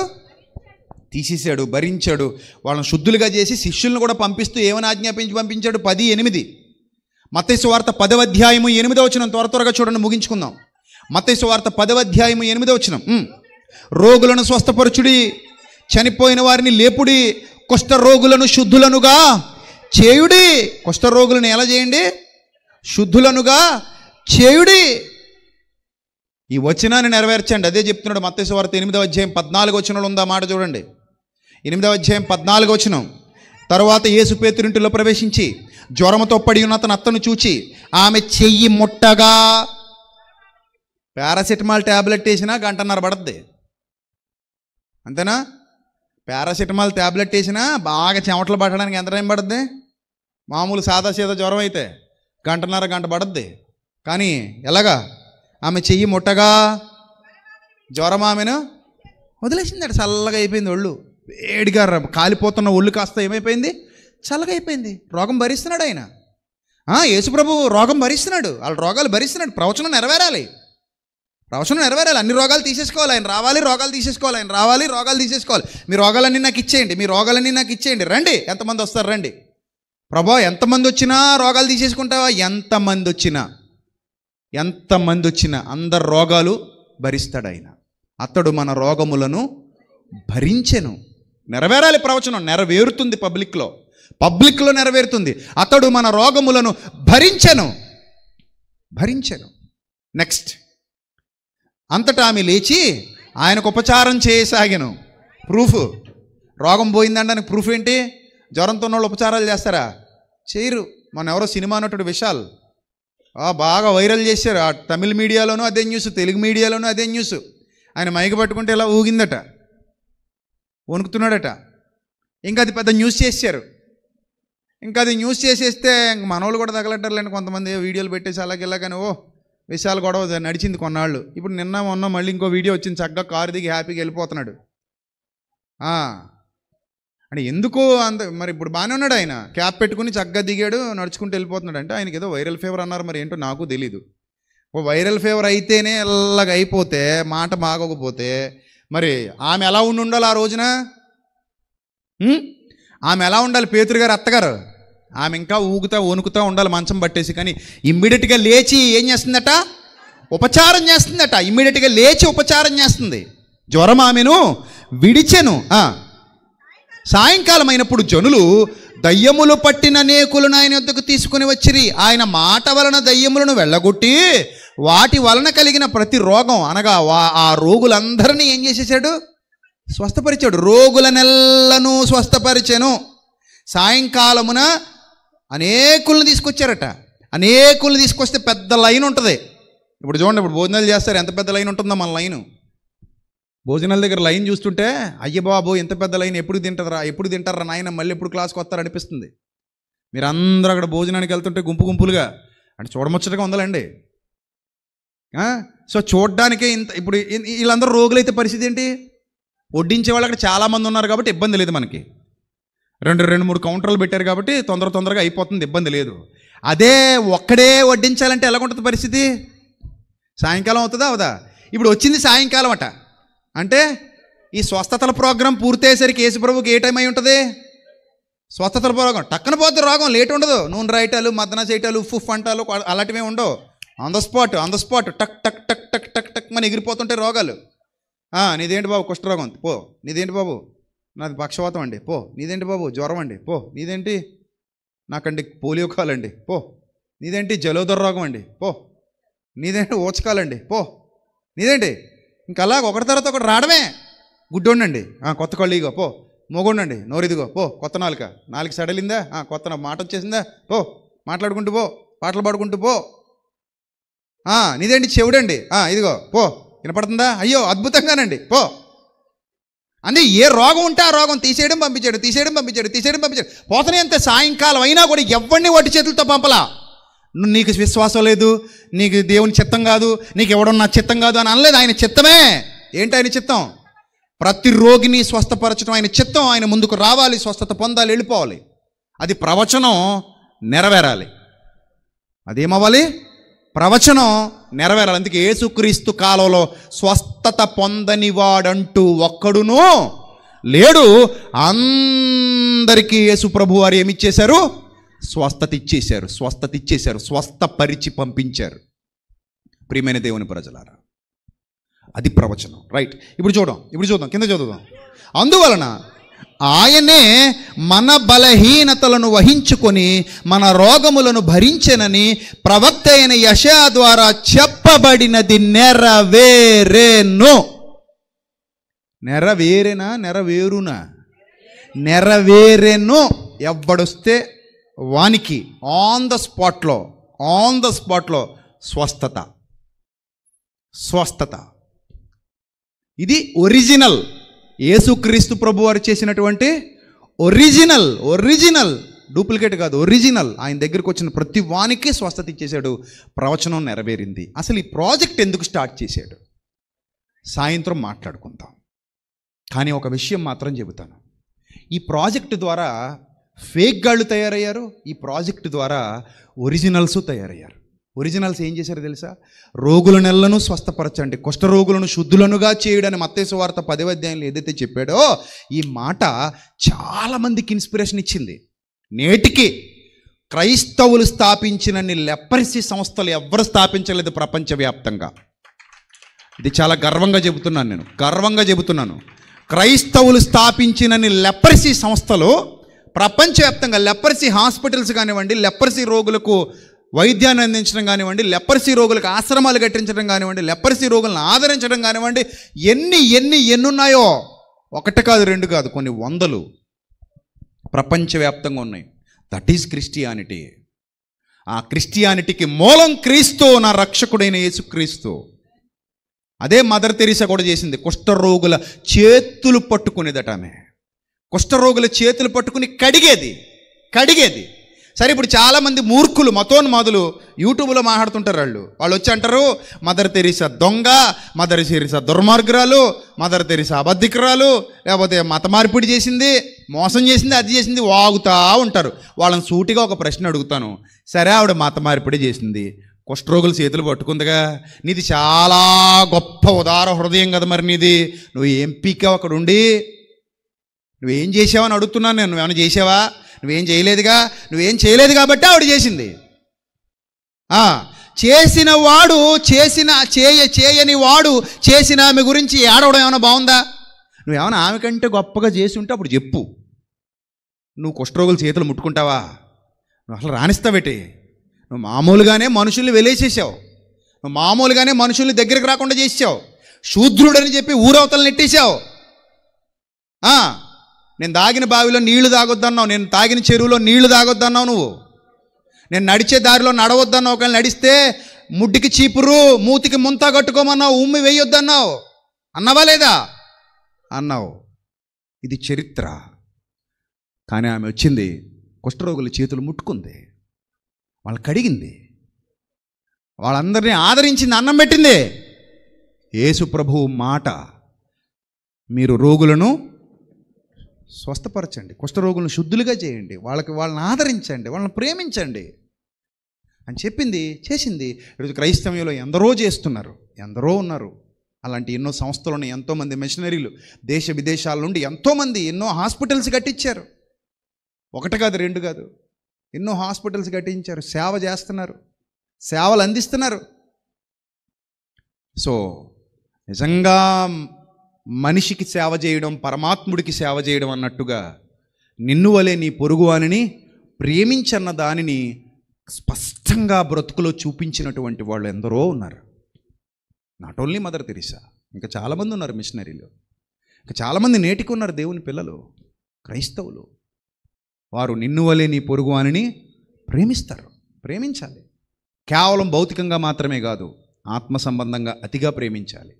తీసేశాడు, భరించాడు. వాళ్ళని శుద్ధులుగా చేసి శిష్యులను కూడా పంపిస్తూ ఏమని ఆజ్ఞాపించి పంపించాడు, 10:8. మత్తయి సువార్త 10వ అధ్యాయము 8వ వచనం, త్వరగా చూడండి, ముగించుకుందాం. మత్తయి సువార్త 10వ అధ్యాయము 8వ వచనం. రోగులను స్వస్థపరచుడి, చనిపోయిన వారిని లేపుడి, కుష్ఠరోగులను శుద్ధులనుగా చేయుడి. కుష్ఠరోగులను ఎలా చేయండి, శుద్ధులనుగా చేయుడి. ఈ వచనాన్ని నెరవేర్చండి, అదే చెప్తున్నాడు మత్తయి సువార్త 8వ అధ్యాయం 14వ వచనంలో ఉందా మాట చూడండి. 8వ అధ్యాయం 14వ వచనం. తరువాత యేసు పేతురింటిలో ప్రవేశించి జ్వరముతో పడి ఉన్న అతను చూచి ఆమె చెయ్యి ముట్టగా, పారాసిటమాల్ ట్యాబ్లెట్ వేసినా 1.5 గంట పడుద్ది, అంతేనా? పారాసిటమాల్ ట్యాబ్లెట్ వేసినా బాగా చెమటలు పట్టడానికి ఎంత టైం పడుద్ది? మామూలు సాదా జ్వరం అయితే 1.5 గంట పడుద్ది. కానీ ఎలాగా, ఆమె చెయ్యి ముట్టగా జ్వరం ఆమెను వదిలేసింది. అటు చల్లగా అయిపోయింది, ఒళ్ళు వేడిగా కాలిపోతున్న ఒళ్ళు కాస్త ఏమైపోయింది, చల్లగా అయిపోయింది. రోగం భరిస్తున్నాడు ఆయన. యేసుప్రభు రోగం భరిస్తున్నాడు, వాళ్ళ రోగాలు భరిస్తున్నాడు. ప్రవచనం నెరవేరాలి, ప్రవచనం నెరవేరాలి. అన్ని రోగాలు తీసేసుకోవాలి, ఆయన రావాలి, రోగాలు తీసేసుకోవాలి, ఆయన రావాలి, రోగాలు తీసేసుకోవాలి. మీ రోగాలన్నీ నాకు ఇచ్చేయండి, మీ రోగాలన్నీ నాకు ఇచ్చేయండి, రండి. ఎంతమంది వస్తారు రండి. ప్రభా ఎంతమంది వచ్చినా రోగాలు తీసేసుకుంటావా? ఎంతమంది వచ్చినా అందరు రోగాలు భరిస్తాడు ఆయన. అతడు మన రోగములను భరించెను. నెరవేరాలి ప్రవచనం, నెరవేరుతుంది పబ్లిక్లో. పబ్లిక్లో నెరవేరుతుంది. అతడు మన రోగములను భరించెను. నెక్స్ట్, అంతటా ఆమె లేచి ఆయనకు ఉపచారం చేయసాగాను. ప్రూఫ్, రోగం పోయిందండానికి ప్రూఫ్ ఏంటి? జ్వరంతో ఉన్న వాళ్ళు ఉపచారాలు చేస్తారా? చేయరు. మన ఎవరో సినిమా నటుడు విశాల్ బాగా వైరల్ చేశారు. ఆ తమిళ మీడియాలోనూ అదే న్యూస్, తెలుగు మీడియాలోనూ అదే న్యూస్. ఆయన మైక పట్టుకుంటే ఇలా ఊగిందట, వణుకుతున్నాడట. ఇంకా అది పెద్ద న్యూస్ చేశారు. ఇంకా అది న్యూస్ చేసేస్తే ఇంక మనోళ్ళు కూడా తగలట్టారులేండి, కొంతమంది వీడియోలు పెట్టేసి అలాగెలా. కానీ విశాల్ గొడవ నడిచింది కొన్నాళ్ళు. ఇప్పుడు నిన్న మొన్న మళ్ళీ ఇంకో వీడియో వచ్చింది, చక్కగా కారు దిగి హ్యాపీగా వెళ్ళిపోతున్నాడు. అంటే ఎందుకు అంత మరి? ఇప్పుడు బాగానే ఉన్నాడు ఆయన, క్యాప్ పెట్టుకుని చక్కగా దిగాడు, నడుచుకుంటూ వెళ్ళిపోతున్నాడు. అంటే ఆయనకి ఏదో వైరల్ ఫీవర్ అన్నారు, మరి ఏంటో నాకు తెలీదు. వైరల్ ఫీవర్ అయితేనే ఇలాగ అయిపోతే, మాట బాగోకపోతే మరి ఆమె ఎలా ఉండాలి ఆ రోజున? ఆమె ఎలా ఉండాలి? పేతురు గారు అత్తగారు ఆమె ఇంకా ఊగుతా వణుకుతా ఉండాలి మంచం పట్టేసి. కానీ ఇమ్మీడియట్గా లేచి ఏం చేస్తుందట? ఉపచారం చేస్తుందట. ఇమ్మీడియట్గా లేచి ఉపచారం చేస్తుంది. జ్వరం ఆమెను విడిచెను. సాయంకాలం అయినప్పుడు జనులు దయ్యములు పట్టిన అనేకులను ఆయన వద్దకు తీసుకుని వచ్చిరి. ఆయన మాట వలన దయ్యములను వెళ్ళగొట్టి వాటి వలన కలిగిన ప్రతి రోగం, అనగా ఆ రోగులందరినీ ఏం చేసేసాడు? స్వస్థపరిచాడు. రోగులనెల్లను స్వస్థపరిచెను. సాయంకాలమున అనేకులను తీసుకొచ్చారట. అనేకులను తీసుకొస్తే పెద్ద లైన్ ఉంటుంది. ఇప్పుడు చూడండి, ఇప్పుడు భోజనాలు చేస్తారు, ఎంత పెద్ద లైన్ ఉంటుందో మన లైను. భోజనాల దగ్గర లైన్ చూస్తుంటే అయ్య బాబు ఎంత పెద్ద లైన్, ఎప్పుడు తింటారా నాయన, మళ్ళీ ఎప్పుడు క్లాస్కి వస్తారు అనిపిస్తుంది. మీరు అందరూ అక్కడ భోజనానికి వెళ్తుంటే గుంపులుగా అంటే చూడముచ్చటగా ఉండాలండి. సో చూడ్డానికే ఇంత. ఇప్పుడు వీళ్ళందరూ రోగులైతే పరిస్థితి ఏంటి? వడ్డించే వాళ్ళు అక్కడ చాలామంది ఉన్నారు కాబట్టి ఇబ్బంది లేదు మనకి. రెండు మూడు కౌంటర్లు పెట్టారు కాబట్టి తొందరగా అయిపోతుంది, ఇబ్బంది లేదు. అదే ఒక్కడే వడ్డించాలంటే ఎలాగుంటుంది పరిస్థితి? సాయంకాలం అవుతుందా అవదా? ఇప్పుడు వచ్చింది సాయంకాలం అట. అంటే ఈ స్వస్థతల ప్రోగ్రాం పూర్తయ్యేసరికి యేసుప్రభుకి ఏ టైం అయి ఉంటుంది? స్వస్థతల ప్రోగ్రాం టక్కన పోతే రోగం లేట్ ఉండదు. నూనె రాయటాలు, మద్దన చేయటాలు, ఫుఫ్ అంటాలు అలాంటివి ఉండవు. ఆన్ ద స్పాట్ టక్ టక్ టక్ టక్ టక్ టక్ మన ఎగిరిపోతుంటే రోగాలు. నీదేంటి బాబు కుష్ఠరోగం, పో. నీదేంటి బాబు, నాది పక్షవాతం అండి, పో. నీదేంటి బాబు జ్వరం అండి, పో. నీదేంటి, నాకండి పోలియో కాలండి, పో. నీదేంటి జలోదర రోగం అండి, పో. నీదేంటి ఊచకాలండి, పో. నీదేంటి ఇంకా అలాగ ఒకటి తర్వాత ఒకటి రావడమే. గుడ్డోండండి, కొత్త కళ్ళు ఇగో, పో. మోగోండండి, నోరిదిగో, పో. కొత్త నాలుక సడలిందా, కొత్త మాట వచ్చేసిందా, పో. మాట్లాడుకుంటూ పో, పాటలు పాడుకుంటూ పో. నీదేంటి చెవుడండి, ఇదిగో పో. వినపడుతుందా? అయ్యో అద్భుతంగానండి, పో. అంటే ఏ రోగం ఉంటే ఆ రోగం తీసేయడం పంపించాడు. పోతనే అంతే. సాయంకాలం అయినా కూడా ఎవరిని వట్టి చేతులతో పంపలా. నీకు విశ్వాసం లేదు, నీకు దేవుని చిత్తం కాదు, నీకు ఎవడన్నా చిత్తం కాదు అని అనలేదు. ఆయన చిత్తమే. ఏంటి ఆయన చిత్తం? ప్రతి రోగిని స్వస్థపరచడం ఆయన చిత్తం. ఆయన ముందుకు రావాలి, స్వస్థత పొందాలి, వెళ్ళిపోవాలి. అది ప్రవచనం నెరవేరాలి. అదేమవ్వాలి? ప్రవచనం నెరవేరాలి. అందుకే యేసుక్రీస్తు కాలంలో స్వస్థత పొందని వాడంటూ ఒక్కడునూ లేడు. అందరికీ యేసు ప్రభు వారు ఏమిచ్చేశారు? స్వస్థత ఇచ్చేశారు. స్వస్థపరిచి పంపించారు. ప్రియమైన దేవుని ప్రజలారా, అది ప్రవచనం. రైట్. ఇప్పుడు చూద్దాం, కింద చదువుదాం. అందువలన ఆయనే మన బలహీనతలను వహించుకొని మన రోగములను భరించెనని ప్రవక్త అయిన యెషయా ద్వారా చెప్పబడినది నెరవేరెను. నెరవేరెను. ఎవ్వడొస్తే వానికి ఆన్ ద స్పాట్లో స్వస్థత. ఇది ఒరిజినల్. యేసుక్రీస్తు ప్రభు వారు చేసినటువంటి ఒరిజినల్, డూప్లికేట్ కాదు, ఒరిజినల్. ఆయన దగ్గరికి వచ్చిన ప్రతి వానికి స్వస్థత ఇచ్చేశాడు. ప్రవచనం నెరవేరింది. అసలు ఈ ప్రాజెక్ట్ ఎందుకు స్టార్ట్ చేశాడు సాయంత్రం మాట్లాడుకుందాం. కానీ ఒక విషయం మాత్రం చెబుతాను. ఈ ప్రాజెక్టు ద్వారా ఫేక్ గాళ్ళు తయారయ్యారు. ఈ ప్రాజెక్టు ద్వారా ఒరిజినల్స్ తయారయ్యారు. ఒరిజినల్స్ ఏం చేశారు తెలుసా? రోగులనెల్లను స్వస్థపరచండి, కుష్ఠరోగులను శుద్ధులనుగా చేయడని మత్తయి సువార్త 10వ అధ్యాయంలో ఏదైతే చెప్పాడో ఈ మాట చాలామందికి ఇన్స్పిరేషన్ ఇచ్చింది. నేటికి క్రైస్తవులు స్థాపించినన్ని లెపరసీ సంస్థలు ఎవ్వరు స్థాపించలేదు ప్రపంచవ్యాప్తంగా. ఇది చాలా గర్వంగా చెబుతున్నాను. క్రైస్తవులు స్థాపించినన్ని లెపరసీ సంస్థలు ప్రపంచవ్యాప్తంగా లెపర్సీ హాస్పిటల్స్ కానివ్వండి, లెపర్సీ రోగులకు వైద్యాన్ని అందించడం కానివ్వండి, లెపర్సీ రోగులకు ఆశ్రమాలు కట్టించడం కానివ్వండి, లెపర్సీ రోగులను ఆదరించడం కానివ్వండి, ఎన్ని ఉన్నాయో, ఒకటి కాదు రెండు కాదు, కొన్ని వందలు ప్రపంచవ్యాప్తంగా ఉన్నాయి. That is Christianity. ఆ క్రిస్టియానిటీకి మూలం క్రీస్తు, నా రక్షకుడైన యేసుక్రీస్తు. అదే మదర్ తెరీసా కూడా చేసింది. కుష్ఠరోగుల చేతులు పట్టుకునేదట ఆమె. కుష్ఠరోగుల చేతులు పట్టుకుని కడిగేది. సరే, ఇప్పుడు చాలామంది మూర్ఖులు, మతోన్మాదులు యూట్యూబ్లో మాట్లాడుతుంటారు. వాళ్ళు వచ్చి అంటారు, మదర్ తెరీసా దొంగ, మదర్ తెరీసా దుర్మార్గురాలు, మదర్ తెరీసా అబద్ధికురాలు, లేకపోతే మత మార్పిడి చేసింది, మోసం చేసింది, అది చేసింది, వాగుతూ ఉంటారు. వాళ్ళని సూటిగా ఒక ప్రశ్న అడుగుతాను. సరే, ఆవిడ మత మార్పిడి చేసింది, కుష్ఠరోగుల చేతులు పట్టుకుందిగా, నీది చాలా గొప్ప ఉదార హృదయం కదా, మరి నీది నువ్వు ఏం పీకావు అక్కడ ఉండి? నువ్వేం చేసావని అడుగుతున్నాను నేను. నువ్వేమైనా చేసావా? నువ్వేం చేయలేదు కాబట్టి ఆవిడ చేసింది. చేసిన వాడు చేయని వాడు చేసిన ఆమె గురించి ఏడవడం ఏమైనా బాగుందా? నువ్వేమైనా ఆమె కంటే గొప్పగా చేసి ఉంటే అప్పుడు చెప్పు. నువ్వు కుష్ఠరోగుల చేతులు ముట్టుకుంటావా? నువ్వు అసలు రాణిస్తావేటి? నువ్వు మామూలుగానే మనుషుల్ని వెలేసేసావు. నువ్వు మామూలుగానే మనుషుల్ని దగ్గరికి రాకుండా చేసావు. శూద్రుడని చెప్పి ఊరవతలు నెట్టేశావు. నేను తాగిన బావిలో నీళ్లు తాగొద్దన్నావు, నేను తాగిన చెరువులో నీళ్లు తాగొద్దన్నావు, నువ్వు నేను నడిచే దారిలో నడవద్దన్నావు. ఒకవేళ నడిస్తే ముడ్డికి చీపురు, మూతికి ముంత కట్టుకోమన్నావు, ఉమ్మి వేయొద్దన్నావు. అన్నావా లేదా? అన్నావు. ఇది చరిత్ర. కానీ ఆమె వచ్చింది, కుష్ఠరోగుల చేతులు ముట్టుకుంది, వాళ్ళు కడిగింది, వాళ్ళందరినీ ఆదరించింది, అన్నం పెట్టింది. యేసు ప్రభువు మాట, మీరు రోగులను స్వస్థపరచండి, కుష్ఠరోగులను శుద్ధులుగా చేయండి, వాళ్ళని ఆదరించండి, వాళ్ళని ప్రేమించండి అని చెప్పింది, చేసింది. ఈరోజు క్రైస్తవ్యంలో ఎందరో చేస్తున్నారు, ఎందరో ఉన్నారు. అలాంటి ఎన్నో సంస్థలు ఉన్నాయి. ఎంతోమంది మిషనరీలు దేశ విదేశాల నుండి ఎంతోమంది ఎన్నో హాస్పిటల్స్ కట్టించారు. ఒకటి కాదు, రెండు కాదు, ఎన్నో హాస్పిటల్స్ కట్టించారు. సేవ చేస్తున్నారు, సేవలు అందిస్తున్నారు. సో నిజంగా మనిషికి సేవ చేయడం, పరమాత్ముడికి సేవ చేయడం అన్నట్టుగా నిన్ను వలె నీ పొరుగువానిని ప్రేమించన్న దానిని స్పష్టంగా బ్రతుకులో చూపించినటువంటి వాళ్ళు ఎందరో ఉన్నారు. నాట్ ఓన్లీ మదర్ తెరీసా, ఇంకా చాలామంది ఉన్నారు మిషనరీలు, ఇంకా చాలామంది నేటికి ఉన్నారు దేవుని పిల్లలు, క్రైస్తవులు. వారు నిన్ను వలె నీ పొరుగువానిని ప్రేమిస్తారు. ప్రేమించాలి. కేవలం భౌతికంగా మాత్రమే కాదు, ఆత్మ సంబంధంగా అతిగా ప్రేమించాలి.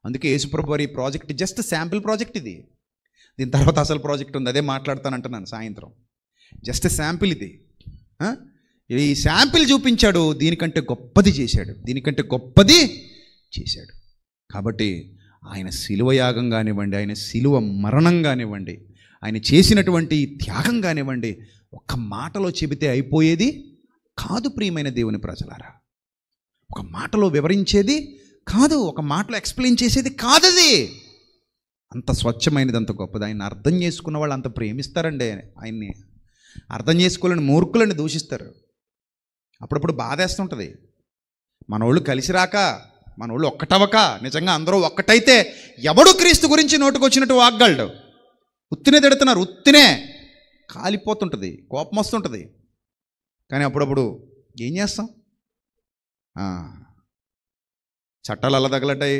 అందుకే యేసుప్రభు వారి ప్రాజెక్ట్ జస్ట్ శాంపిల్ ప్రాజెక్ట్ ఇది. దీని తర్వాత అసలు ప్రాజెక్ట్ ఉంది, అదే మాట్లాడతానంటున్నాను సాయంత్రం. జస్ట్ శాంపిల్ ఇది. ఈ శాంపిల్ చూపించాడు, దీనికంటే గొప్పది చేశాడు. కాబట్టి ఆయన శిలువ యాగం కానివ్వండి, ఆయన శిలువ మరణం కానివ్వండి, ఆయన చేసినటువంటి త్యాగం కానివ్వండి, ఒక్క మాటలో చెబితే అయిపోయేది కాదు. ప్రియమైన దేవుని ప్రజలారా, ఒక మాటలో వివరించేది కాదు, ఒక మాటలో ఎక్స్ప్లెయిన్ చేసేది కాదది. అంత స్వచ్ఛమైనది, అంత గొప్పది. ఆయన అర్థం చేసుకున్న వాళ్ళు అంత ప్రేమిస్తారండి. ఆయన్ని అర్థం చేసుకోలేని మూర్ఖులని దూషిస్తారు. అప్పుడప్పుడు బాధేస్తుంటుంది. మనోళ్ళు కలిసి రాక, మనోళ్ళు ఒక్కటవక, నిజంగా అందరూ ఒక్కటైతే ఎవడు క్రీస్తు గురించి నోటుకొచ్చినట్టు వాగ్గలడు. ఉత్తినే తిడుతున్నారు, ఉత్తినే కాలిపోతుంటుంది, కోపం వస్తుంటుంది. కానీ అప్పుడప్పుడు ఏం చేస్తాం? చట్టాలు అలా తగలటాయి,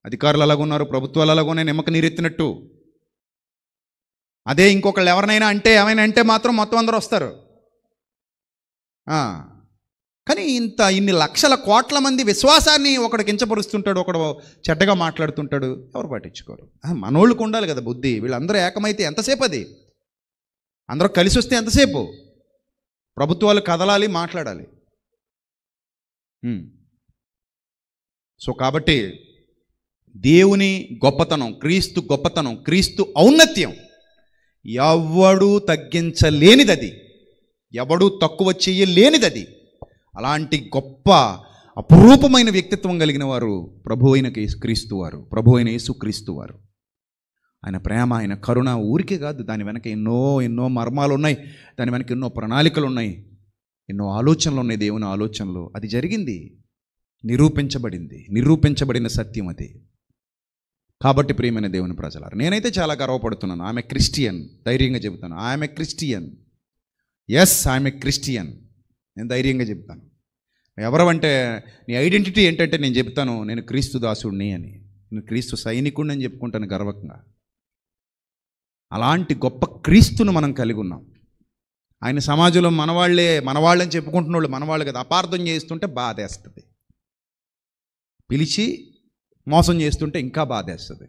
అధికారులు అలాగున్నారు, ప్రభుత్వాలు అలాగున్నాయి, నిమ్మక నీరెత్తినట్టు. అదే ఇంకొకళ్ళు ఎవరినైనా అంటే, ఏమైనా అంటే మాత్రం మొత్తం అందరూ వస్తారు. కానీ ఇన్ని లక్షల కోట్ల మంది విశ్వాసాన్ని ఒకడు కించపరుస్తుంటాడు, ఒకడు చెడ్డగా మాట్లాడుతుంటాడు, ఎవరు పట్టించుకోరు. మనోళ్ళకు ఉండాలి కదా బుద్ధి. వీళ్ళందరూ ఏకమైతే ఎంతసేపు? అది అందరూ కలిసి వస్తే ఎంతసేపు? ప్రభుత్వాలు కదలాలి, మాట్లాడాలి. సో కాబట్టి దేవుని గొప్పతనం, క్రీస్తు గొప్పతనం, క్రీస్తు ఔన్నత్యం ఎవడూ తగ్గించలేనిదది, ఎవడూ తక్కువ చేయలేనిదది. అలాంటి గొప్ప అపురూపమైన వ్యక్తిత్వం కలిగిన వారు ప్రభు అయిన క్రీస్తు వారు, ప్రభు అయిన యేసుక్రీస్తు వారు. ఆయన ప్రేమ, ఆయన కరుణ ఊరికే కాదు, దాని వెనక ఎన్నో మర్మాలు ఉన్నాయి, దాని వెనక ఎన్నో ప్రణాళికలు ఉన్నాయి, ఎన్నో ఆలోచనలు ఉన్నాయి, దేవుని ఆలోచనలు. అది జరిగింది, నిరూపించబడిన సత్యం అది. కాబట్టి ప్రియమైన దేవుని ప్రజలారా, నేనైతే చాలా గర్వపడుతున్నాను. ఆమె క్రిస్టియన్, ధైర్యంగా చెబుతాను. ఆమె క్రిస్టియన్, ఎస్ ఆమె క్రిస్టియన్, నేను ధైర్యంగా చెప్తాను. ఎవరంటే నీ ఐడెంటిటీ ఏంటంటే నేను చెప్తాను, నేను క్రీస్తు దాసుడిని అని, నేను క్రీస్తు సైనికుడిని అని చెప్పుకుంటాను గర్వంగా. అలాంటి గొప్ప క్రీస్తును మనం కలిగి ఉన్నాం. ఆయన సమాజంలో మనవాళ్ళని చెప్పుకుంటున్న వాళ్ళు మనవాళ్ళు కదా, అపార్థం చేస్తుంటే బాధేస్తుంది, పిలిచి మోసం చేస్తుంటే ఇంకా బాధేస్తుంది.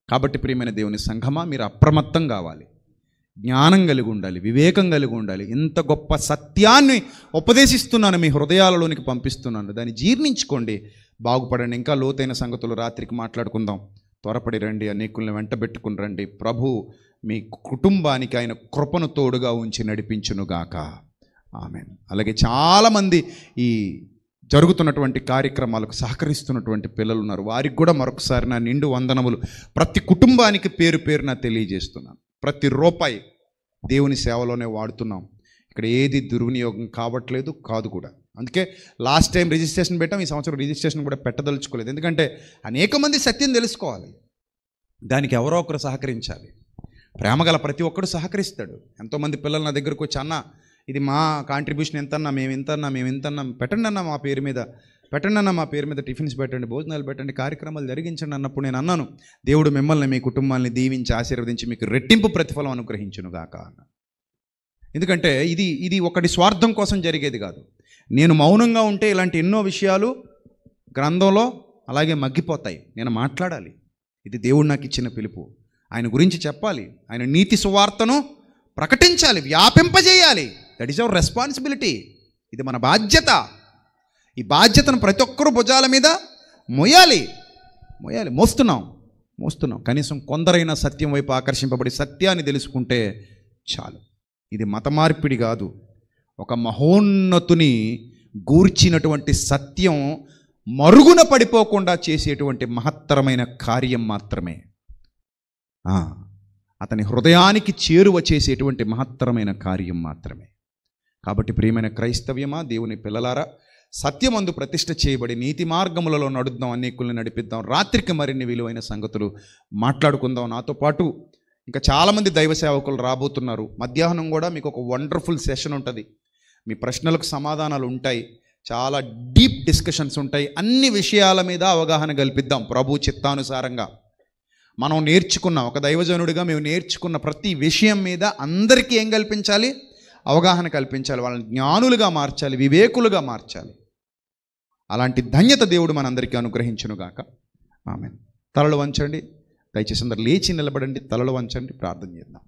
కాబట్టి ప్రియమైన దేవుని సంఘమా, మీరు అప్రమత్తం కావాలి, జ్ఞానం కలిగి ఉండాలి, వివేకం కలిగి ఉండాలి. ఇంత గొప్ప సత్యాన్ని ఉపదేశిస్తున్నాను, మీ హృదయాలలోనికి పంపిస్తున్నాను, దాన్ని జీర్ణించుకోండి, బాగుపడండి. ఇంకా లోతైన సంగతులు రాత్రికి మాట్లాడుకుందాం. త్వరపడి రండి, అనేకుల్ని వెంటబెట్టుకుని రండి. ప్రభు మీ కుటుంబానికి ఆయన కృపను తోడుగా ఉంచి నడిపించునుగాక. ఆమేన్. అలాగే చాలామంది ఈ జరుగుతున్నటువంటి కార్యక్రమాలకు సహకరిస్తున్నటువంటి పిల్లలు ఉన్నారు. వారికి కూడా మరొకసారి నా నిండు వందనములు. ప్రతి కుటుంబానికి పేరు పేరున తెలియజేస్తున్నాను. ప్రతి రూపాయి దేవుని సేవలోనే వాడుతున్నాం. ఇక్కడ ఏది దుర్వినియోగం కావట్లేదు, కాదు కూడా. అందుకే లాస్ట్ టైం రిజిస్ట్రేషన్ పెట్టాం, ఈ సంవత్సరం రిజిస్ట్రేషన్ కూడా పెట్టదలుచుకోలేదు. ఎందుకంటే అనేక మంది సత్యం తెలుసుకోవాలి, దానికి ఎవరో ఒకరు సహకరించాలి. ప్రేమగల ప్రతి ఒక్కడు సహకరిస్తాడు. ఎంతోమంది పిల్లలు నా దగ్గరకు వచ్చి, అన్న ఇది మా కాంట్రిబ్యూషన్ ఎంతన్నా, మేము ఇంతన్నా పెట్టండి అన్న, మా పేరు మీద పెట్టండి అన్న, మా పేరు మీద టిఫిన్స్ పెట్టండి, భోజనాలు పెట్టండి, కార్యక్రమాలు జరిగించండి అన్నప్పుడు నేను అన్నాను, దేవుడు మిమ్మల్ని మీ కుటుంబాన్ని దీవించి ఆశీర్వదించి మీకు రెట్టింపు ప్రతిఫలం అనుగ్రహించునుగాక అన్న. ఎందుకంటే ఇది ఒకటి స్వార్థం కోసం జరిగేది కాదు. నేను మౌనంగా ఉంటే ఇలాంటి ఎన్నో విషయాలు గ్రంథంలో అలాగే మగ్గిపోతాయి. నేను మాట్లాడాలి, ఇది దేవుడు నాకు ఇచ్చిన పిలుపు, ఆయన గురించి చెప్పాలి, ఆయన నీతి సువార్తను ప్రకటించాలి, వ్యాపింపజేయాలి. That is our responsibility. ఇది మన బాధ్యత. ఈ బాధ్యతను ప్రతి ఒక్కరూ భుజాల మీద మోయాలి. మోస్తున్నాం. కనీసం కొందరైనా సత్యం వైపు ఆకర్షింపబడి సత్యాన్ని తెలుసుకుంటే చాలు. ఇది మత మార్పిడి కాదు, ఒక మహోన్నతుని గూర్చినటువంటి సత్యం మరుగున పడిపోకుండా చేసేటువంటి మహత్తరమైన కార్యం మాత్రమే. అతని హృదయానికి చేరువ చేసేటువంటి మహత్తరమైన కార్యం మాత్రమే. కాబట్టి ప్రియమైన క్రైస్తవ్యమా, దేవుని పిల్లలారా, సత్యమందు ప్రతిష్ఠ చేయబడి నీతి మార్గములలో నడుద్దాం, అనేకుల్ని నడిపిద్దాం. రాత్రికి మరిన్ని విలువైన సంగతులు మాట్లాడుకుందాం. నాతో పాటు ఇంకా చాలామంది దైవ సేవకులు రాబోతున్నారు. మధ్యాహ్నం కూడా మీకు ఒక వండర్ఫుల్ సెషన్ ఉంటుంది. మీ ప్రశ్నలకు సమాధానాలు ఉంటాయి, చాలా డీప్ డిస్కషన్స్ ఉంటాయి. అన్ని విషయాల మీద అవగాహన కల్పిద్దాం ప్రభు చిత్తానుసారంగా. మనం నేర్చుకున్న, ఒక దైవజనుడిగా మేము నేర్చుకున్న ప్రతి విషయం మీద అందరికీ ఏం కల్పించాలి? అవగాహన కల్పించాలి. వాళ్ళని జ్ఞానులుగా మార్చాలి, వివేకులుగా మార్చాలి. అలాంటి ధన్యత దేవుడు మనందరికీ అనుగ్రహించునుగాక. ఆమేన్. తలలు వంచండి, దయచేసి అందరు లేచి నిలబడండి, తలలు వంచండి, ప్రార్థన చేద్దాం.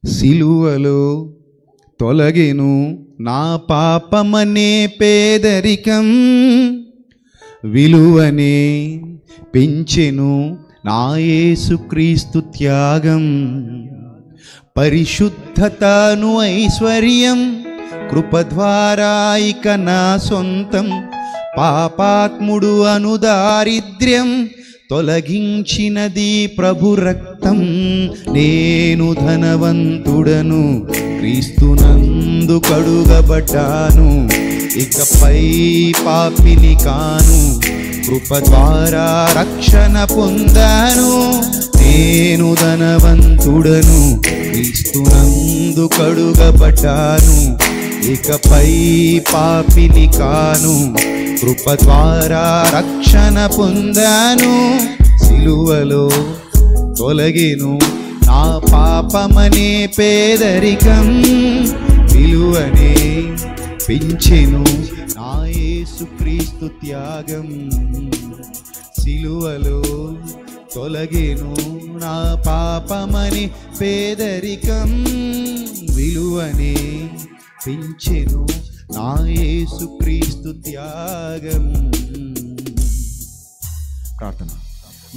సిలువలో తొలగెను నా పాపమనే పేదరికం, విలువనే పెంచెను నా యేసుక్రీస్తు త్యాగం. పరిశుద్ధతను ఐశ్వర్యం కృప ద్వారా ఇక నా సొంతం. పాపాత్ముడు అను దారిద్ర్యం తొలగించినది ప్రభు రక్తం. నేను ధనవంతుడను, క్రీస్తునందు కడుగబడ్డాను, ఇకపై పాపిని కాను, కృప ద్వారా రక్షణ పొందాను. నేను ధనవంతుడను, క్రీస్తునందు కడుగబడ్డాను, ఇకపై పాపిని కాను, కృప ద్వారా రక్షణ పొందాను. సిలువలో తొలగెను నా పాపమనే పేదరికం, విలువనే పెంచెను నా యేసుక్రీస్తు త్యాగం. సిలువలో తొలగెను నా పాపమని పేదరికం, విలువనే పెంచెను నా యేసుక్రీస్తు త్యాగం. ప్రార్థన.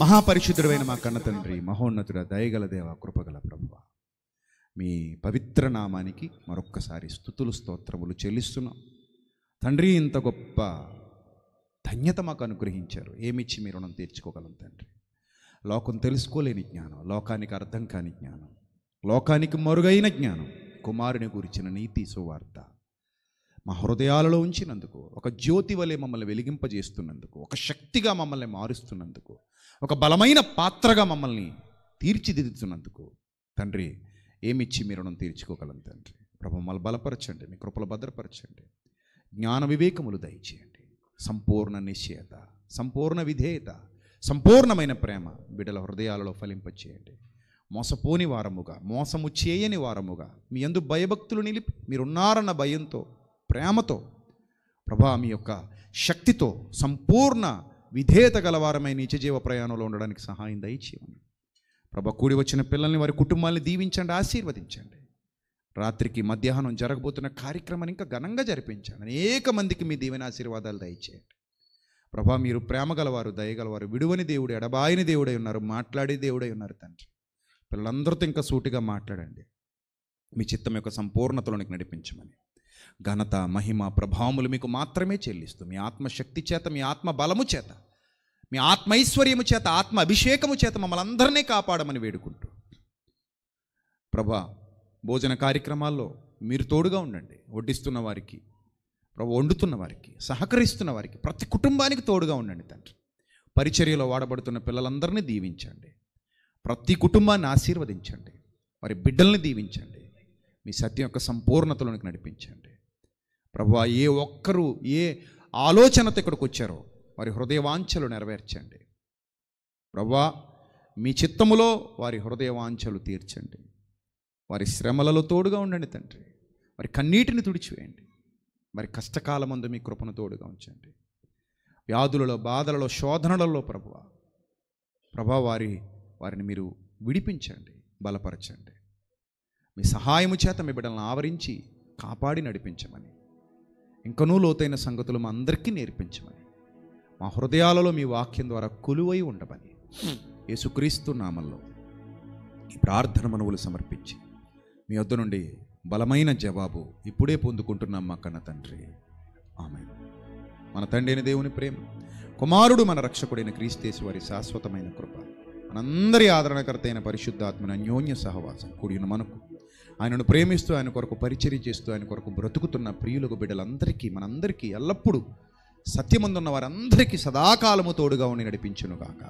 మహాపరిశుద్ధుడైన మా కన్న తండ్రి, మహోన్నతుడ, దయగల దేవ, కృపగల ప్రభువా, మీ పవిత్ర నామానికి మరొక్కసారి స్తుతులు స్తోత్రములు చెల్లిస్తున్నాం తండ్రి. ఇంత గొప్ప ధన్యత మాకు అనుగ్రహించారు. ఏమిచ్చి మీ రుణం తీర్చుకోగలం తండ్రి? లోకం తెలుసుకోలేని జ్ఞానం, లోకానికి అర్థం కాని జ్ఞానం, లోకానికి మరుగైన జ్ఞానం, కుమారుని గురించిన నీతి సువార్త మా హృదయాలలో ఉంచినందుకు, ఒక జ్యోతి వలె మమ్మల్ని వెలిగింపజేస్తున్నందుకు, ఒక శక్తిగా మమ్మల్ని మారుస్తున్నందుకు, ఒక బలమైన పాత్రగా మమ్మల్ని తీర్చిదిద్దుతున్నందుకు తండ్రి ఏమిచ్చి మీ రుణం తీర్చుకోగలం తండ్రి. ప్రభు మమ్మల్ని బలపరచండి, మీ కృపలు భద్రపరచండి, జ్ఞాన వివేకములు దయచేయండి, సంపూర్ణ నిశ్చయత, సంపూర్ణ విధేయత, సంపూర్ణమైన ప్రేమ బిడ్డల హృదయాలలో ఫలింపచేయండి. మోసపోని వారముగా, మోసము చేయని వారముగా, మీ యందు భయభక్తులు నిలిపి మీరున్నారన్న భయంతో, ప్రేమతో ప్రభా మీ యొక్క శక్తితో సంపూర్ణ విధేయత గలవారమై నిత్యజీవ ప్రయాణంలో ఉండడానికి సహాయం దయచేయండి. ప్రభా కూడి వచ్చిన పిల్లల్ని, వారి కుటుంబాన్ని దీవించండి, ఆశీర్వదించండి. రాత్రికి మధ్యాహ్నం జరగబోతున్న కార్యక్రమాన్ని ఇంకా ఘనంగా జరిపించండి. అనేక మందికి మీ దీవెన ఆశీర్వాదాలు దయచేయండి. ప్రభా మీరు ప్రేమ గలవారు, దయగలవారు, విడువని దేవుడు, ఎడబాయని దేవుడై ఉన్నారు, మాట్లాడే దేవుడై ఉన్నారు తండ్రి. పిల్లలందరితో ఇంకా సూటిగా మాట్లాడండి, మీ చిత్తం యొక్క సంపూర్ణతలోనికి నడిపించమని. ఘనత, మహిమ, ప్రభావములు మీకు మాత్రమే చెల్లిస్తూ మీ ఆత్మశక్తి చేత, మీ ఆత్మ బలము చేత, మీ ఆత్మైశ్వర్యము చేత, ఆత్మ అభిషేకము చేత మమ్మల్ని అందరినీ కాపాడమని వేడుకుంటూ ప్రభా భోజన కార్యక్రమాల్లో మీరు తోడుగా ఉండండి. వడ్డిస్తున్న వారికి, ప్రభు వండుతున్న వారికి, సహకరిస్తున్న వారికి, ప్రతి కుటుంబానికి తోడుగా ఉండండి తండ్రి. పరిచర్యలో వాడబడుతున్న పిల్లలందరినీ దీవించండి, ప్రతి కుటుంబాన్ని ఆశీర్వదించండి, వారి బిడ్డల్ని దీవించండి, మీ సత్యం యొక్క సంపూర్ణతలోనికి నడిపించండి. ప్రభువా ఏ ఒక్కరూ ఏ ఆలోచనతో ఇక్కడికి వచ్చారో వారి హృదయ వాంఛలు నెరవేర్చండి. ప్రభువా మీ చిత్తములో వారి హృదయ వాంఛలు తీర్చండి. వారి శ్రమలలో తోడుగా ఉండండి తండ్రి. వారి కన్నీటిని తుడిచివేయండి. వారి కష్టకాలమందు మీ కృపను తోడుగా ఉంచండి. వ్యాధులలో, బాధలలో, శోధనలలో ప్రభా వారిని మీరు విడిపించండి, బలపరచండి. మీ సహాయము చేత మీ బిడ్డలను ఆవరించి కాపాడి నడిపించమని, ఇంకనూ లోతైన సంగతులు మా అందరికీ నేర్పించమని, మా హృదయాలలో మీ వాక్యం ద్వారా కొలువై ఉండమని యేసుక్రీస్తు నామములో ఈ ప్రార్థన మనవులు సమర్పించి మీ వద్ద నుండి బలమైన జవాబు ఇప్పుడే పొందుకుంటున్నాం మా కన్న తండ్రి. ఆమేన్. మన తండ్రి అయిన దేవుని ప్రేమ, కుమారుడు మన రక్షకుడైన క్రీస్తు వారి శాశ్వతమైన కృప, మనందరి ఆదరణకర్త అయిన పరిశుద్ధాత్మన అన్యోన్య సహవాసం కూడిన మనకు, ఆయనను ప్రేమిస్తూ ఆయన కొరకు పరిచర్య చేస్తూ ఆయన కొరకు బ్రతుకుతున్న ప్రియులకు బిడ్డలందరికీ, మనందరికీ ఎల్లప్పుడూ సత్యమందున్న వారందరికీ సదాకాలము తోడుగా ఉండి నడిపించునుగాక.